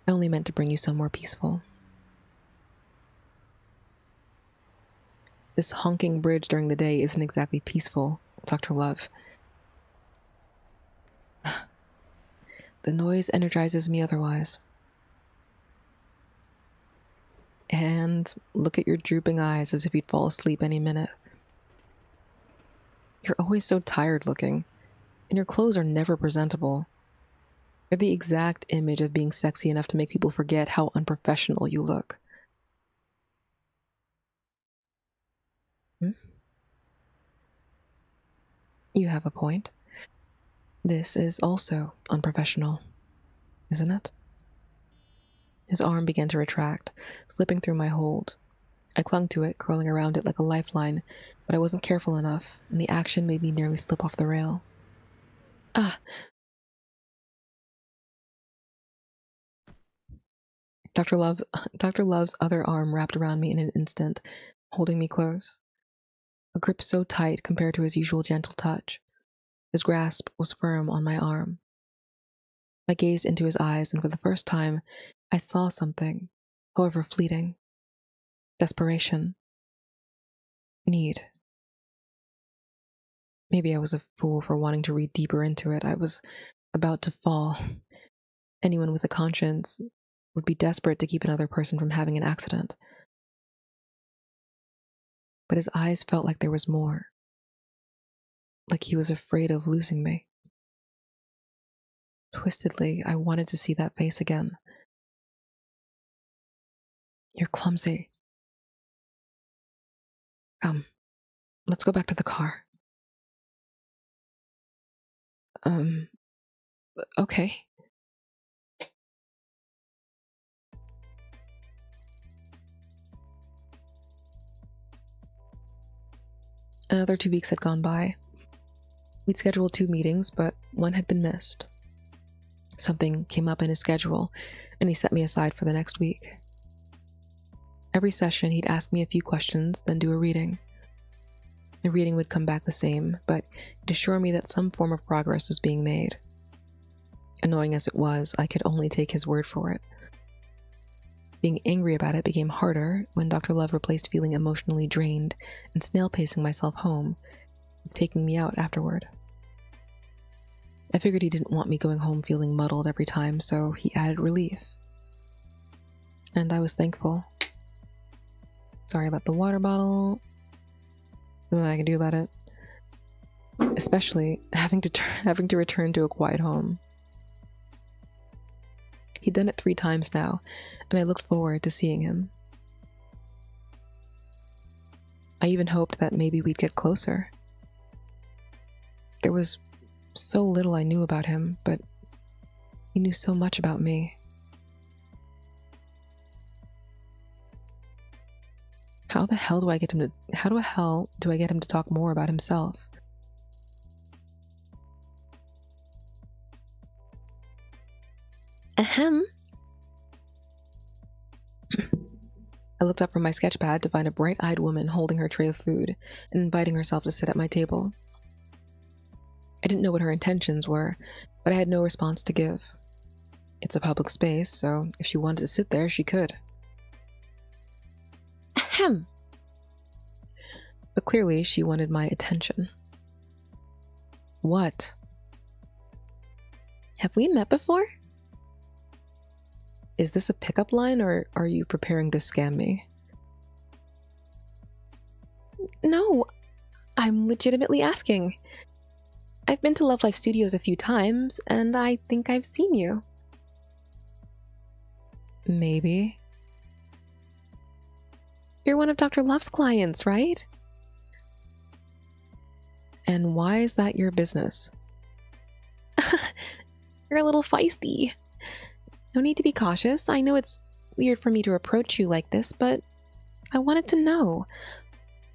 Speaker 1: I only meant to bring you somewhere peaceful. This honking bridge during the day isn't exactly peaceful, Dr. Love. The noise energizes me otherwise. And look at your drooping eyes as if you'd fall asleep any minute. You're always so tired looking, and your clothes are never presentable. You're the exact image of being sexy enough to make people forget how unprofessional you look. You have a point. This is also unprofessional, isn't it? His arm began to retract, slipping through my hold. I clung to it, curling around it like a lifeline, but I wasn't careful enough, and the action made me nearly slip off the rail. Ah! Dr. Love's other arm wrapped around me in an instant, holding me close. A grip so tight compared to his usual gentle touch. His grasp was firm on my arm. I gazed into his eyes, and for the first time, I saw something, however fleeting. Desperation. Need. Maybe I was a fool for wanting to read deeper into it. I was about to fall. Anyone with a conscience would be desperate to keep another person from having an accident. But his eyes felt like there was more. Like he was afraid of losing me. Twistedly, I wanted to see that face again. You're clumsy. Come, let's go back to the car. Okay. Another 2 weeks had gone by. We'd scheduled 2 meetings, but one had been missed. Something came up in his schedule, and he set me aside for the next week. Every session, he'd ask me a few questions, then do a reading. The reading would come back the same, but he'd assure me that some form of progress was being made. Annoying as it was, I could only take his word for it. Being angry about it became harder when Dr. Love replaced feeling emotionally drained and snail-pacing myself home with taking me out afterward. I figured he didn't want me going home feeling muddled every time, so he added relief. And I was thankful. Sorry about the water bottle. There's nothing I can do about it. Especially having to return to a quiet home. He'd done it 3 times now, and I looked forward to seeing him. I even hoped that maybe we'd get closer. There was so little I knew about him, but he knew so much about me. How the hell do I get him to talk more about himself?
Speaker 2: Ahem.
Speaker 1: I looked up from my sketchpad to find a bright-eyed woman holding her tray of food and inviting herself to sit at my table. I didn't know what her intentions were, but I had no response to give. It's a public space, so if she wanted to sit there, she could.
Speaker 2: Ahem.
Speaker 1: But clearly, she wanted my attention. What?
Speaker 2: Have we met before?
Speaker 1: Is this a pickup line, or are you preparing to scam me?
Speaker 2: No, I'm legitimately asking. I've been to Love Life Studios a few times, and I think I've seen you.
Speaker 1: Maybe.
Speaker 2: You're one of Dr. Love's clients, right?
Speaker 1: And why is that your business?
Speaker 2: You're a little feisty. No need to be cautious. I know it's weird for me to approach you like this, but I wanted to know.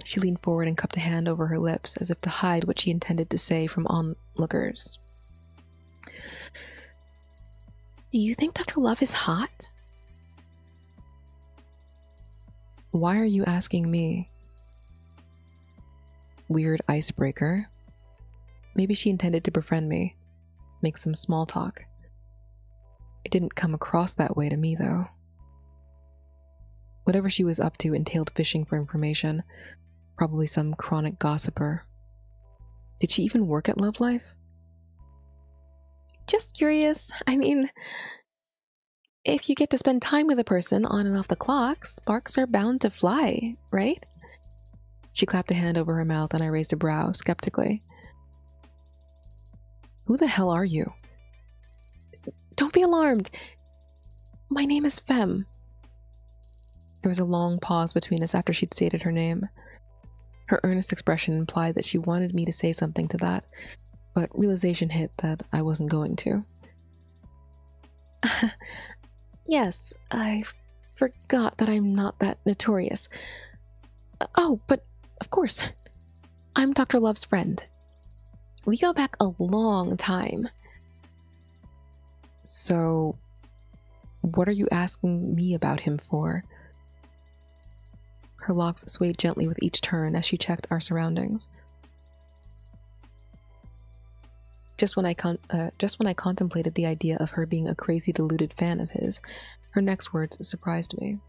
Speaker 2: She leaned forward and cupped a hand over her lips as if to hide what she intended to say from onlookers. Do you think Dr. Love is hot?
Speaker 1: Why are you asking me? Weird icebreaker. Maybe she intended to befriend me, make some small talk. It didn't come across that way to me, though. Whatever she was up to entailed fishing for information, probably some chronic gossiper. Did she even work at Love Life?
Speaker 2: Just curious. I mean, if you get to spend time with a person on and off the clock, sparks are bound to fly, right?
Speaker 1: She clapped a hand over her mouth and I raised a brow skeptically. Who the hell are you?
Speaker 2: Don't be alarmed. My name is Fem.
Speaker 1: There was a long pause between us after she'd stated her name. Her earnest expression implied that she wanted me to say something to that, but realization hit that I wasn't going to.
Speaker 2: Yes, I forgot that I'm not that notorious. Oh, but of course, I'm Dr. Love's friend. We go back a long time.
Speaker 1: So, what are you asking me about him for? Her locks swayed gently with each turn as she checked our surroundings. Just when I contemplated the idea of her being a crazy, deluded fan of his, her next words surprised me.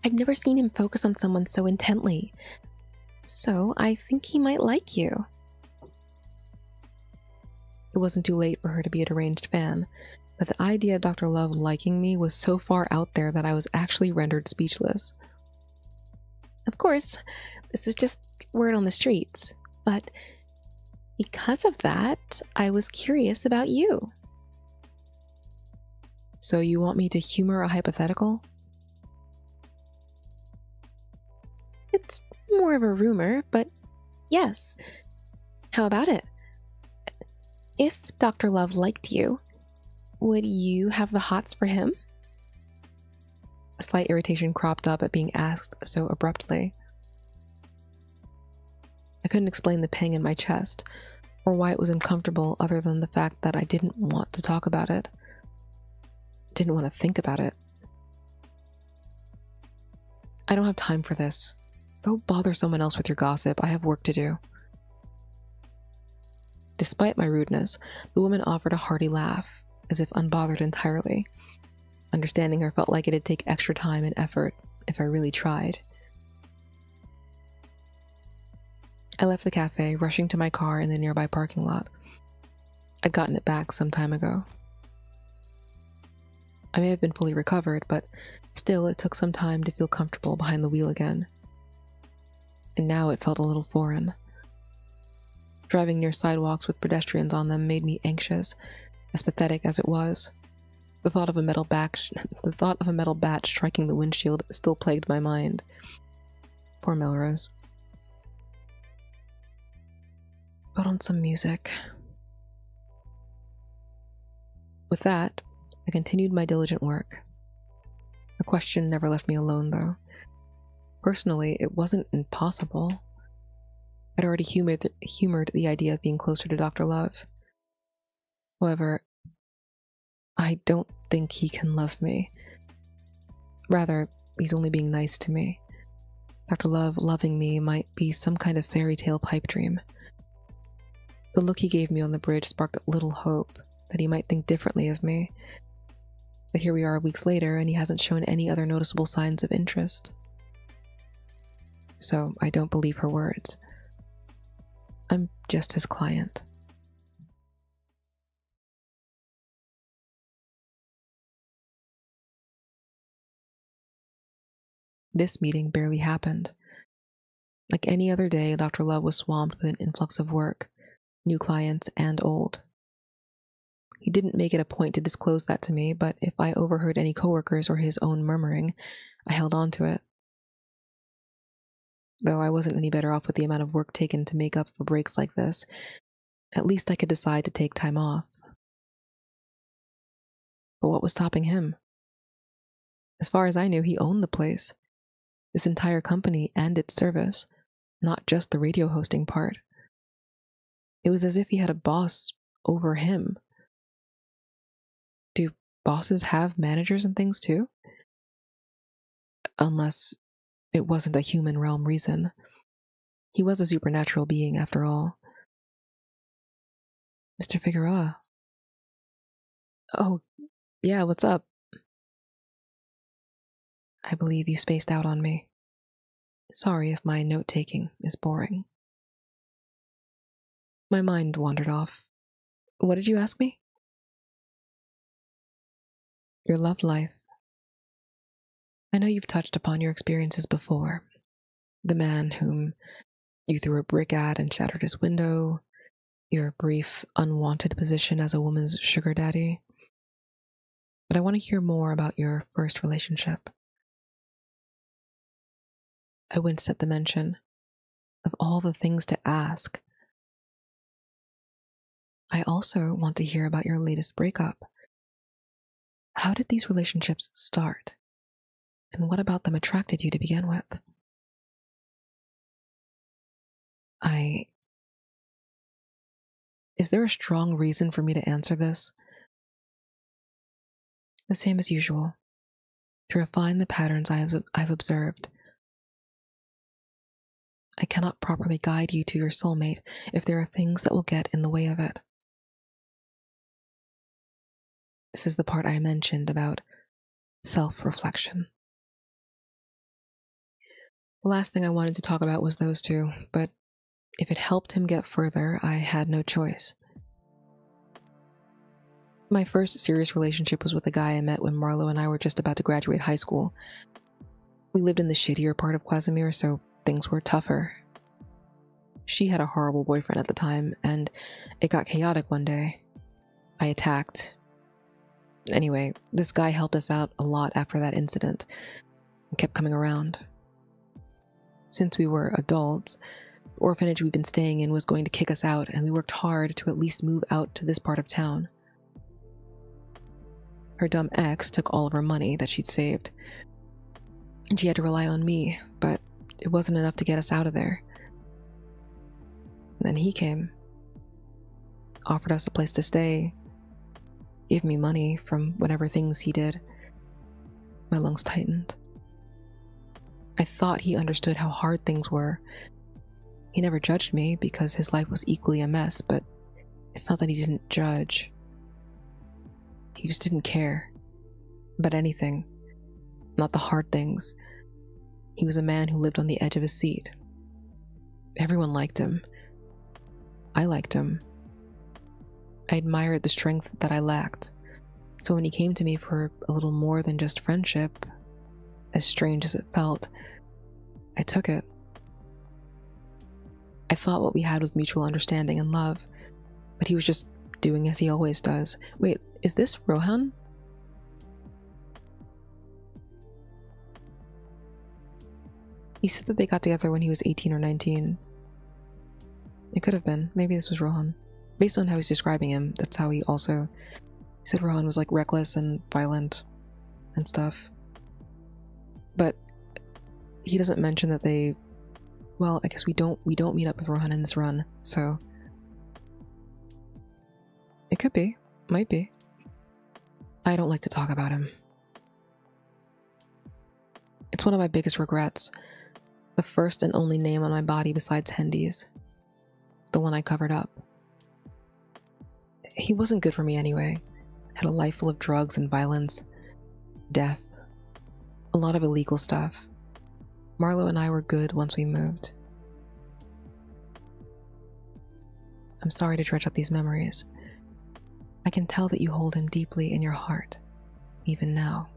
Speaker 2: I've never seen him focus on someone so intently, so I think he might like you.
Speaker 1: It wasn't too late for her to be a deranged fan, but the idea of Dr. Love liking me was so far out there that I was actually rendered speechless.
Speaker 2: Of course, this is just word on the streets, but because of that, I was curious about you.
Speaker 1: So you want me to humor a hypothetical?
Speaker 2: It's more of a rumor, but yes. How about it? If Dr. Love liked you, would you have the hots for him?
Speaker 1: A slight irritation cropped up at being asked so abruptly. I couldn't explain the pang in my chest, or why it was uncomfortable other than the fact that I didn't want to talk about it. Didn't want to think about it. I don't have time for this. Go bother someone else with your gossip. I have work to do. Despite my rudeness, the woman offered a hearty laugh, as if unbothered entirely. Understanding her felt like it'd take extra time and effort if I really tried. I left the cafe, rushing to my car in the nearby parking lot. I'd gotten it back some time ago. I may have been fully recovered, but still it took some time to feel comfortable behind the wheel again. And now it felt a little foreign. Driving near sidewalks with pedestrians on them made me anxious, as pathetic as it was. The thought of a metal bat striking the windshield still plagued my mind. Poor Melrose. Put on some music. With that, I continued my diligent work. The question never left me alone, though. Personally, it wasn't impossible. I'd already humored the idea of being closer to Dr. Love. However, I don't think he can love me. Rather, he's only being nice to me. Dr. Love loving me might be some kind of fairy tale pipe dream. The look he gave me on the bridge sparked little hope that he might think differently of me. But here we are weeks later, and he hasn't shown any other noticeable signs of interest. So I don't believe her words. I'm just his client. This meeting barely happened. Like any other day, Dr. Love was swamped with an influx of work, new clients and old. He didn't make it a point to disclose that to me, but if I overheard any coworkers or his own murmuring, I held on to it. Though I wasn't any better off with the amount of work taken to make up for breaks like this, at least I could decide to take time off. But what was stopping him? As far as I knew, he owned the place. This entire company and its service, not just the radio hosting part. It was as if he had a boss over him. Do bosses have managers and things too? Unless it wasn't a human realm reason. He was a supernatural being after all. Mr. Figueroa. Oh, yeah, what's up? I believe you spaced out on me. Sorry if my note-taking is boring. My mind wandered off. What did you ask me? Your love life. I know you've touched upon your experiences before. The man whom you threw a brick at and shattered his window, your brief, unwanted position as a woman's sugar daddy. But I want to hear more about your first relationship. I winced at the mention of all the things to ask. I also want to hear about your latest breakup. How did these relationships start? And what about them attracted you to begin with? Is there a strong reason for me to answer this? The same as usual. To refine the patterns I've observed. I cannot properly guide you to your soulmate if there are things that will get in the way of it. This is the part I mentioned about self-reflection. The last thing I wanted to talk about was those two, but if it helped him get further, I had no choice. My first serious relationship was with a guy I met when Marlo and I were just about to graduate high school. We lived in the shittier part of Casimir, so things were tougher. She had a horrible boyfriend at the time, and it got chaotic one day. I attacked. Anyway, this guy helped us out a lot after that incident and kept coming around. Since we were adults, the orphanage we'd been staying in was going to kick us out, and we worked hard to at least move out to this part of town. Her dumb ex took all of her money that she'd saved, and she had to rely on me, but it wasn't enough to get us out of there. And then he came, offered us a place to stay, gave me money from whatever things he did. My lungs tightened. I thought he understood how hard things were. He never judged me because his life was equally a mess, but it's not that he didn't judge. He just didn't care about anything, not the hard things. He was a man who lived on the edge of his seat. Everyone liked him. I liked him. I admired the strength that I lacked. So when he came to me for a little more than just friendship, as strange as it felt, I took it. I thought what we had was mutual understanding and love, but he was just doing as he always does. Wait, is this Rohan? He said that they got together when he was 18 or 19. It could have been. Maybe this was Rohan. Based on how he's describing him, that's how he said Rohan was like reckless and violent and stuff. But he doesn't mention that they, well, I guess we don't meet up with Rohan in this run, so it could be, might be. I don't like to talk about him. It's one of my biggest regrets. The first and only name on my body besides Hendy's. The one I covered up. He wasn't good for me anyway. Had a life full of drugs and violence, death, a lot of illegal stuff. Marlo and I were good once we moved. I'm sorry to dredge up these memories. I can tell that you hold him deeply in your heart, even now.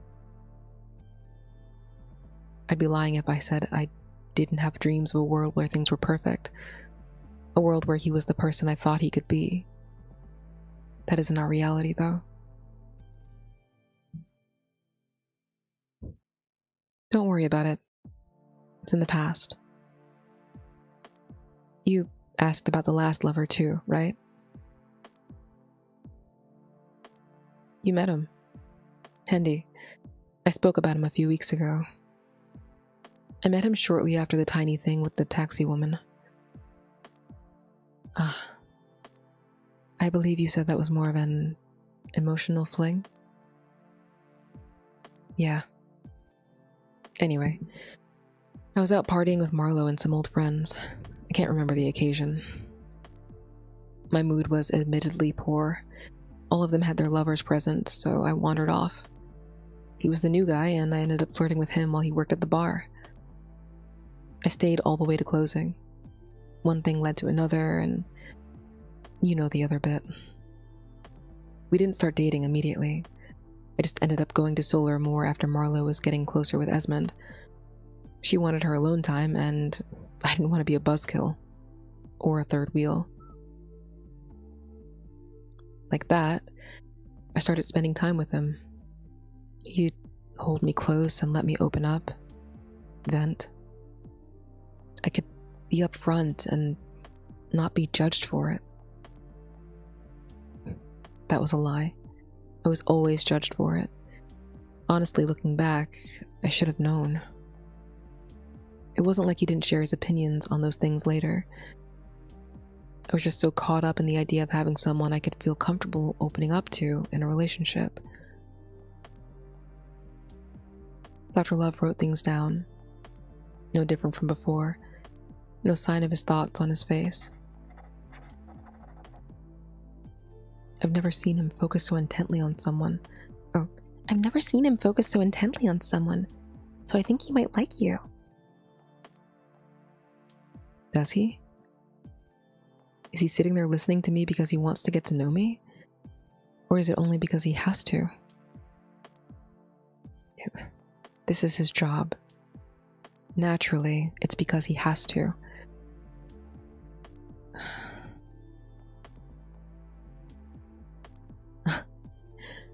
Speaker 1: I'd be lying if I said I didn't have dreams of a world where things were perfect. A world where he was the person I thought he could be. That isn't our reality, though. Don't worry about it. It's in the past. You asked about the last lover too, right? You met him. Hendy. I spoke about him a few weeks ago. I met him shortly after the tiny thing with the taxi woman. I believe you said that was more of an emotional fling? Yeah. Anyway, I was out partying with Marlo and some old friends. I can't remember the occasion. My mood was admittedly poor. All of them had their lovers present, so I wandered off. He was the new guy, and I ended up flirting with him while he worked at the bar. I stayed all the way to closing. One thing led to another, and you know the other bit. We didn't start dating immediately. I just ended up going to Solar more after Marlo was getting closer with Esmond. She wanted her alone time, and I didn't want to be a buzzkill. Or a third wheel. Like that, I started spending time with him. He'd hold me close and let me open up, vent. I could be upfront and not be judged for it. That was a lie. I was always judged for it. Honestly, looking back, I should have known. It wasn't like he didn't share his opinions on those things later. I was just so caught up in the idea of having someone I could feel comfortable opening up to in a relationship. Dr. Love wrote things down. No different from before. No sign of his thoughts on his face. I've never seen him focus so intently on someone. So I think he might like you. Does he? Is he sitting there listening to me because he wants to get to know me? Or is it only because he has to? This is his job. Naturally, it's because he has to.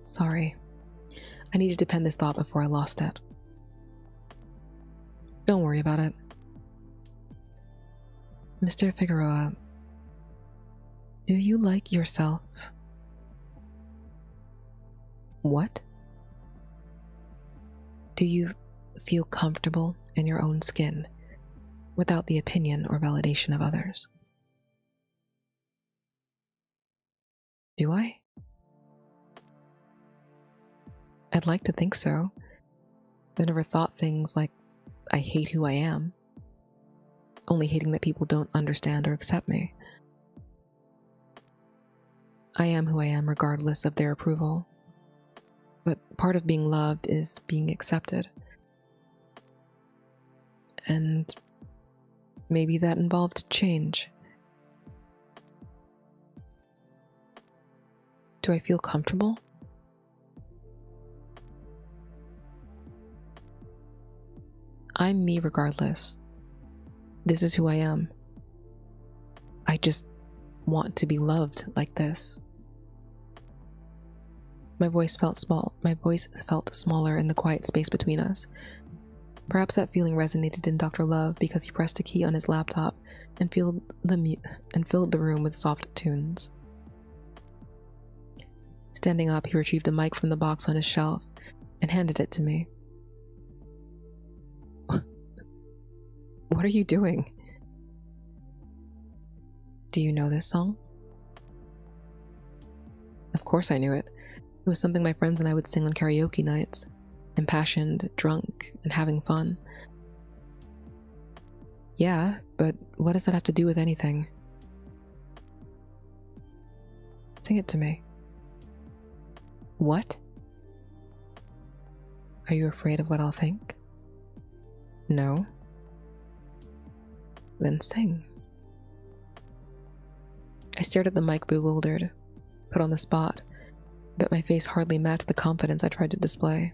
Speaker 1: Sorry. I needed to pen this thought before I lost it. Don't worry about it. Mr. Figueroa, do you like yourself? What? Do you feel comfortable in your own skin without the opinion or validation of others? Do I? I'd like to think so. I've never thought things like, I hate who I am, only hating that people don't understand or accept me. I am who I am regardless of their approval. But part of being loved is being accepted. And maybe that involved change. Do I feel comfortable? I'm me regardless. This is who I am. I just want to be loved like this. My voice felt smaller in the quiet space between us. Perhaps that feeling resonated in Dr. Love because he pressed a key on his laptop and filled the room with soft tunes. Standing up, he retrieved a mic from the box on his shelf and handed it to me. What are you doing? Do you know this song? Of course I knew it. It was something my friends and I would sing on karaoke nights, impassioned, drunk, and having fun. Yeah, but what does that have to do with anything? Sing it to me. What? Are you afraid of what I'll think? No. Then sing. I stared at the mic bewildered, put on the spot, but my face hardly matched the confidence I tried to display.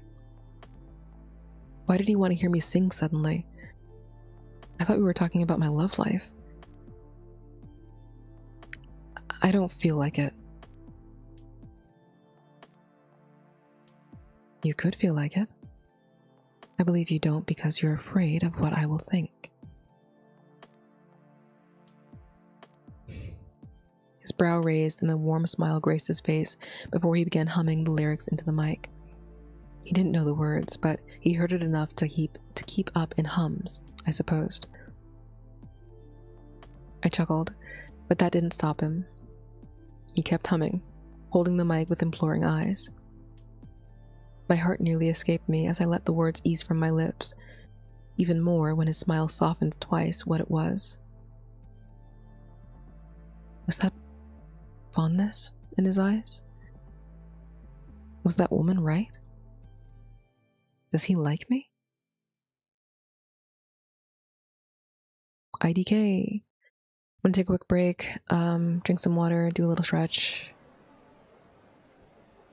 Speaker 1: Why did he want to hear me sing suddenly? I thought we were talking about my love life. I don't feel like it. You could feel like it. I believe you don't because you're afraid of what I will think. His brow raised and a warm smile graced his face before he began humming the lyrics into the mic. He didn't know the words, but he heard it enough to keep up in hums, I supposed. I chuckled, but that didn't stop him. He kept humming, holding the mic with imploring eyes. My heart nearly escaped me as I let the words ease from my lips, even more when his smile softened twice what it was. Was that fondness in his eyes? Was that woman right? Does he like me? IDK. I'm gonna take a quick break, drink some water, do a little stretch,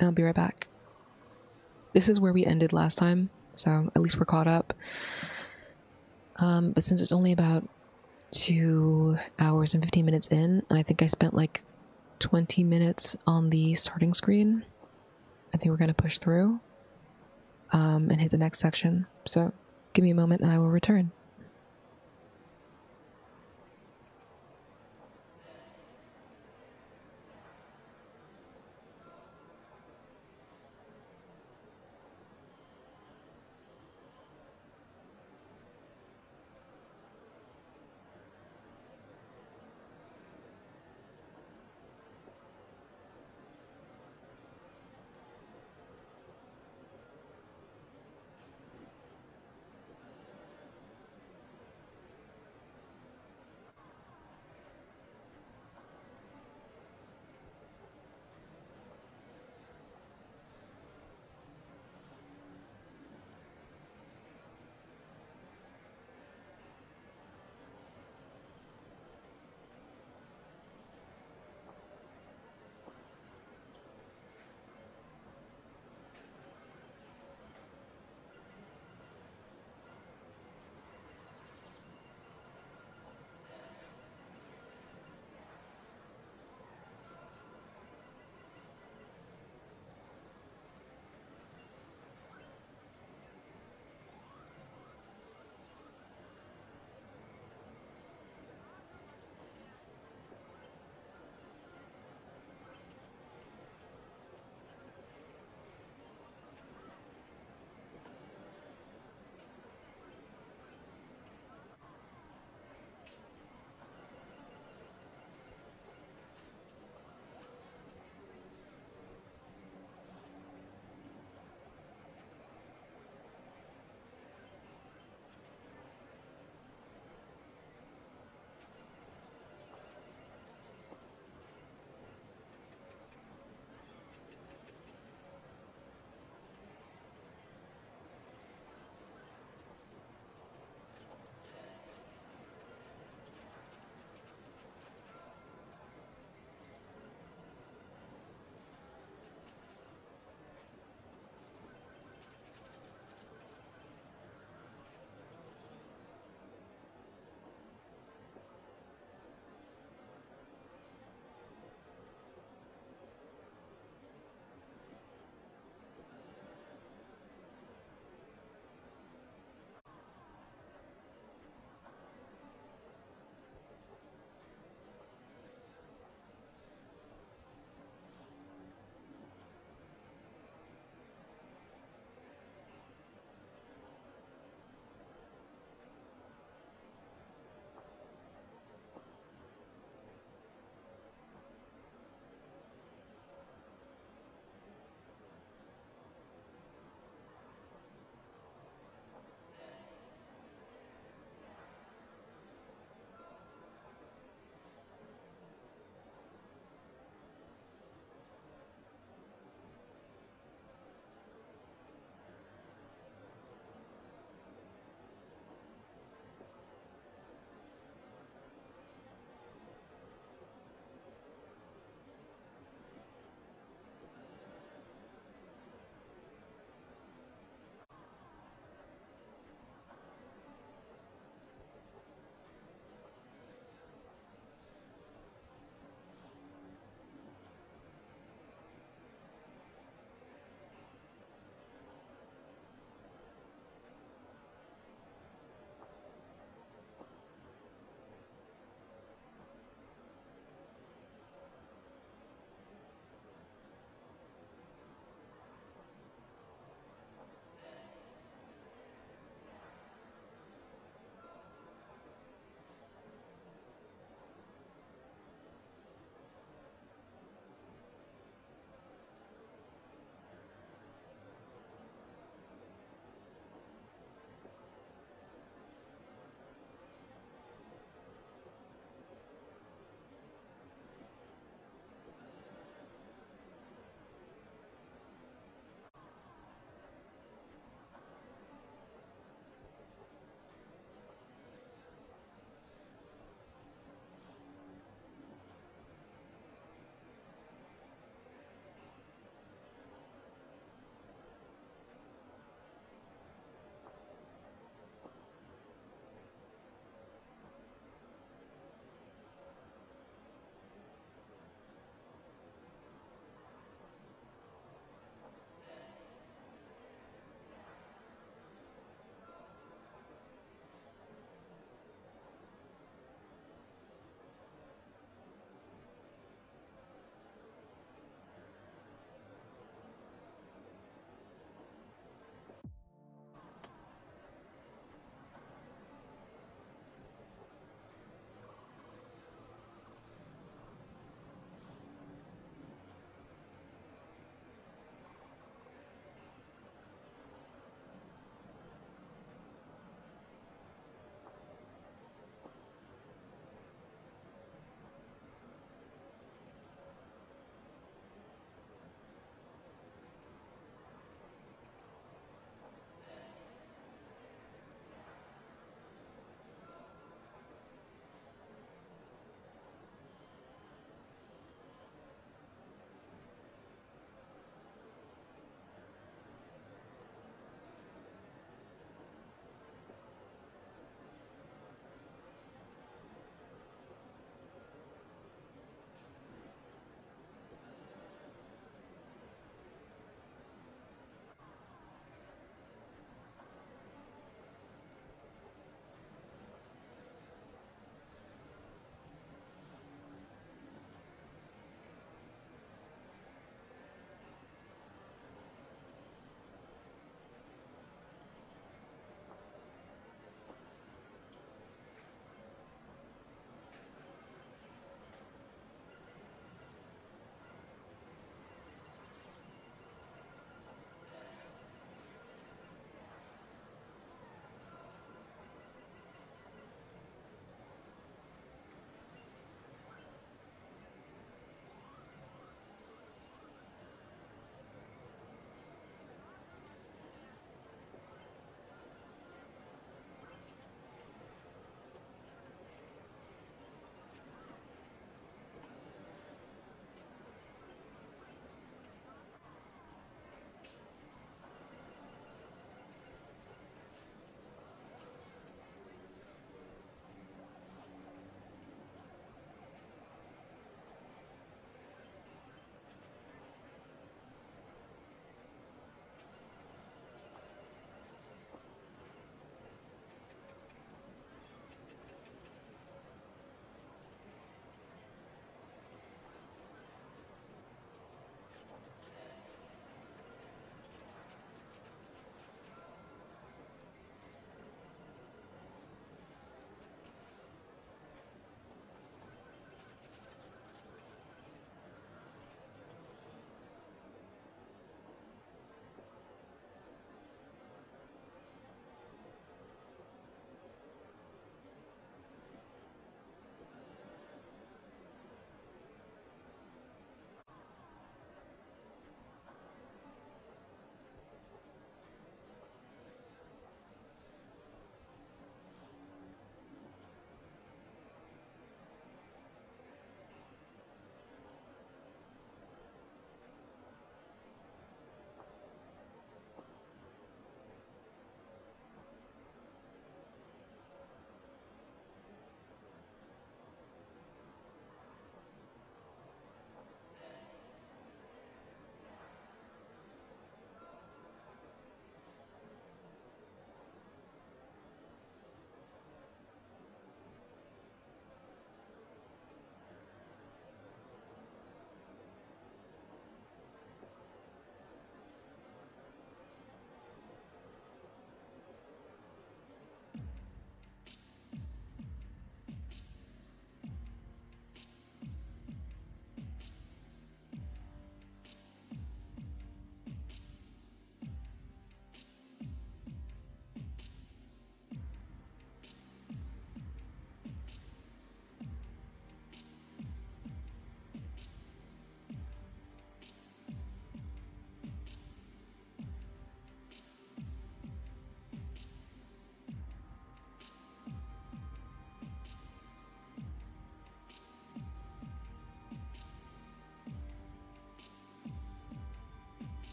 Speaker 1: and I'll be right back. This is where we ended last time, so at least we're caught up. But since it's only about 2 hours and 15 minutes in, and I think I spent like 20 minutes on the starting screen, I think we're gonna push through and hit the next section. So give me a moment and I will return.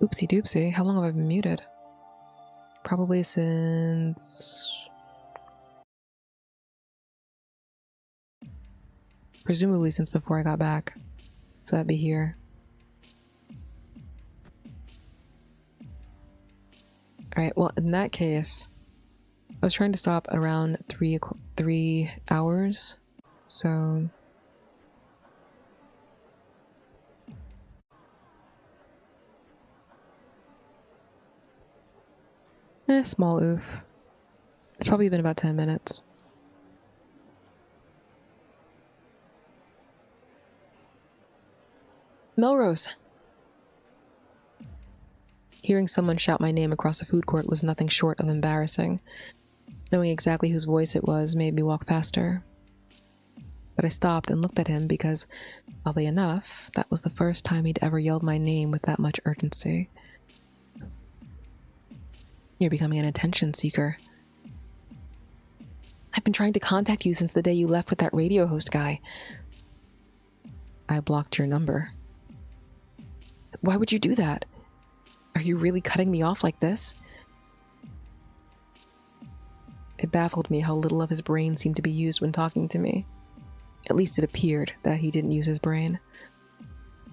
Speaker 1: Oopsie doopsie. How long have I been muted? Probably since... presumably since before I got back. So that'd be here. Alright, well, in that case, I was trying to stop at around 3 hours. So... small oof. It's probably been about 10 minutes. Melrose! Hearing someone shout my name across a food court was nothing short of embarrassing. Knowing exactly whose voice it was made me walk faster. But I stopped and looked at him because, oddly enough, that was the first time he'd ever yelled my name with that much urgency. You're becoming an attention seeker. I've been trying to contact you since the day you left with that radio host guy. I blocked your number. Why would you do that? Are you really cutting me off like this? It baffled me how little of his brain seemed to be used when talking to me. At least it appeared that he didn't use his brain.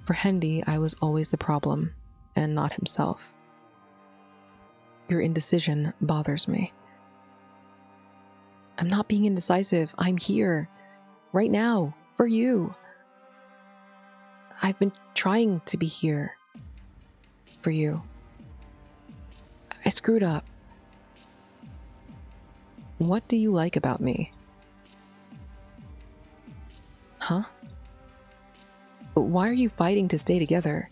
Speaker 1: For Hendy, I was always the problem, and not himself. Your indecision bothers me. I'm not being indecisive. I'm here. Right now. For you. I've been trying to be here. For you. I screwed up. What do you like about me? Huh? But why are you fighting to stay together?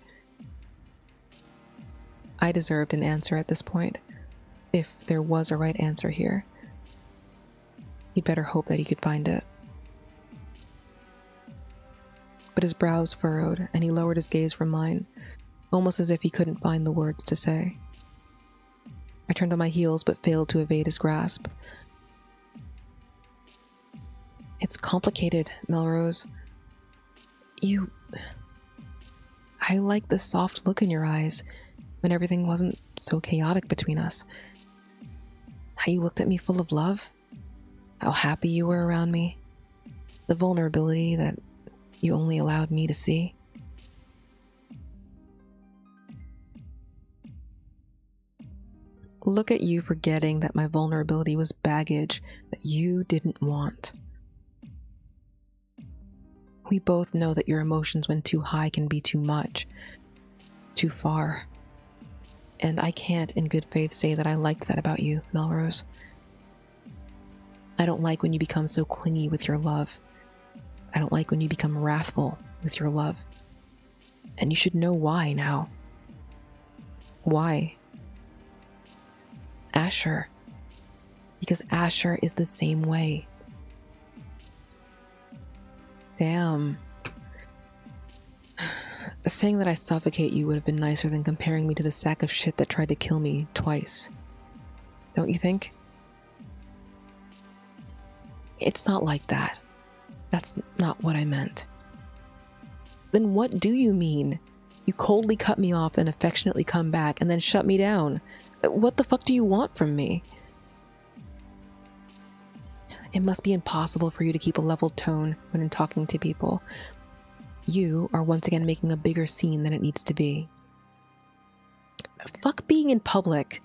Speaker 1: I deserved an answer at this point, if there was a right answer here. He'd better hope that he could find it. But his brows furrowed, and he lowered his gaze from mine, almost as if he couldn't find the words to say. I turned on my heels, but failed to evade his grasp. It's complicated, Melrose. I like the soft look in your eyes when everything wasn't so chaotic between us. How you looked at me full of love. How happy you were around me. The vulnerability that you only allowed me to see. Look at you forgetting that my vulnerability was baggage that you didn't want. We both know that your emotions when too high can be too much, too far. And I can't in good faith say that I liked that about you, Melrose. I don't like when you become so clingy with your love. I don't like when you become wrathful with your love. And you should know why now. Why? Asher. Because Asher is the same way. Damn. Saying that I suffocate you would have been nicer than comparing me to the sack of shit that tried to kill me twice. Don't you think? It's not like that. That's not what I meant. Then what do you mean? You coldly cut me off, then affectionately come back, and then shut me down. What the fuck do you want from me? It must be impossible for you to keep a level tone when in talking to people. You are once again making a bigger scene than it needs to be. Fuck being in public.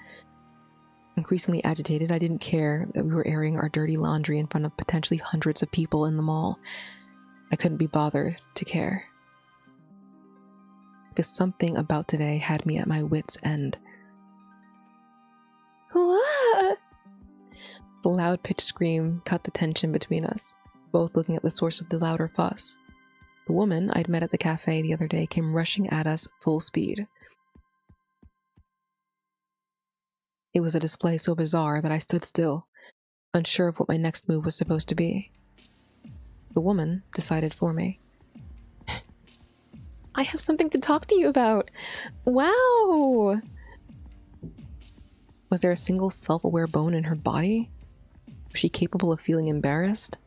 Speaker 1: Increasingly agitated, I didn't care that we were airing our dirty laundry in front of potentially hundreds of people in the mall. I couldn't be bothered to care. Because something about today had me at my wit's end. What? The loud-pitched scream cut the tension between us, both looking at the source of the louder fuss. The woman I'd met at the cafe the other day came rushing at us full speed. It was a display so bizarre that I stood still, unsure of what my next move was supposed to be. The woman decided for me. I have something to talk to you about. Wow! Was there a single self-aware bone in her body? Was she capable of feeling embarrassed?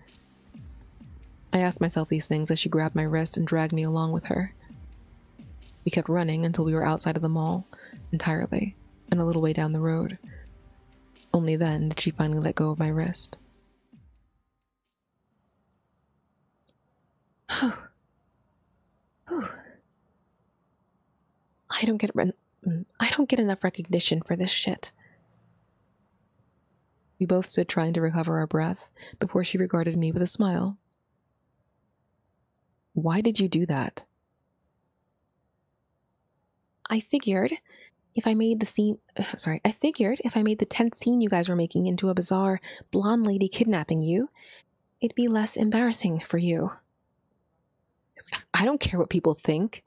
Speaker 1: I asked myself these things as she grabbed my wrist and dragged me along with her. We kept running until we were outside of the mall, entirely, and a little way down the road. Only then did she finally let go of my wrist. I don't get enough recognition for this shit. We both stood trying to recover our breath before she regarded me with a smile. Why did you do that?
Speaker 2: I figured if I made the 10th scene you guys were making into a bizarre blonde lady kidnapping you, it'd be less embarrassing for you.
Speaker 1: I don't care what people think.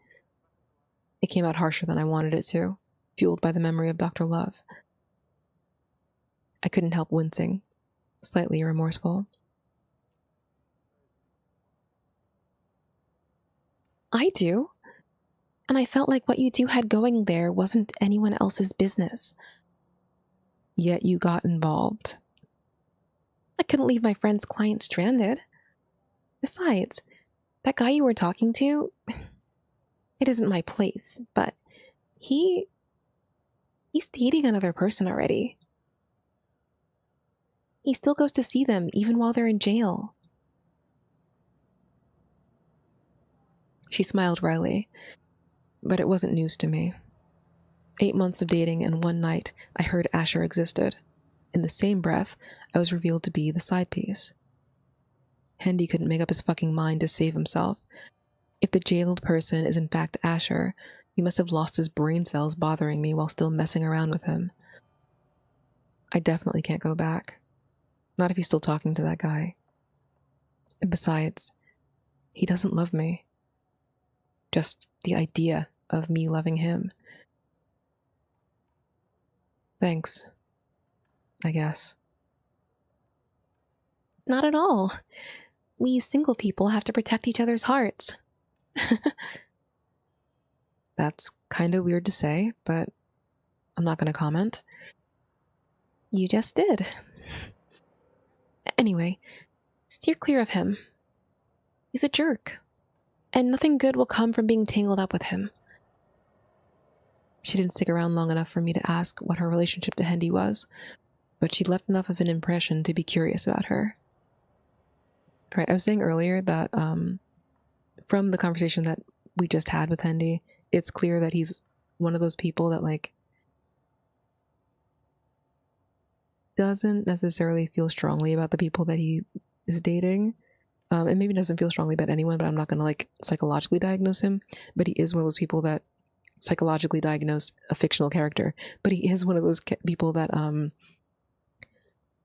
Speaker 1: It came out harsher than I wanted it to, fueled by the memory of Dr. Love. I couldn't help wincing, slightly remorseful.
Speaker 2: I do. And I felt like what you two had going there wasn't anyone else's business.
Speaker 1: Yet you got involved.
Speaker 2: I couldn't leave my friend's client stranded. Besides, that guy you were talking to, it isn't my place, but he's dating another person already. He still goes to see them even while they're in jail.
Speaker 1: She smiled wryly, but it wasn't news to me. 8 months of dating and one night I heard Asher existed. In the same breath, I was revealed to be the side piece. Hendy couldn't make up his fucking mind to save himself. If the jailed person is in fact Asher, he must have lost his brain cells bothering me while still messing around with him. I definitely can't go back. Not if he's still talking to that guy. And besides, he doesn't love me. Just the idea of me loving him. Thanks, I guess.
Speaker 2: Not at all. We single people have to protect each other's hearts.
Speaker 1: That's kind of weird to say, but I'm not going to comment.
Speaker 2: You just did. Anyway, steer clear of him. He's a jerk. And nothing good will come from being tangled up with him.
Speaker 1: She didn't stick around long enough for me to ask what her relationship to Hendy was, but she left enough of an impression to be curious about her. All right, I was saying earlier that from the conversation that we just had with Hendy, it's clear that he's one of those people that, like, doesn't necessarily feel strongly about the people that he is dating. And maybe doesn't feel strongly about anyone, but I'm not going to, like, psychologically diagnose him. But he is one of those people that psychologically diagnosed a fictional character. But he is one of those people that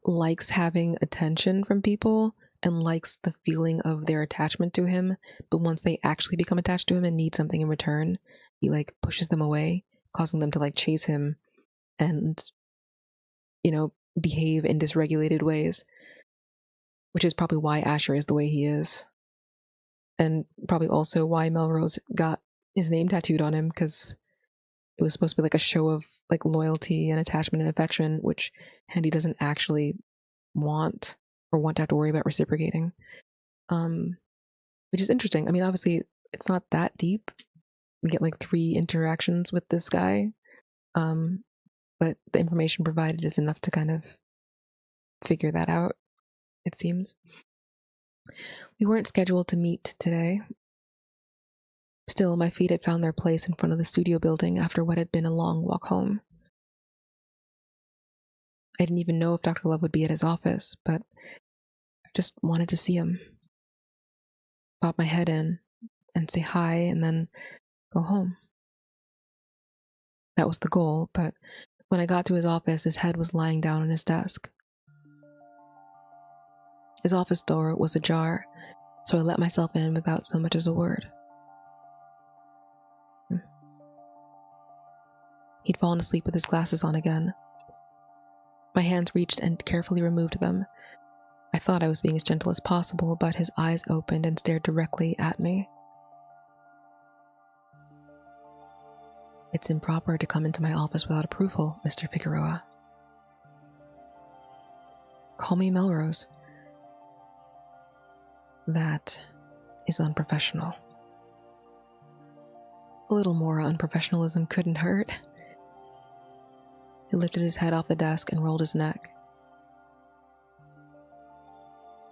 Speaker 1: likes having attention from people and likes the feeling of their attachment to him. But once they actually become attached to him and need something in return, he, like, pushes them away, causing them to, like, chase him and, you know, behave in dysregulated ways. Which is probably why Asher is the way he is. And probably also why Melrose got his name tattooed on him, because it was supposed to be like a show of, like, loyalty and attachment and affection, which Hendy doesn't actually want or want to have to worry about reciprocating. Which is interesting. I mean, obviously, it's not that deep. We get like 3 interactions with this guy. But the information provided is enough to kind of figure that out, it seems. We weren't scheduled to meet today. Still, my feet had found their place in front of the studio building after what had been a long walk home. I didn't even know if Dr. Love would be at his office, but I just wanted to see him. Pop my head in and say hi and then go home. That was the goal, but when I got to his office, his head was lying down on his desk. His office door was ajar, so I let myself in without so much as a word. He'd fallen asleep with his glasses on again. My hands reached and carefully removed them. I thought I was being as gentle as possible, but his eyes opened and stared directly at me. It's improper to come into my office without approval, Mr. Figueroa. Call me Melrose. That is unprofessional. A little more unprofessionalism couldn't hurt. He lifted his head off the desk and rolled his neck.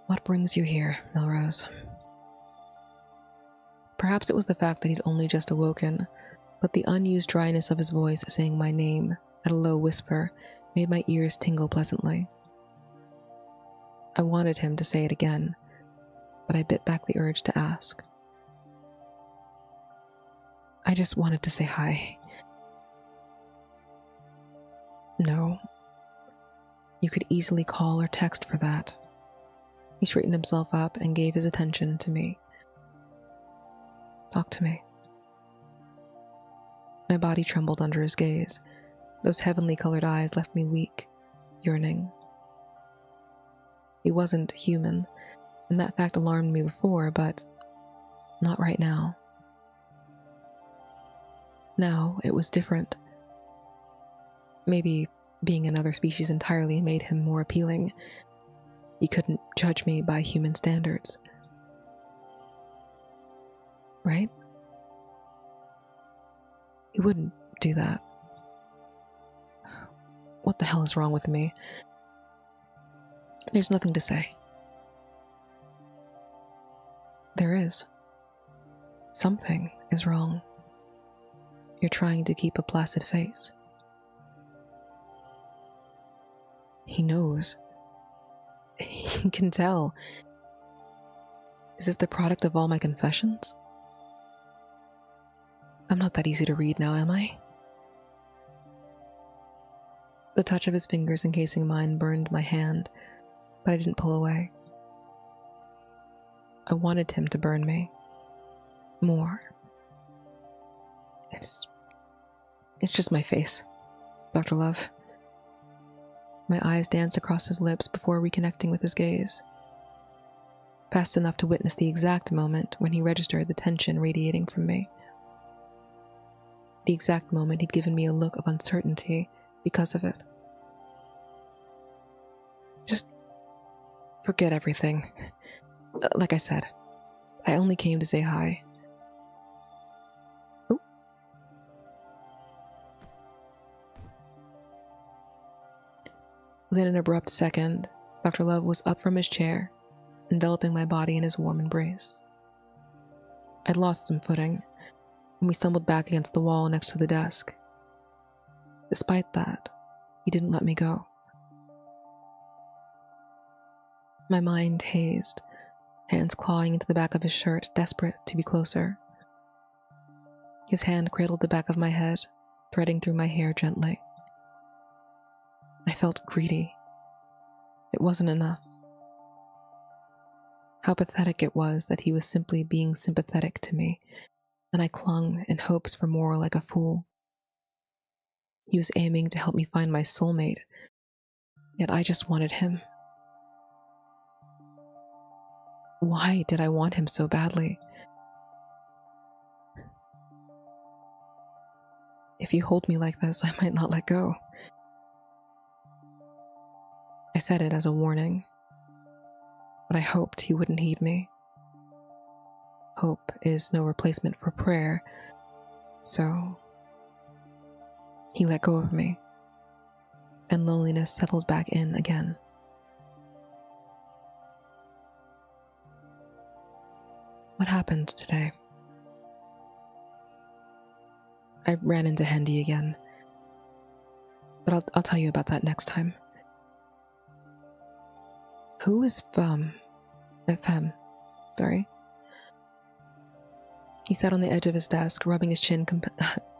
Speaker 1: What brings you here, Melrose? Perhaps it was the fact that he'd only just awoken, but the unused dryness of his voice saying my name at a low whisper made my ears tingle pleasantly. I wanted him to say it again, but I bit back the urge to ask. I just wanted to say hi. No. You could easily call or text for that. He straightened himself up and gave his attention to me. Talk to me. My body trembled under his gaze. Those heavenly colored eyes left me weak, yearning. He wasn't human, and that fact alarmed me before, but not right now. Now it was different. Maybe being another species entirely made him more appealing. He couldn't judge me by human standards. Right? He wouldn't do that. What the hell is wrong with me? There's nothing to say. There is. Something is wrong. You're trying to keep a placid face. He knows. He can tell. Is this the product of all my confessions? I'm not that easy to read now, am I? The touch of his fingers encasing mine burned my hand, but I didn't pull away. I wanted him to burn me. More. It's just my face, Dr. Love. My eyes danced across his lips before reconnecting with his gaze. Fast enough to witness the exact moment when he registered the tension radiating from me. The exact moment he'd given me a look of uncertainty because of it. Just forget everything. Like I said, I only came to say hi. Oh. Within an abrupt second, Dr. Love was up from his chair, enveloping my body in his warm embrace. I'd lost some footing, and we stumbled back against the wall next to the desk. Despite that, he didn't let me go. My mind hazed, hands clawing into the back of his shirt, desperate to be closer. His hand cradled the back of my head, threading through my hair gently. I felt greedy. It wasn't enough. How pathetic it was that he was simply being sympathetic to me, and I clung in hopes for more like a fool. He was aiming to help me find my soulmate, yet I just wanted him. Why did I want him so badly? If you hold me like this, I might not let go. I said it as a warning, but I hoped he wouldn't heed me. Hope is no replacement for prayer, so he let go of me, and loneliness settled back in again. What happened today? I ran into Hendy again, but I'll tell you about that next time. Who is Femme? Sorry. He sat on the edge of his desk, rubbing his chin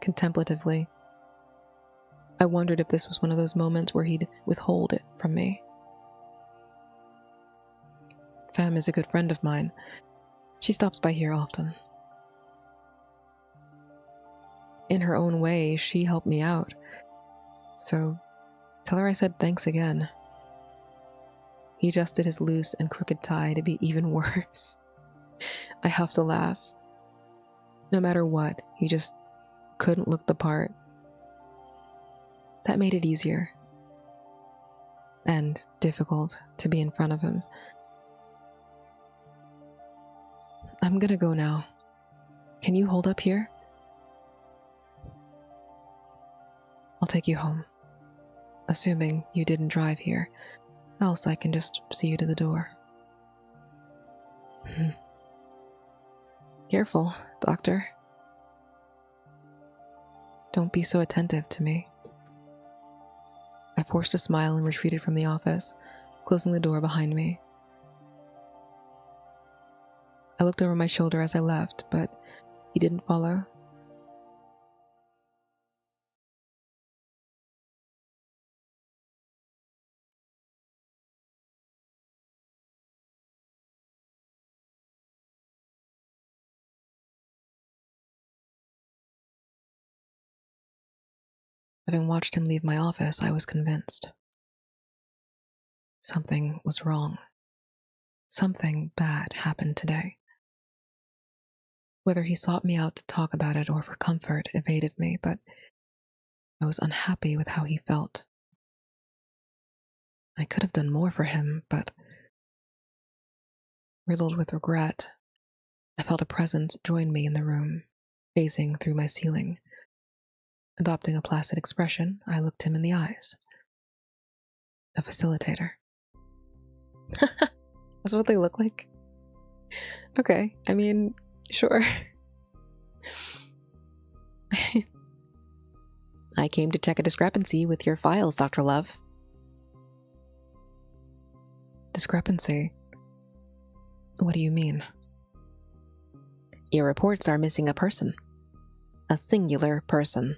Speaker 1: contemplatively. I wondered if this was one of those moments where he'd withhold it from me. Femme is a good friend of mine. She stops by here often. In her own way, she helped me out. So, tell her I said thanks again. He adjusted his loose and crooked tie to be even worse. I huffed a laugh. No matter what, he just couldn't look the part. That made it easier. And difficult to be in front of him. I'm gonna go now. Can you hold up here? I'll take you home. assuming you didn't drive here, else I can just see you to the door. Careful, Doctor. Don't be so attentive to me. I forced a smile and retreated from the office, closing the door behind me. I looked over my shoulder as I left, but he didn't follow. Having watched him leave my office, I was convinced. Something was wrong. Something bad happened today. Whether he sought me out to talk about it or for comfort evaded me, but I was unhappy with how he felt. I could have done more for him, but riddled with regret, I felt a presence join me in the room, phasing through my ceiling. Adopting a placid expression, I looked him in the eyes. A facilitator. That's what they look like? Okay, I mean, sure. I came to check a discrepancy with your files, Dr. Love. Discrepancy? What do you mean? Your reports are missing a person. A singular person.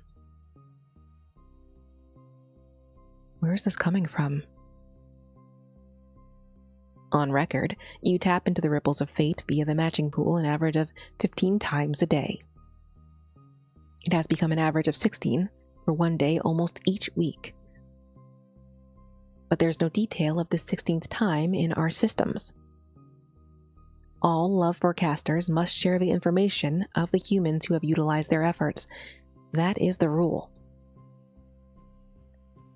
Speaker 1: Where is this coming from? On record, you tap into the ripples of fate via the matching pool an average of 15 times a day. It has become an average of 16 for one day almost each week. But there's no detail of the 16th time in our systems. All love forecasters must share the information of the humans who have utilized their efforts. That is the rule.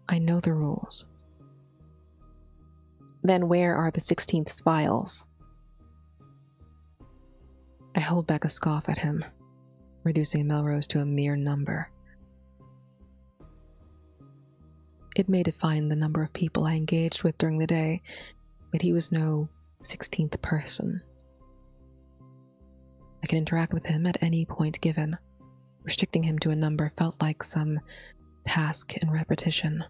Speaker 1: I know the rules. Then where are the 16th files? I held back a scoff at him, reducing Melrose to a mere number. It may define the number of people I engaged with during the day, but he was no 16th person. I could interact with him at any point given. Restricting him to a number felt like some task in repetition.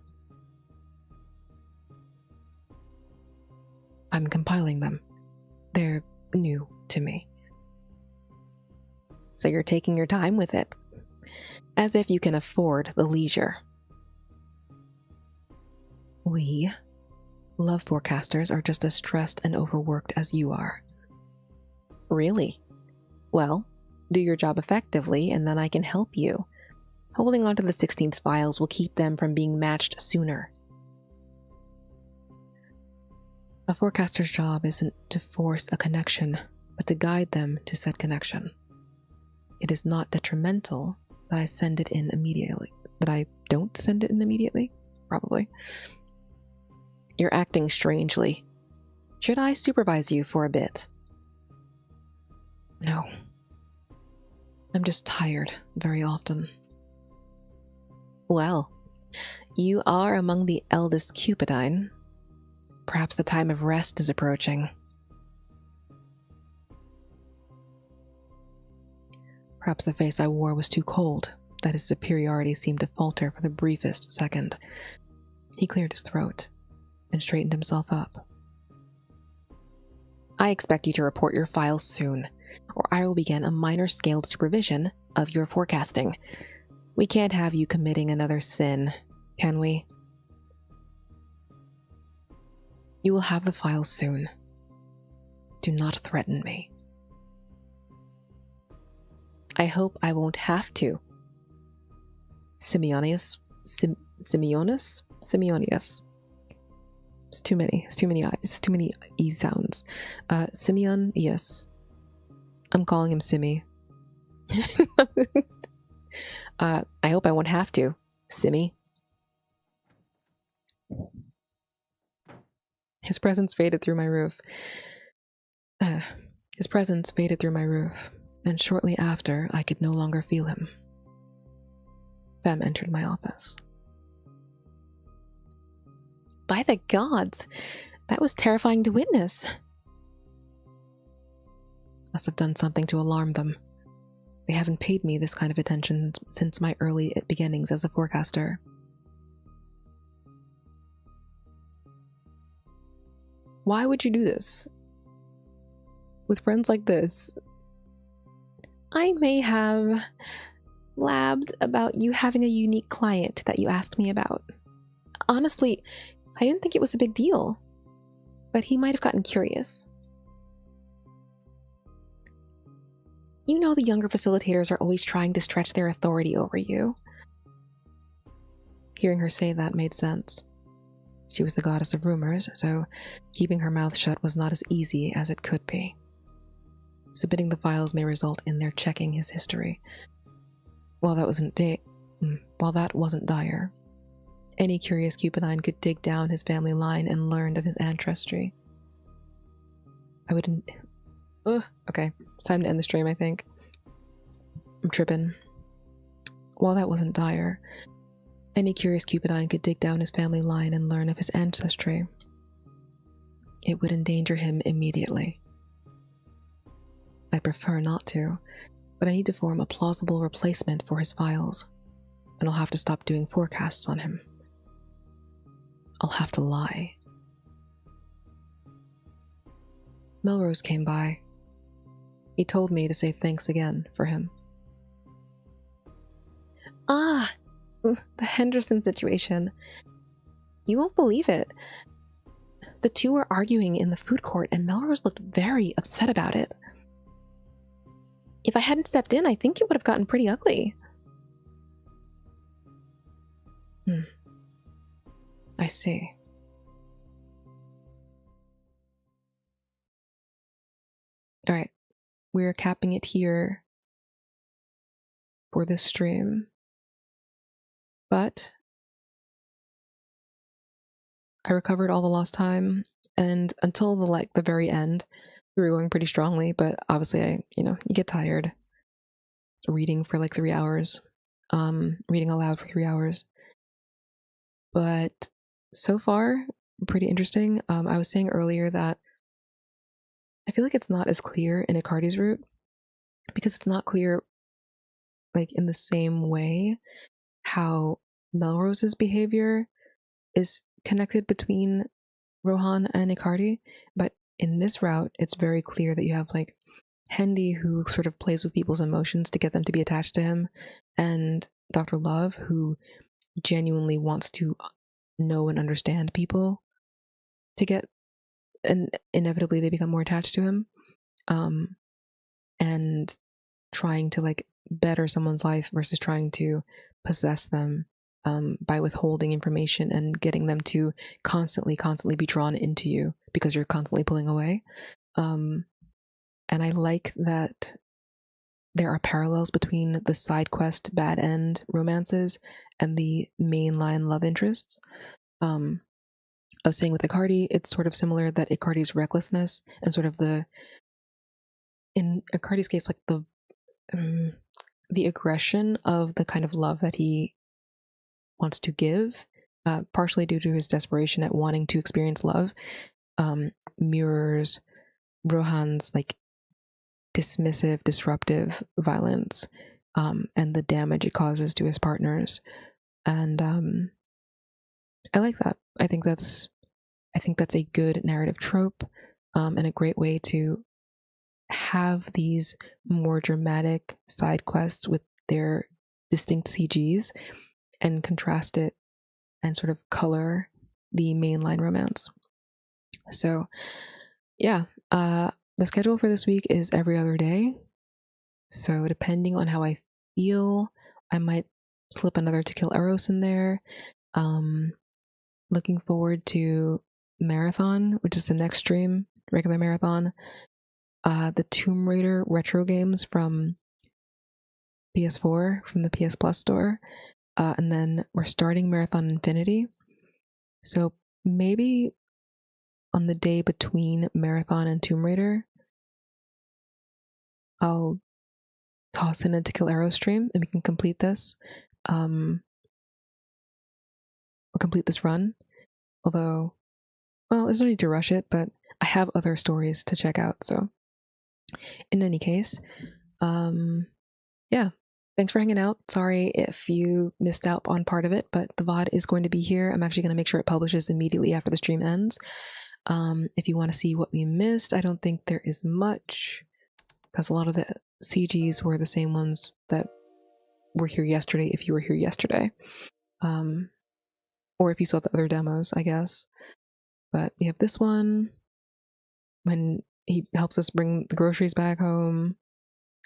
Speaker 1: I'm compiling them. They're new to me. So you're taking your time with it, as if you can afford the leisure. We, love forecasters, are just as stressed and overworked as you are. Really? Well, do your job effectively, and then I can help you. Holding on to the 16th files will keep them from being matched sooner. A forecaster's job isn't to force a connection, but to guide them to said connection. It is not detrimental that I send it in immediately. That I don't send it in immediately? Probably. You're acting strangely. Should I supervise you for a bit? No. I'm just tired very often. Well, you are among the eldest Cupidine. Perhaps the time of rest is approaching. Perhaps the face I wore was too cold, that his superiority seemed to falter for the briefest second. He cleared his throat and straightened himself up. I expect you to report your files soon, or I will begin a minor-scaled supervision of your forecasting. We can't have you committing another sin, can we? You will have the files soon. Do not threaten me. I hope I won't have to. Simeonius? Simeonius. It's too many. It's too many I's. Too many E sounds. Simeon, yes. I'm calling him Simi. I hope I won't have to. Simi. His presence faded through my roof. And shortly after, I could no longer feel him. Fem entered my office.
Speaker 2: By the gods, that was terrifying to witness.
Speaker 1: Must have done something to alarm them. They haven't paid me this kind of attention since my early beginnings as a forecaster. Why would you do this? With friends like this?
Speaker 2: I may have blabbed about you having a unique client that you asked me about. Honestly, I didn't think it was a big deal, but he might have gotten curious. You know the younger facilitators are always trying to stretch their authority over you.
Speaker 1: Hearing her say that made sense. She was the goddess of rumors, so keeping her mouth shut was not as easy as it could be. Submitting the files may result in their checking his history. While that wasn't dire, any curious Cupidine could dig down his family line and learn of his ancestry. I wouldn't... Okay, it's time to end the stream, I think. I'm tripping. While that wasn't dire, any curious Cupidine could dig down his family line and learn of his ancestry. It would endanger him immediately. I prefer not to, but I need to form a plausible replacement for his files, and I'll have to stop doing forecasts on him. I'll have to lie. Melrose came by. He told me to say thanks again for him.
Speaker 2: Ah, the Henderson situation. You won't believe it. The two were arguing in the food court, and Melrose looked very upset about it. If I hadn't stepped in, I think it would have gotten pretty ugly.
Speaker 1: I see. Alright, we're capping it here for this stream. But I recovered all the lost time, and until the very end, we were going pretty strongly, but obviously you get tired reading for 3 hours, reading aloud for 3 hours. But so far, pretty interesting. I was saying earlier that I feel like it's not as clear in Icardi's route, because it's not clear in the same way how Melrose's behavior is connected between Rohan and Icardi. But in this route, it's very clear that you have Hendy, who sort of plays with people's emotions to get them to be attached to him, and Dr. Love, who genuinely wants to know and understand people to get, and inevitably they become more attached to him, and trying to better someone's life versus trying to possess them by withholding information and getting them to constantly be drawn into you because you're constantly pulling away. And I like that there are parallels between the side quest bad end romances and the mainline love interests. I was saying with Icardi, it's sort of similar that Icardi's recklessness and sort of in Icardi's case, the aggression of the kind of love that he wants to give, partially due to his desperation at wanting to experience love, mirrors Rohan's dismissive, disruptive violence, and the damage it causes to his partners. And I like that. I think that's a good narrative trope, and a great way to have these more dramatic side quests with their distinct CGs and contrast it and sort of color the mainline romance. So yeah, the schedule for this week is every other day. So depending on how I feel, I might slip another To Kill Eros in there. Looking forward to Marathon, which is the next stream, regular Marathon. The Tomb Raider retro games from PS4, from the PS Plus store. And then we're starting Marathon Infinity. So maybe on the day between Marathon and Tomb Raider, I'll toss in a To Kill Arrow stream and we can complete this. Or complete this run. Although, well, there's no need to rush it, but I have other stories to check out. So, in any case, yeah, thanks for hanging out. Sorry if you missed out on part of it, but the VOD is going to be here. I'm actually going to make sure it publishes immediately after the stream ends. If you want to see what we missed, I don't think there is much, because a lot of the CGs were the same ones that were here yesterday if you were here yesterday. Or if you saw the other demos, I guess. But we have this one when he helps us bring the groceries back home.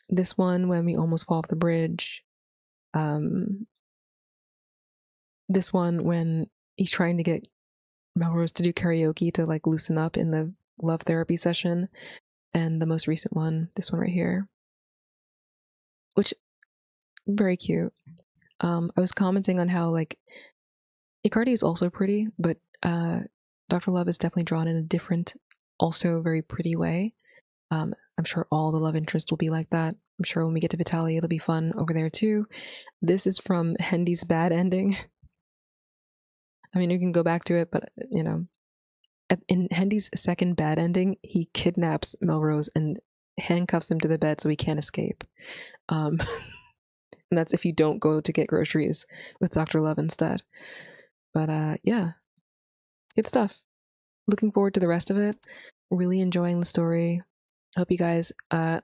Speaker 1: This one when we almost fall off the bridge. This one when he's trying to get Melrose to do karaoke to like loosen up in the love therapy session. And the most recent one, this one right here, which very cute. I was commenting on how like Icardi is also pretty, but Dr. Love is definitely drawn in a different, also very pretty way. I'm sure all the love interests will be like that. I'm sure when we get to Vitaly, it'll be fun over there too. This is from Hendy's bad ending. I mean, you can go back to it, but you know, in Hendy's second bad ending, he kidnaps Melrose and handcuffs him to the bed so he can't escape. And that's if you don't go to get groceries with Dr. Love instead. But yeah, good stuff. Looking forward to the rest of it. Really enjoying the story. Hope you guys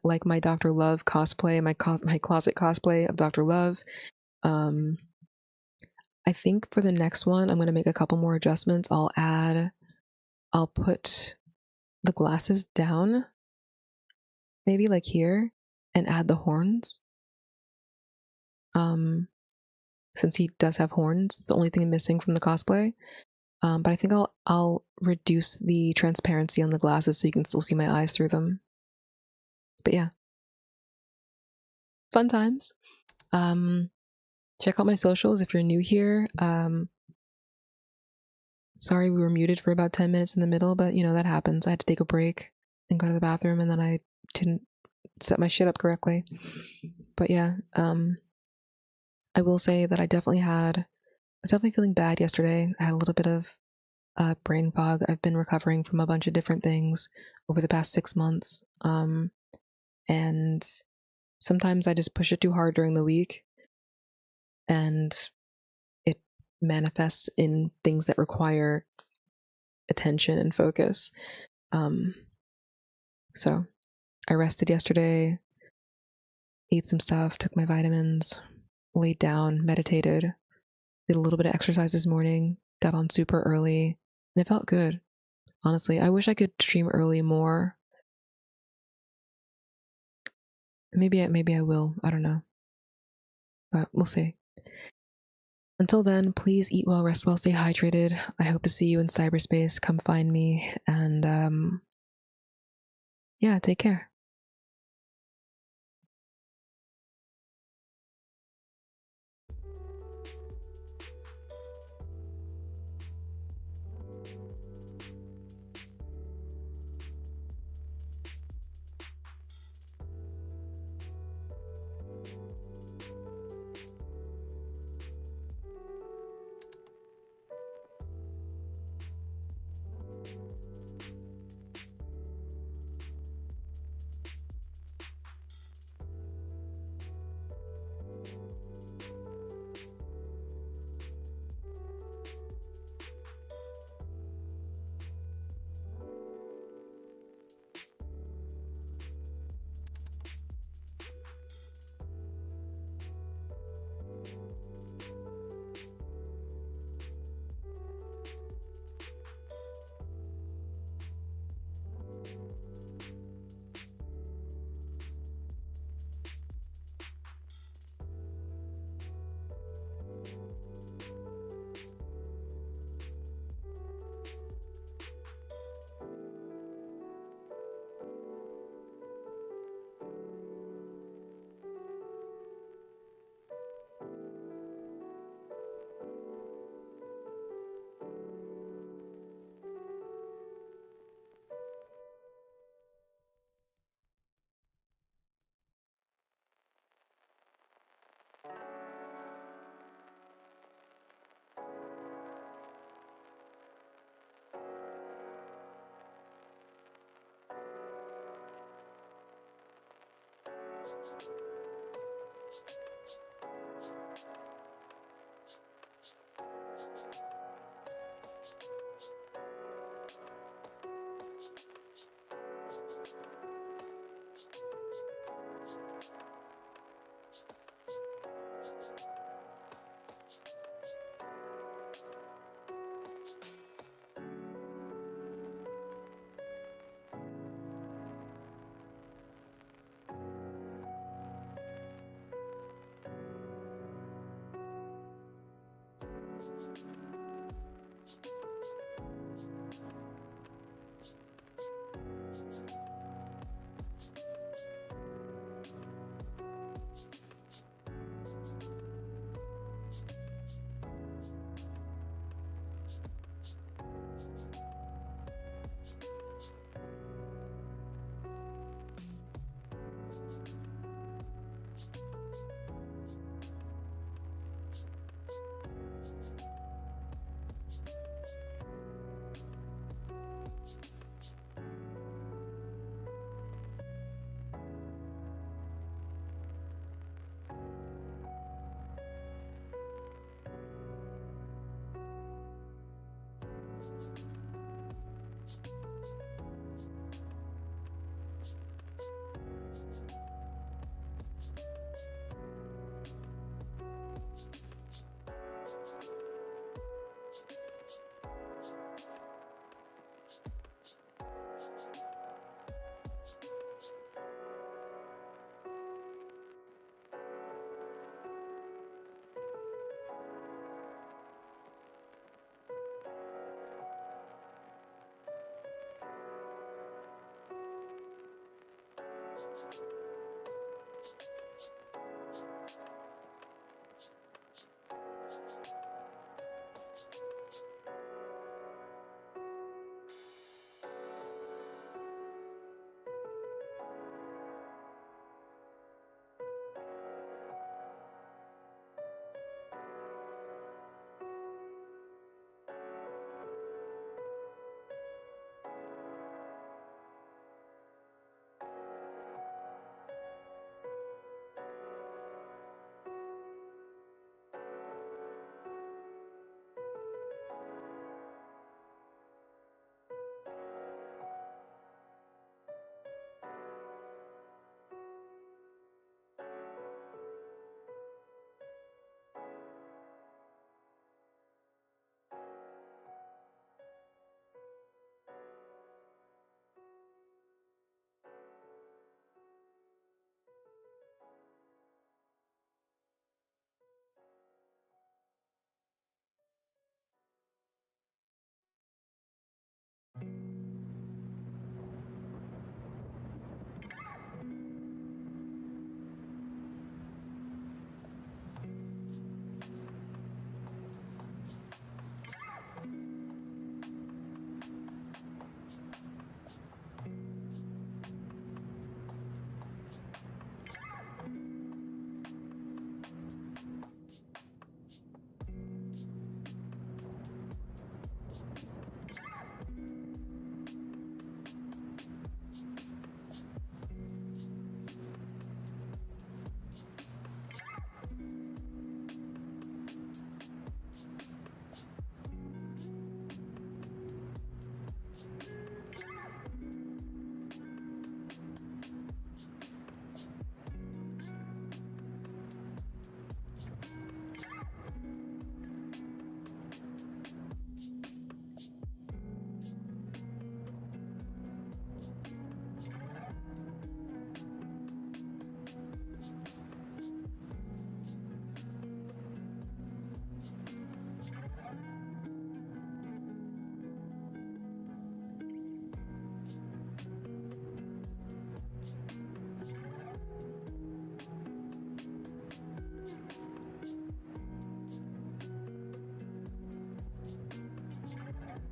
Speaker 1: like my Dr. Love cosplay, my closet cosplay of Dr. Love. I think for the next one, I'm going to make a couple more adjustments. I'll put the glasses down, maybe like here, and add the horns. Since he does have horns, it's the only thing missing from the cosplay. But I think I'll reduce the transparency on the glasses so you can still see my eyes through them. But yeah, fun times. Check out my socials if you're new here. Sorry we were muted for about 10 minutes in the middle, but you know, that happens. I had to take a break and go to the bathroom, and then I didn't set my shit up correctly. But yeah, I will say that I was definitely feeling bad yesterday. I had a little bit of brain fog. I've been recovering from a bunch of different things over the past 6 months. And sometimes I just push it too hard during the week, and it manifests in things that require attention and focus. So I rested yesterday, ate some stuff, took my vitamins, laid down, meditated, did a little bit of exercise this morning, got on super early, and it felt good. Honestly, I wish I could stream early more. Maybe I will. I don't know. But we'll see. Until then, please eat well, rest well, stay hydrated. I hope to see you in cyberspace. Come find me. And yeah, take care.